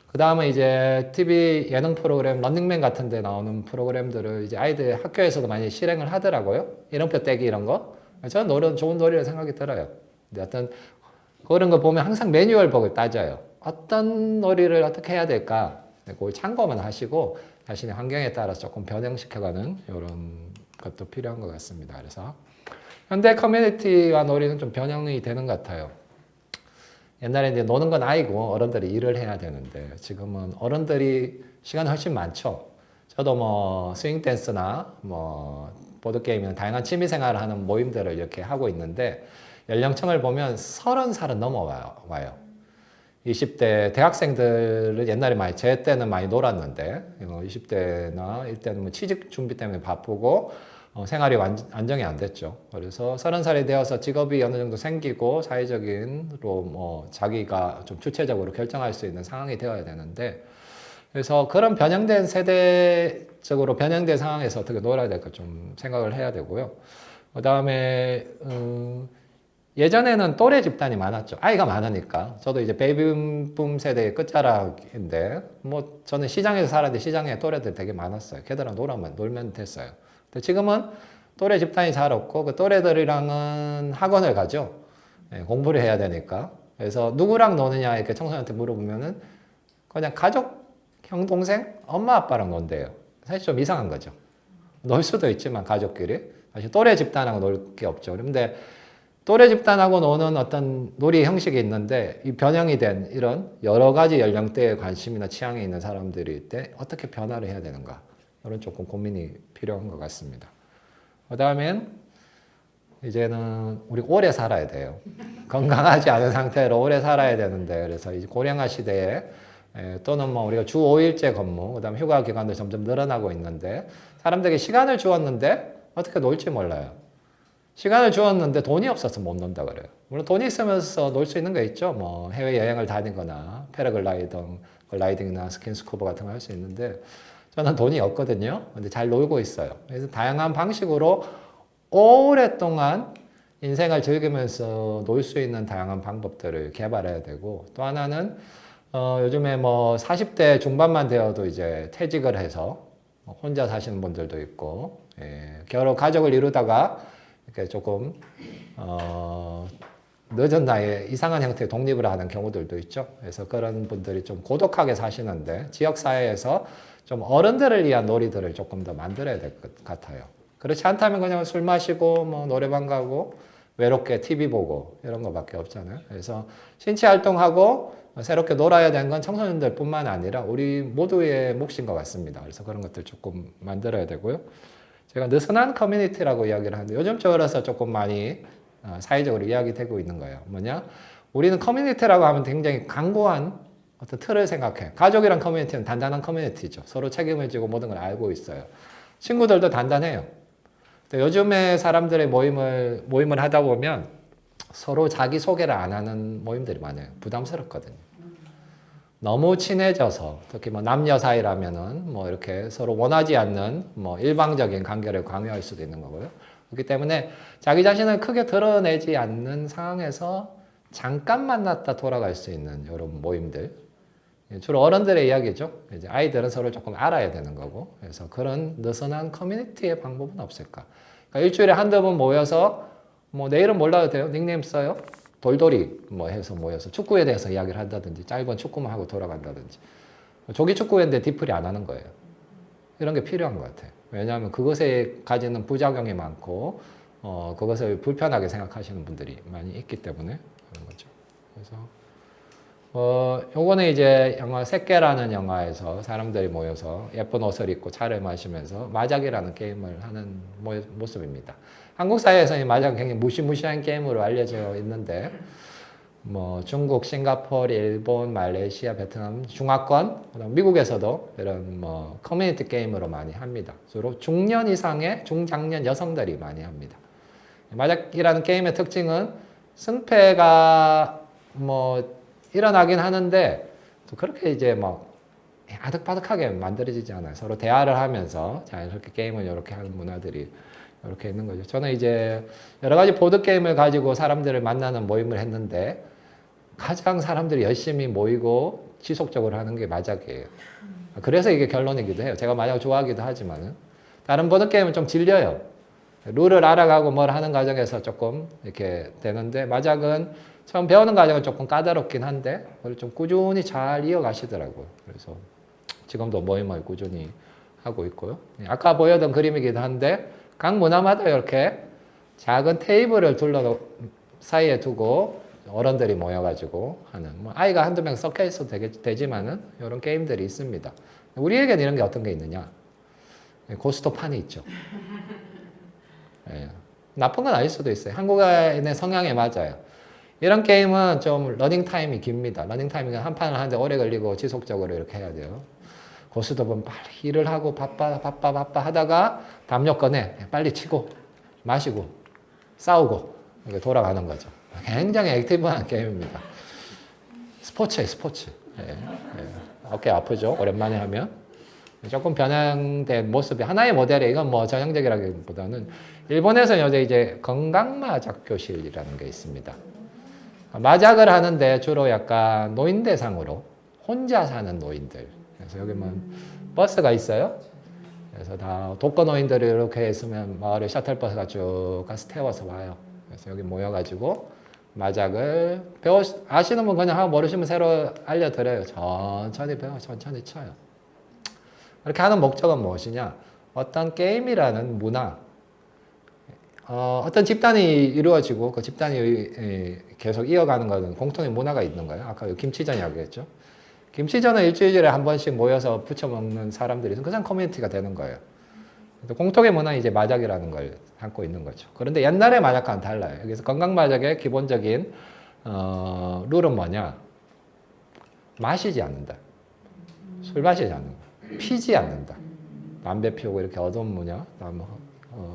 그 다음에 이제 TV 예능 프로그램 런닝맨 같은 데 나오는 프로그램들을 이제 아이들 학교에서도 많이 실행을 하더라고요. 이름표 떼기 이런 거. 저는 노래는 좋은 놀이라 생각이 들어요. 근데 어떤 그런 거 보면 항상 매뉴얼북을 따져요. 어떤 놀이를 어떻게 해야 될까? 그걸 참고만 하시고 자신의 환경에 따라서 조금 변형시켜가는 이런 것도 필요한 것 같습니다. 그래서 현대 커뮤니티와 놀이는 좀 변형이 되는 것 같아요. 옛날에 이제 노는 건 아이고 어른들이 일을 해야 되는데 지금은 어른들이 시간이 훨씬 많죠. 저도 뭐 스윙 댄스나 뭐 보드게임이나 다양한 취미생활을 하는 모임들을 이렇게 하고 있는데 연령층을 보면 30살은 넘어와요. 20대 대학생들은 옛날에 제 때는 많이 놀았는데 20대나 이때는 뭐 취직 준비 때문에 바쁘고 생활이 안정이 안 됐죠. 그래서 30살이 되어서 직업이 어느 정도 생기고 사회적인로 뭐 자기가 좀 주체적으로 결정할 수 있는 상황이 되어야 되는데, 그래서 그런 변형된 세대적으로 변형된 상황에서 어떻게 놀아야 될까 좀 생각을 해야 되고요. 그 다음에 예전에는 또래 집단이 많았죠. 아이가 많으니까. 저도 이제 베이비붐 세대의 끝자락인데, 뭐 저는 시장에서 살았는데 시장에 또래들 되게 많았어요. 걔들랑 놀면 됐어요. 근데 지금은 또래 집단이 잘 없고 그 또래들이랑은 학원을 가죠. 예, 공부를 해야 되니까. 그래서 누구랑 노느냐 이렇게 청소년한테 물어보면은 그냥 가족, 형, 동생, 엄마, 아빠랑 논대요. 사실 좀 이상한 거죠. 놀 수도 있지만 가족끼리. 사실 또래 집단하고 놀 게 없죠. 그런데 또래 집단하고 노는 어떤 놀이 형식이 있는데 이 변형이 된 이런 여러 가지 연령대의 관심이나 취향이 있는 사람들일 때 어떻게 변화를 해야 되는가, 이런 조금 고민이 필요한 것 같습니다. 그 다음엔 이제는 우리 오래 살아야 돼요. 건강하지 않은 상태로 오래 살아야 되는데, 그래서 이제 고령화 시대에 또는 뭐 우리가 주 5일제 근무, 그다음 휴가 기간도 점점 늘어나고 있는데 사람들에게 시간을 주었는데 어떻게 놀지 몰라요. 시간을 주었는데 돈이 없어서 못 논다 그래요. 물론 돈이 있으면서 놀 수 있는 게 있죠. 뭐 해외 여행을 다니거나 패러글라이딩이나 스킨스쿠버 같은 거 할 수 있는데 저는 돈이 없거든요. 근데 잘 놀고 있어요. 그래서 다양한 방식으로 오랫동안 인생을 즐기면서 놀 수 있는 다양한 방법들을 개발해야 되고, 또 하나는 요즘에 뭐 40대 중반만 되어도 이제 퇴직을 해서 혼자 사시는 분들도 있고, 결혼 가족을 이루다가 이렇게 조금 늦은 나이에 이상한 형태의 독립을 하는 경우들도 있죠. 그래서 그런 분들이 좀 고독하게 사시는데 지역 사회에서 좀 어른들을 위한 놀이들을 조금 더 만들어야 될 것 같아요. 그렇지 않다면 그냥 술 마시고 뭐 노래방 가고 외롭게 TV 보고 이런 거밖에 없잖아요. 그래서 신체 활동하고 새롭게 놀아야 되는 건 청소년들뿐만 아니라 우리 모두의 몫인 것 같습니다. 그래서 그런 것들 조금 만들어야 되고요. 제가 느슨한 커뮤니티라고 이야기를 하는데 요즘 들어서 조금 많이 사회적으로 이야기되고 있는 거예요. 뭐냐? 우리는 커뮤니티라고 하면 굉장히 강고한 어떤 틀을 생각해. 가족이란 커뮤니티는 단단한 커뮤니티죠. 서로 책임을 지고 모든 걸 알고 있어요. 친구들도 단단해요. 요즘에 사람들의 모임을 하다 보면 서로 자기 소개를 안 하는 모임들이 많아요. 부담스럽거든요. 너무 친해져서, 특히 뭐 남녀 사이라면은 뭐 이렇게 서로 원하지 않는 뭐 일방적인 관계를 강요할 수도 있는 거고요. 그렇기 때문에 자기 자신을 크게 드러내지 않는 상황에서 잠깐 만났다 돌아갈 수 있는 이런 모임들. 주로 어른들의 이야기죠. 이제 아이들은 서로 조금 알아야 되는 거고. 그래서 그런 느슨한 커뮤니티의 방법은 없을까? 그러니까 일주일에 한두 번 모여서 뭐 내일은 몰라도 돼요. 닉네임 써요. 돌돌이 뭐 해서 모여서 축구에 대해서 이야기를 한다든지 짧은 축구만 하고 돌아간다든지. 조기 축구회인데 디플이 안 하는 거예요. 이런 게 필요한 것 같아요. 왜냐하면 그것에 가지는 부작용이 많고 그것을 불편하게 생각하시는 분들이 많이 있기 때문에 그런 거죠. 그래서 요거는 이제 영화 새끼라는 영화에서 사람들이 모여서 예쁜 옷을 입고 차를 마시면서 마작이라는 게임을 하는 모습입니다. 한국 사회에서 이 마작은 굉장히 무시무시한 게임으로 알려져 있는데, 뭐 중국, 싱가포르, 일본, 말레이시아, 베트남, 중화권, 미국에서도 이런 뭐 커뮤니티 게임으로 많이 합니다. 주로 중년 이상의 중장년 여성들이 많이 합니다. 마작이라는 게임의 특징은 승패가 뭐 일어나긴 하는데 또 그렇게 이제 막 아득바득하게 만들어지지 않아요. 서로 대화를 하면서 자연스럽게 게임을 이렇게 하는 문화들이 이렇게 있는 거죠. 저는 이제 여러 가지 보드 게임을 가지고 사람들을 만나는 모임을 했는데 가장 사람들이 열심히 모이고 지속적으로 하는 게 마작이에요. 그래서 이게 결론이기도 해요. 제가 마작 좋아하기도 하지만은 다른 보드 게임은 좀 질려요. 룰을 알아가고 뭘 하는 과정에서 조금 이렇게 되는데 마작은 처음 배우는 과정은 조금 까다롭긴 한데 그걸 좀 꾸준히 잘 이어가시더라고요. 그래서 지금도 모임을 꾸준히 하고 있고요. 아까 보여던 그림이기도 한데 각 문화마다 이렇게 작은 테이블을 사이에 두고 어른들이 모여가지고 하는, 뭐 아이가 한두 명 섞여 있어도 되지만은 이런 게임들이 있습니다. 우리에게는 이런 게 어떤 게 있느냐? 고스톱판이 있죠. 예. 나쁜 건 아닐 수도 있어요. 한국인의 성향에 맞아요. 이런 게임은 좀 러닝 타임이 깁니다. 러닝 타임이 한 판을 하는데 오래 걸리고 지속적으로 이렇게 해야 돼요. 고수도 보면 빨리 일을 하고 바빠 하다가 담요 꺼내 빨리 치고 마시고 싸우고 이렇게 돌아가는 거죠. 굉장히 액티브한 게임입니다. 스포츠예요, 스포츠. 예, 예. 어깨 아프죠? 오랜만에 하면. 조금 변형된 모습이 하나의 모델이에요. 이건 뭐 전형적이라기보다는 일본에서는 요새 이제 건강마작 교실이라는 게 있습니다. 마작을 하는데 주로 약간 노인 대상으로 혼자 사는 노인들. 그래서 여기 뭐 버스가 있어요. 그래서 다 독거노인들이 이렇게 있으면 마을에 셔틀버스가 쭉 가서 태워서 와요. 그래서 여기 모여가지고 마작을 아시는 분 그냥 하고 모르시면 새로 알려드려요. 천천히 배워, 천천히 쳐요. 이렇게 하는 목적은 무엇이냐? 어떤 게임이라는 문화, 어떤 집단이 이루어지고 그 집단이 계속 이어가는 것은 공통의 문화가 있는 거예요. 아까 김치전 이야기했죠. 김치전은 일주일에 한 번씩 모여서 부쳐 먹는 사람들이 그 사람 커뮤니티가 되는 거예요. 공통의 문화는 이제 마작이라는 걸 담고 있는 거죠. 그런데 옛날의 마작과는 달라요. 여기서 건강 마작의 기본적인 룰은 뭐냐? 마시지 않는다. 술 마시지 않는다. 피지 않는다. 담배 피우고 이렇게 어두운 무녀,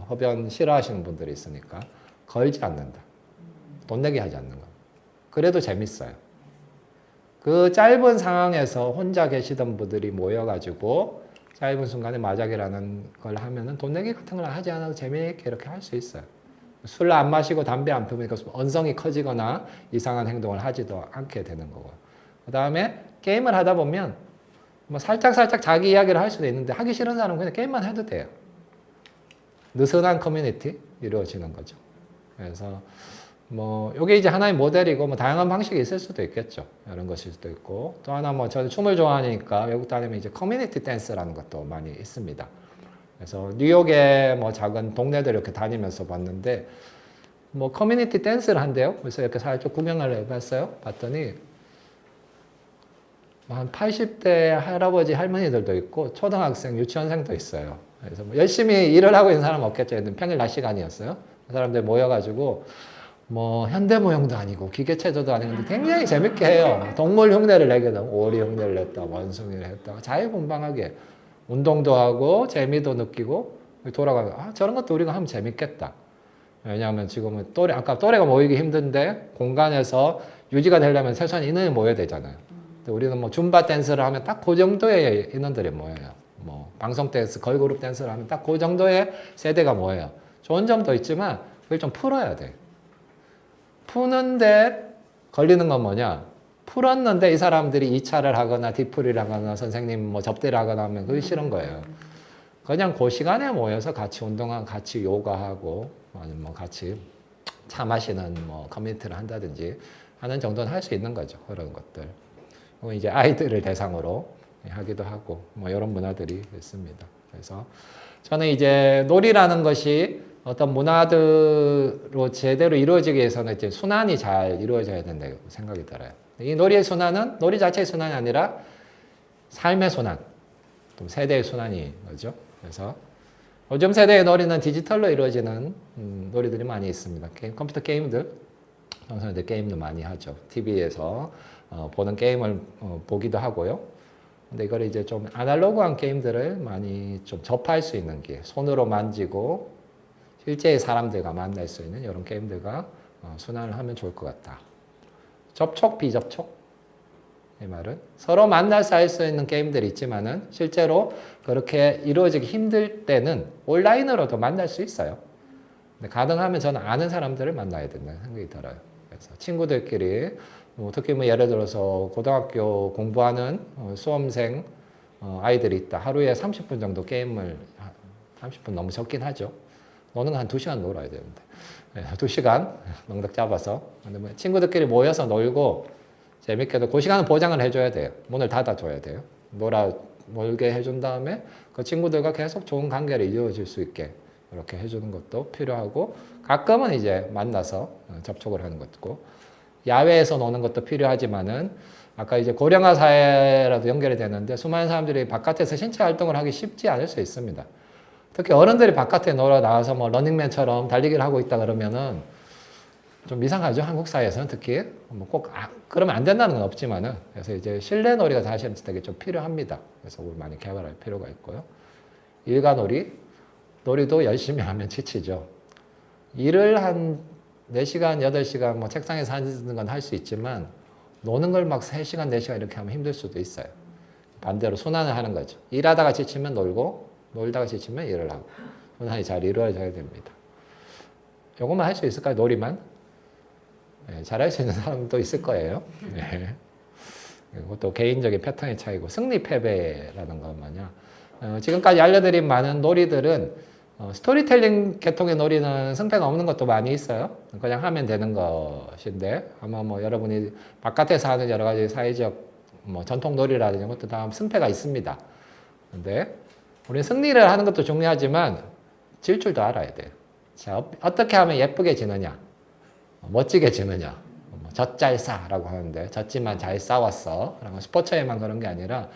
흡연 싫어하시는 분들이 있으니까 걸지 않는다. 돈 내기 하지 않는 거. 그래도 재밌어요. 그 짧은 상황에서 혼자 계시던 분들이 모여가지고 짧은 순간에 마작이라는 걸 하면은 돈 내기 같은 걸 하지 않아도 재미있게 이렇게 할 수 있어요. 술 안 마시고 담배 안 피우니까 언성이 커지거나 이상한 행동을 하지도 않게 되는 거고. 그 다음에 게임을 하다 보면 뭐 살짝 자기 이야기를 할 수도 있는데 하기 싫은 사람은 그냥 게임만 해도 돼요. 느슨한 커뮤니티 이루어지는 거죠. 그래서 뭐 이게 이제 하나의 모델이고 뭐 다양한 방식이 있을 수도 있겠죠. 이런 것일 수도 있고 또 하나 뭐 저는 춤을 좋아하니까 외국 다니면 이제 커뮤니티 댄스라는 것도 많이 있습니다. 그래서 뉴욕의 뭐 작은 동네들 이렇게 다니면서 봤는데 뭐 커뮤니티 댄스를 한대요. 그래서 이렇게 살짝 구경을 해봤어요. 봤더니 한 80대 할아버지 할머니들도 있고 초등학생 유치원생도 있어요. 그래서 뭐 열심히 일을 하고 있는 사람은 없겠죠. 평일 낮 시간이었어요. 그 사람들 모여가지고 뭐 현대무용도 아니고 기계체조도 아니고 굉장히 재밌게 해요. 동물 흉내를 내기도 하고 오리 흉내를 냈다, 원숭이를 했다, 자유분방하게 운동도 하고 재미도 느끼고 돌아가고 저런 것도 우리가 하면 재밌겠다. 왜냐하면 지금은 아까 또래가 모이기 힘든데 공간에서 유지가 되려면 최소한 인원이 모여야 되잖아요. 근데 우리는 뭐 줌바 댄스를 하면 딱 그 정도의 인원들이 모여요. 뭐 방송 댄스, 걸그룹 댄스를 하면 딱 그 정도의 세대가 모여요. 좋은 점도 있지만 그걸 좀 풀어야 돼. 푸는데 걸리는 건 뭐냐? 풀었는데 이 사람들이 2차를 하거나 뒤풀이를 하거나 선생님 뭐 접대를 하거나 하면 그게 싫은 거예요. 그냥 그 시간에 모여서 같이 운동하고 같이 요가하고 아니면 뭐 같이 차 마시는 뭐 커뮤니티를 한다든지 하는 정도는 할 수 있는 거죠. 그런 것들. 이제 아이들을 대상으로 하기도 하고 뭐 이런 문화들이 있습니다. 그래서 저는 이제 놀이라는 것이 어떤 문화들로 제대로 이루어지기 위해서는 이제 순환이 잘 이루어져야 된다고 생각이 들어요. 이 놀이의 순환은 놀이 자체의 순환이 아니라 삶의 순환, 또 세대의 순환이 거죠. 그래서 요즘 세대의 놀이는 디지털로 이루어지는 놀이들이 많이 있습니다. 컴퓨터 게임들, 청소년들 게임도 많이 하죠. TV에서 보는 게임을 보기도 하고요. 근데 이걸 이제 좀 아날로그한 게임들을 많이 좀 접할 수 있는 게 손으로 만지고 실제의 사람들과 만날 수 있는 이런 게임들과 순환을 하면 좋을 것 같다. 접촉, 비접촉? 이 말은 서로 만나서 할 수 있는 게임들이 있지만은 실제로 그렇게 이루어지기 힘들 때는 온라인으로도 만날 수 있어요. 근데 가능하면 저는 아는 사람들을 만나야 된다는 생각이 들어요. 그래서 친구들끼리 특히 뭐 예를 들어서 고등학교 공부하는 수험생 아이들이 있다. 하루에 30분 정도 게임을 30분 너무 적긴 하죠. 노는 한 2시간 놀아야 되는데 2시간 넉넉 잡아서 뭐 친구들끼리 모여서 놀고 재밌게도 그 시간은 보장을 해줘야 돼요. 문을 닫아줘야 돼요. 놀게 해준 다음에 그 친구들과 계속 좋은 관계를 이어질 수 있게 이렇게 해주는 것도 필요하고 가끔은 이제 만나서 접촉을 하는 것도 야외에서 노는 것도 필요하지만은 아까 이제 고령화 사회라도 연결이 되는데 수많은 사람들이 바깥에서 신체 활동을 하기 쉽지 않을 수 있습니다. 특히 어른들이 바깥에 놀아 나와서 뭐 러닝맨처럼 달리기를 하고 있다 그러면은 좀 이상하죠. 한국 사회에서는 특히 뭐 꼭 그러면 안 된다는 건 없지만은 그래서 이제 실내 놀이가 사실은 되게 좀 필요합니다. 그래서 우리 많이 개발할 필요가 있고요. 일가 놀이도 열심히 하면 지치죠. 일을 한 4시간, 8시간 뭐 책상에서 하는 건 할 수 있지만 노는 걸 막 3시간, 4시간 이렇게 하면 힘들 수도 있어요. 반대로 순환을 하는 거죠. 일하다가 지치면 놀고 놀다가 지치면 일을 하고 순환이 잘 이루어져야 됩니다. 요것만 할 수 있을까요? 놀이만? 네, 잘할 수 있는 사람도 있을 거예요. 네. 이것도 개인적인 패턴의 차이고 승리 패배라는 건 뭐냐. 지금까지 알려드린 많은 놀이들은 스토리텔링 계통의 놀이는 승패가 없는 것도 많이 있어요. 그냥 하면 되는 것인데 아마 뭐 여러분이 바깥에서 하는 여러 가지 사회적 뭐 전통 놀이라든지 이런 것도 다 승패가 있습니다. 근데 우리는 승리를 하는 것도 중요하지만 질 줄도 알아야 돼요. 자, 어떻게 하면 예쁘게 지느냐, 멋지게 지느냐. 젖잘싸라고 하는데 졌지만 잘 싸웠어. 스포츠에만 그런 게 아니라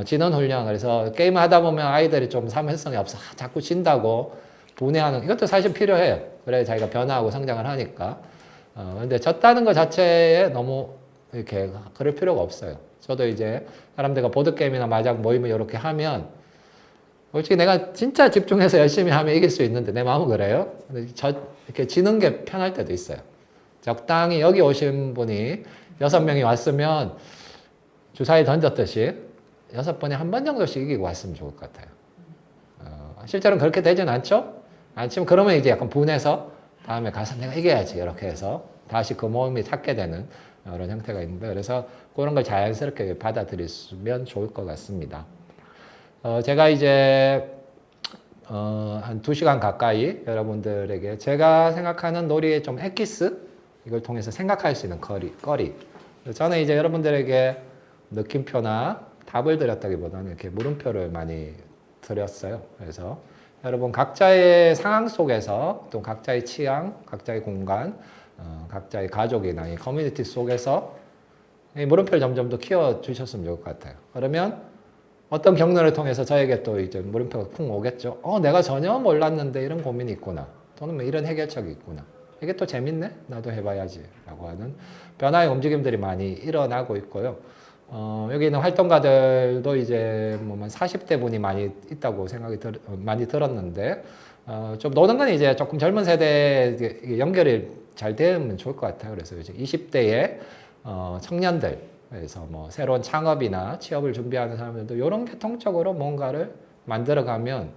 지는 훈련. 그래서 게임을 하다 보면 아이들이 좀 사회성이 없어. 자꾸 진다고 분해하는 이것도 사실 필요해요. 그래 자기가 변화하고 성장을 하니까. 근데 졌다는 것 자체에 너무 이렇게 그럴 필요가 없어요. 저도 이제 사람들과 보드게임이나 마작 모임을 이렇게 하면 솔직히 내가 진짜 집중해서 열심히 하면 이길 수 있는데 내 마음은 그래요. 근데 이렇게 지는 게 편할 때도 있어요. 적당히 여기 오신 분이 6명이 왔으면 주사위 던졌듯이 6번에 한 번 정도씩 이기고 왔으면 좋을 것 같아요. 실제로는 그렇게 되진 않죠? 않지만 그러면 이제 약간 분해서 다음에 가서 내가 이겨야지 이렇게 해서 다시 그 모임이 찾게 되는 그런 형태가 있는데 그래서 그런 걸 자연스럽게 받아들이면 좋을 것 같습니다. 제가 이제 한 2시간 가까이 여러분들에게 제가 생각하는 놀이의 좀 엑기스 이걸 통해서 생각할 수 있는 거리. 저는 이제 여러분들에게 느낌표나 답을 드렸다기보다는 이렇게 물음표를 많이 드렸어요. 그래서 여러분 각자의 상황 속에서 또 각자의 취향, 각자의 공간, 각자의 가족이나 이 커뮤니티 속에서 이 물음표를 점점 더 키워주셨으면 좋을 것 같아요. 그러면 어떤 경로를 통해서 저에게 또 이제 물음표가 쿵 오겠죠. 내가 전혀 몰랐는데 이런 고민이 있구나. 또는 뭐 이런 해결책이 있구나. 이게 또 재밌네? 나도 해봐야지. 라고 하는 변화의 움직임들이 많이 일어나고 있고요. 여기 있는 활동가들도 이제 뭐 40대 분이 많이 있다고 생각이 많이 들었는데, 좀 노는 건 이제 조금 젊은 세대에 연결이 잘 되면 좋을 것 같아요. 그래서 이제 20대의 청년들, 그래서 뭐 새로운 창업이나 취업을 준비하는 사람들도 이런 계통적으로 뭔가를 만들어가면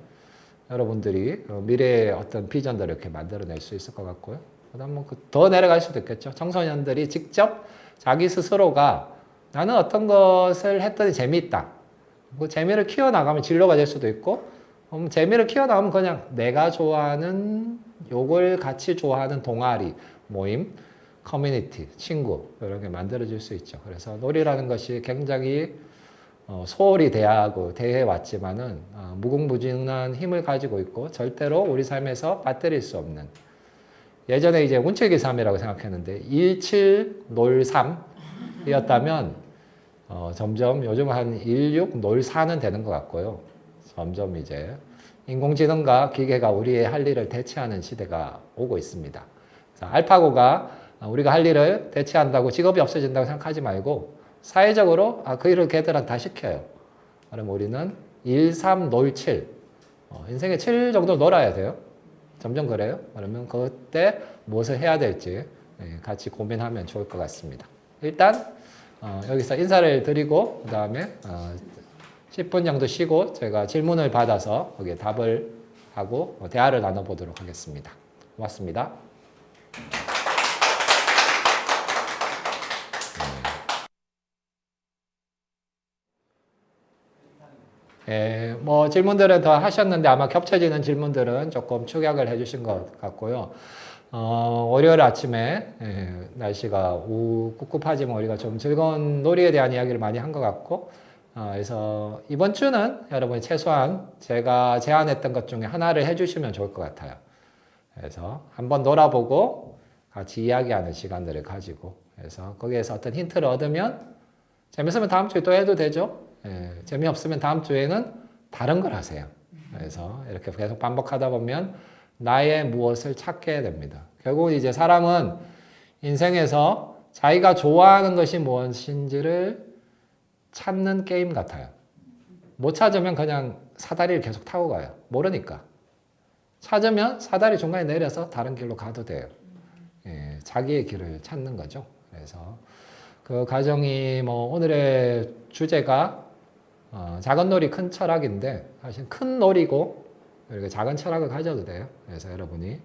여러분들이 미래의 어떤 비전들을 이렇게 만들어낼 수 있을 것 같고요. 그다음 뭐 더 내려갈 수도 있겠죠. 청소년들이 직접 자기 스스로가 나는 어떤 것을 했더니 재미있다. 그 재미를 키워나가면 진로가 될 수도 있고, 재미를 키워나가면 그냥 내가 좋아하는 요걸 같이 좋아하는 동아리, 모임, 커뮤니티, 친구 이런 게 만들어질 수 있죠. 그래서 놀이라는 것이 굉장히 소홀히 대해 왔지만은 무궁무진한 힘을 가지고 있고 절대로 우리 삶에서 빠뜨릴 수 없는 예전에 이제 운칠기삼이라고 생각했는데 1703이었다면 점점 요즘 한 1604는 되는 것 같고요. 점점 이제 인공지능과 기계가 우리의 할 일을 대체하는 시대가 오고 있습니다. 그래서 알파고가 우리가 할 일을 대체한다고 직업이 없어진다고 생각하지 말고 사회적으로 그 일을 걔들한테 다 시켜요. 그럼 우리는 1307 인생에 7 정도 놀아야 돼요. 점점 그래요. 그러면 그때 무엇을 해야 될지 같이 고민하면 좋을 것 같습니다. 일단 여기서 인사를 드리고 그 다음에 10분 정도 쉬고 제가 질문을 받아서 거기에 답을 하고 대화를 나눠보도록 하겠습니다. 고맙습니다. 뭐 질문들은 더 하셨는데 아마 겹쳐지는 질문들은 조금 축약을 해주신 것 같고요. 월요일 아침에 날씨가 꿉꿉하지만 우리가 좀 즐거운 놀이에 대한 이야기를 많이 한 것 같고 그래서 이번 주는 여러분이 최소한 제가 제안했던 것 중에 하나를 해주시면 좋을 것 같아요. 그래서 한번 놀아보고 같이 이야기하는 시간들을 가지고 그래서 거기에서 어떤 힌트를 얻으면 재밌으면 다음 주에 또 해도 되죠. 재미없으면 다음 주에는 다른 걸 하세요. 그래서 이렇게 계속 반복하다 보면 나의 무엇을 찾게 됩니다. 결국은 이제 사람은 인생에서 자기가 좋아하는 것이 무엇인지를 찾는 게임 같아요. 못 찾으면 그냥 사다리를 계속 타고 가요. 모르니까. 찾으면 사다리 중간에 내려서 다른 길로 가도 돼요. 예, 자기의 길을 찾는 거죠. 그래서 그 과정이 뭐 오늘의 주제가 작은 놀이 큰 철학인데 사실 큰 놀이고 이렇게 작은 철학을 가져도 돼요. 그래서 여러분이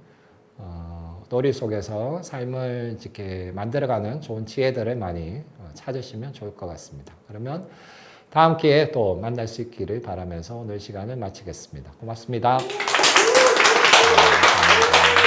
놀이 속에서 삶을 이렇게 만들어가는 좋은 지혜들을 많이 찾으시면 좋을 것 같습니다. 그러면 다음 기회에 또 만날 수 있기를 바라면서 오늘 시간을 마치겠습니다. 고맙습니다. 감사합니다.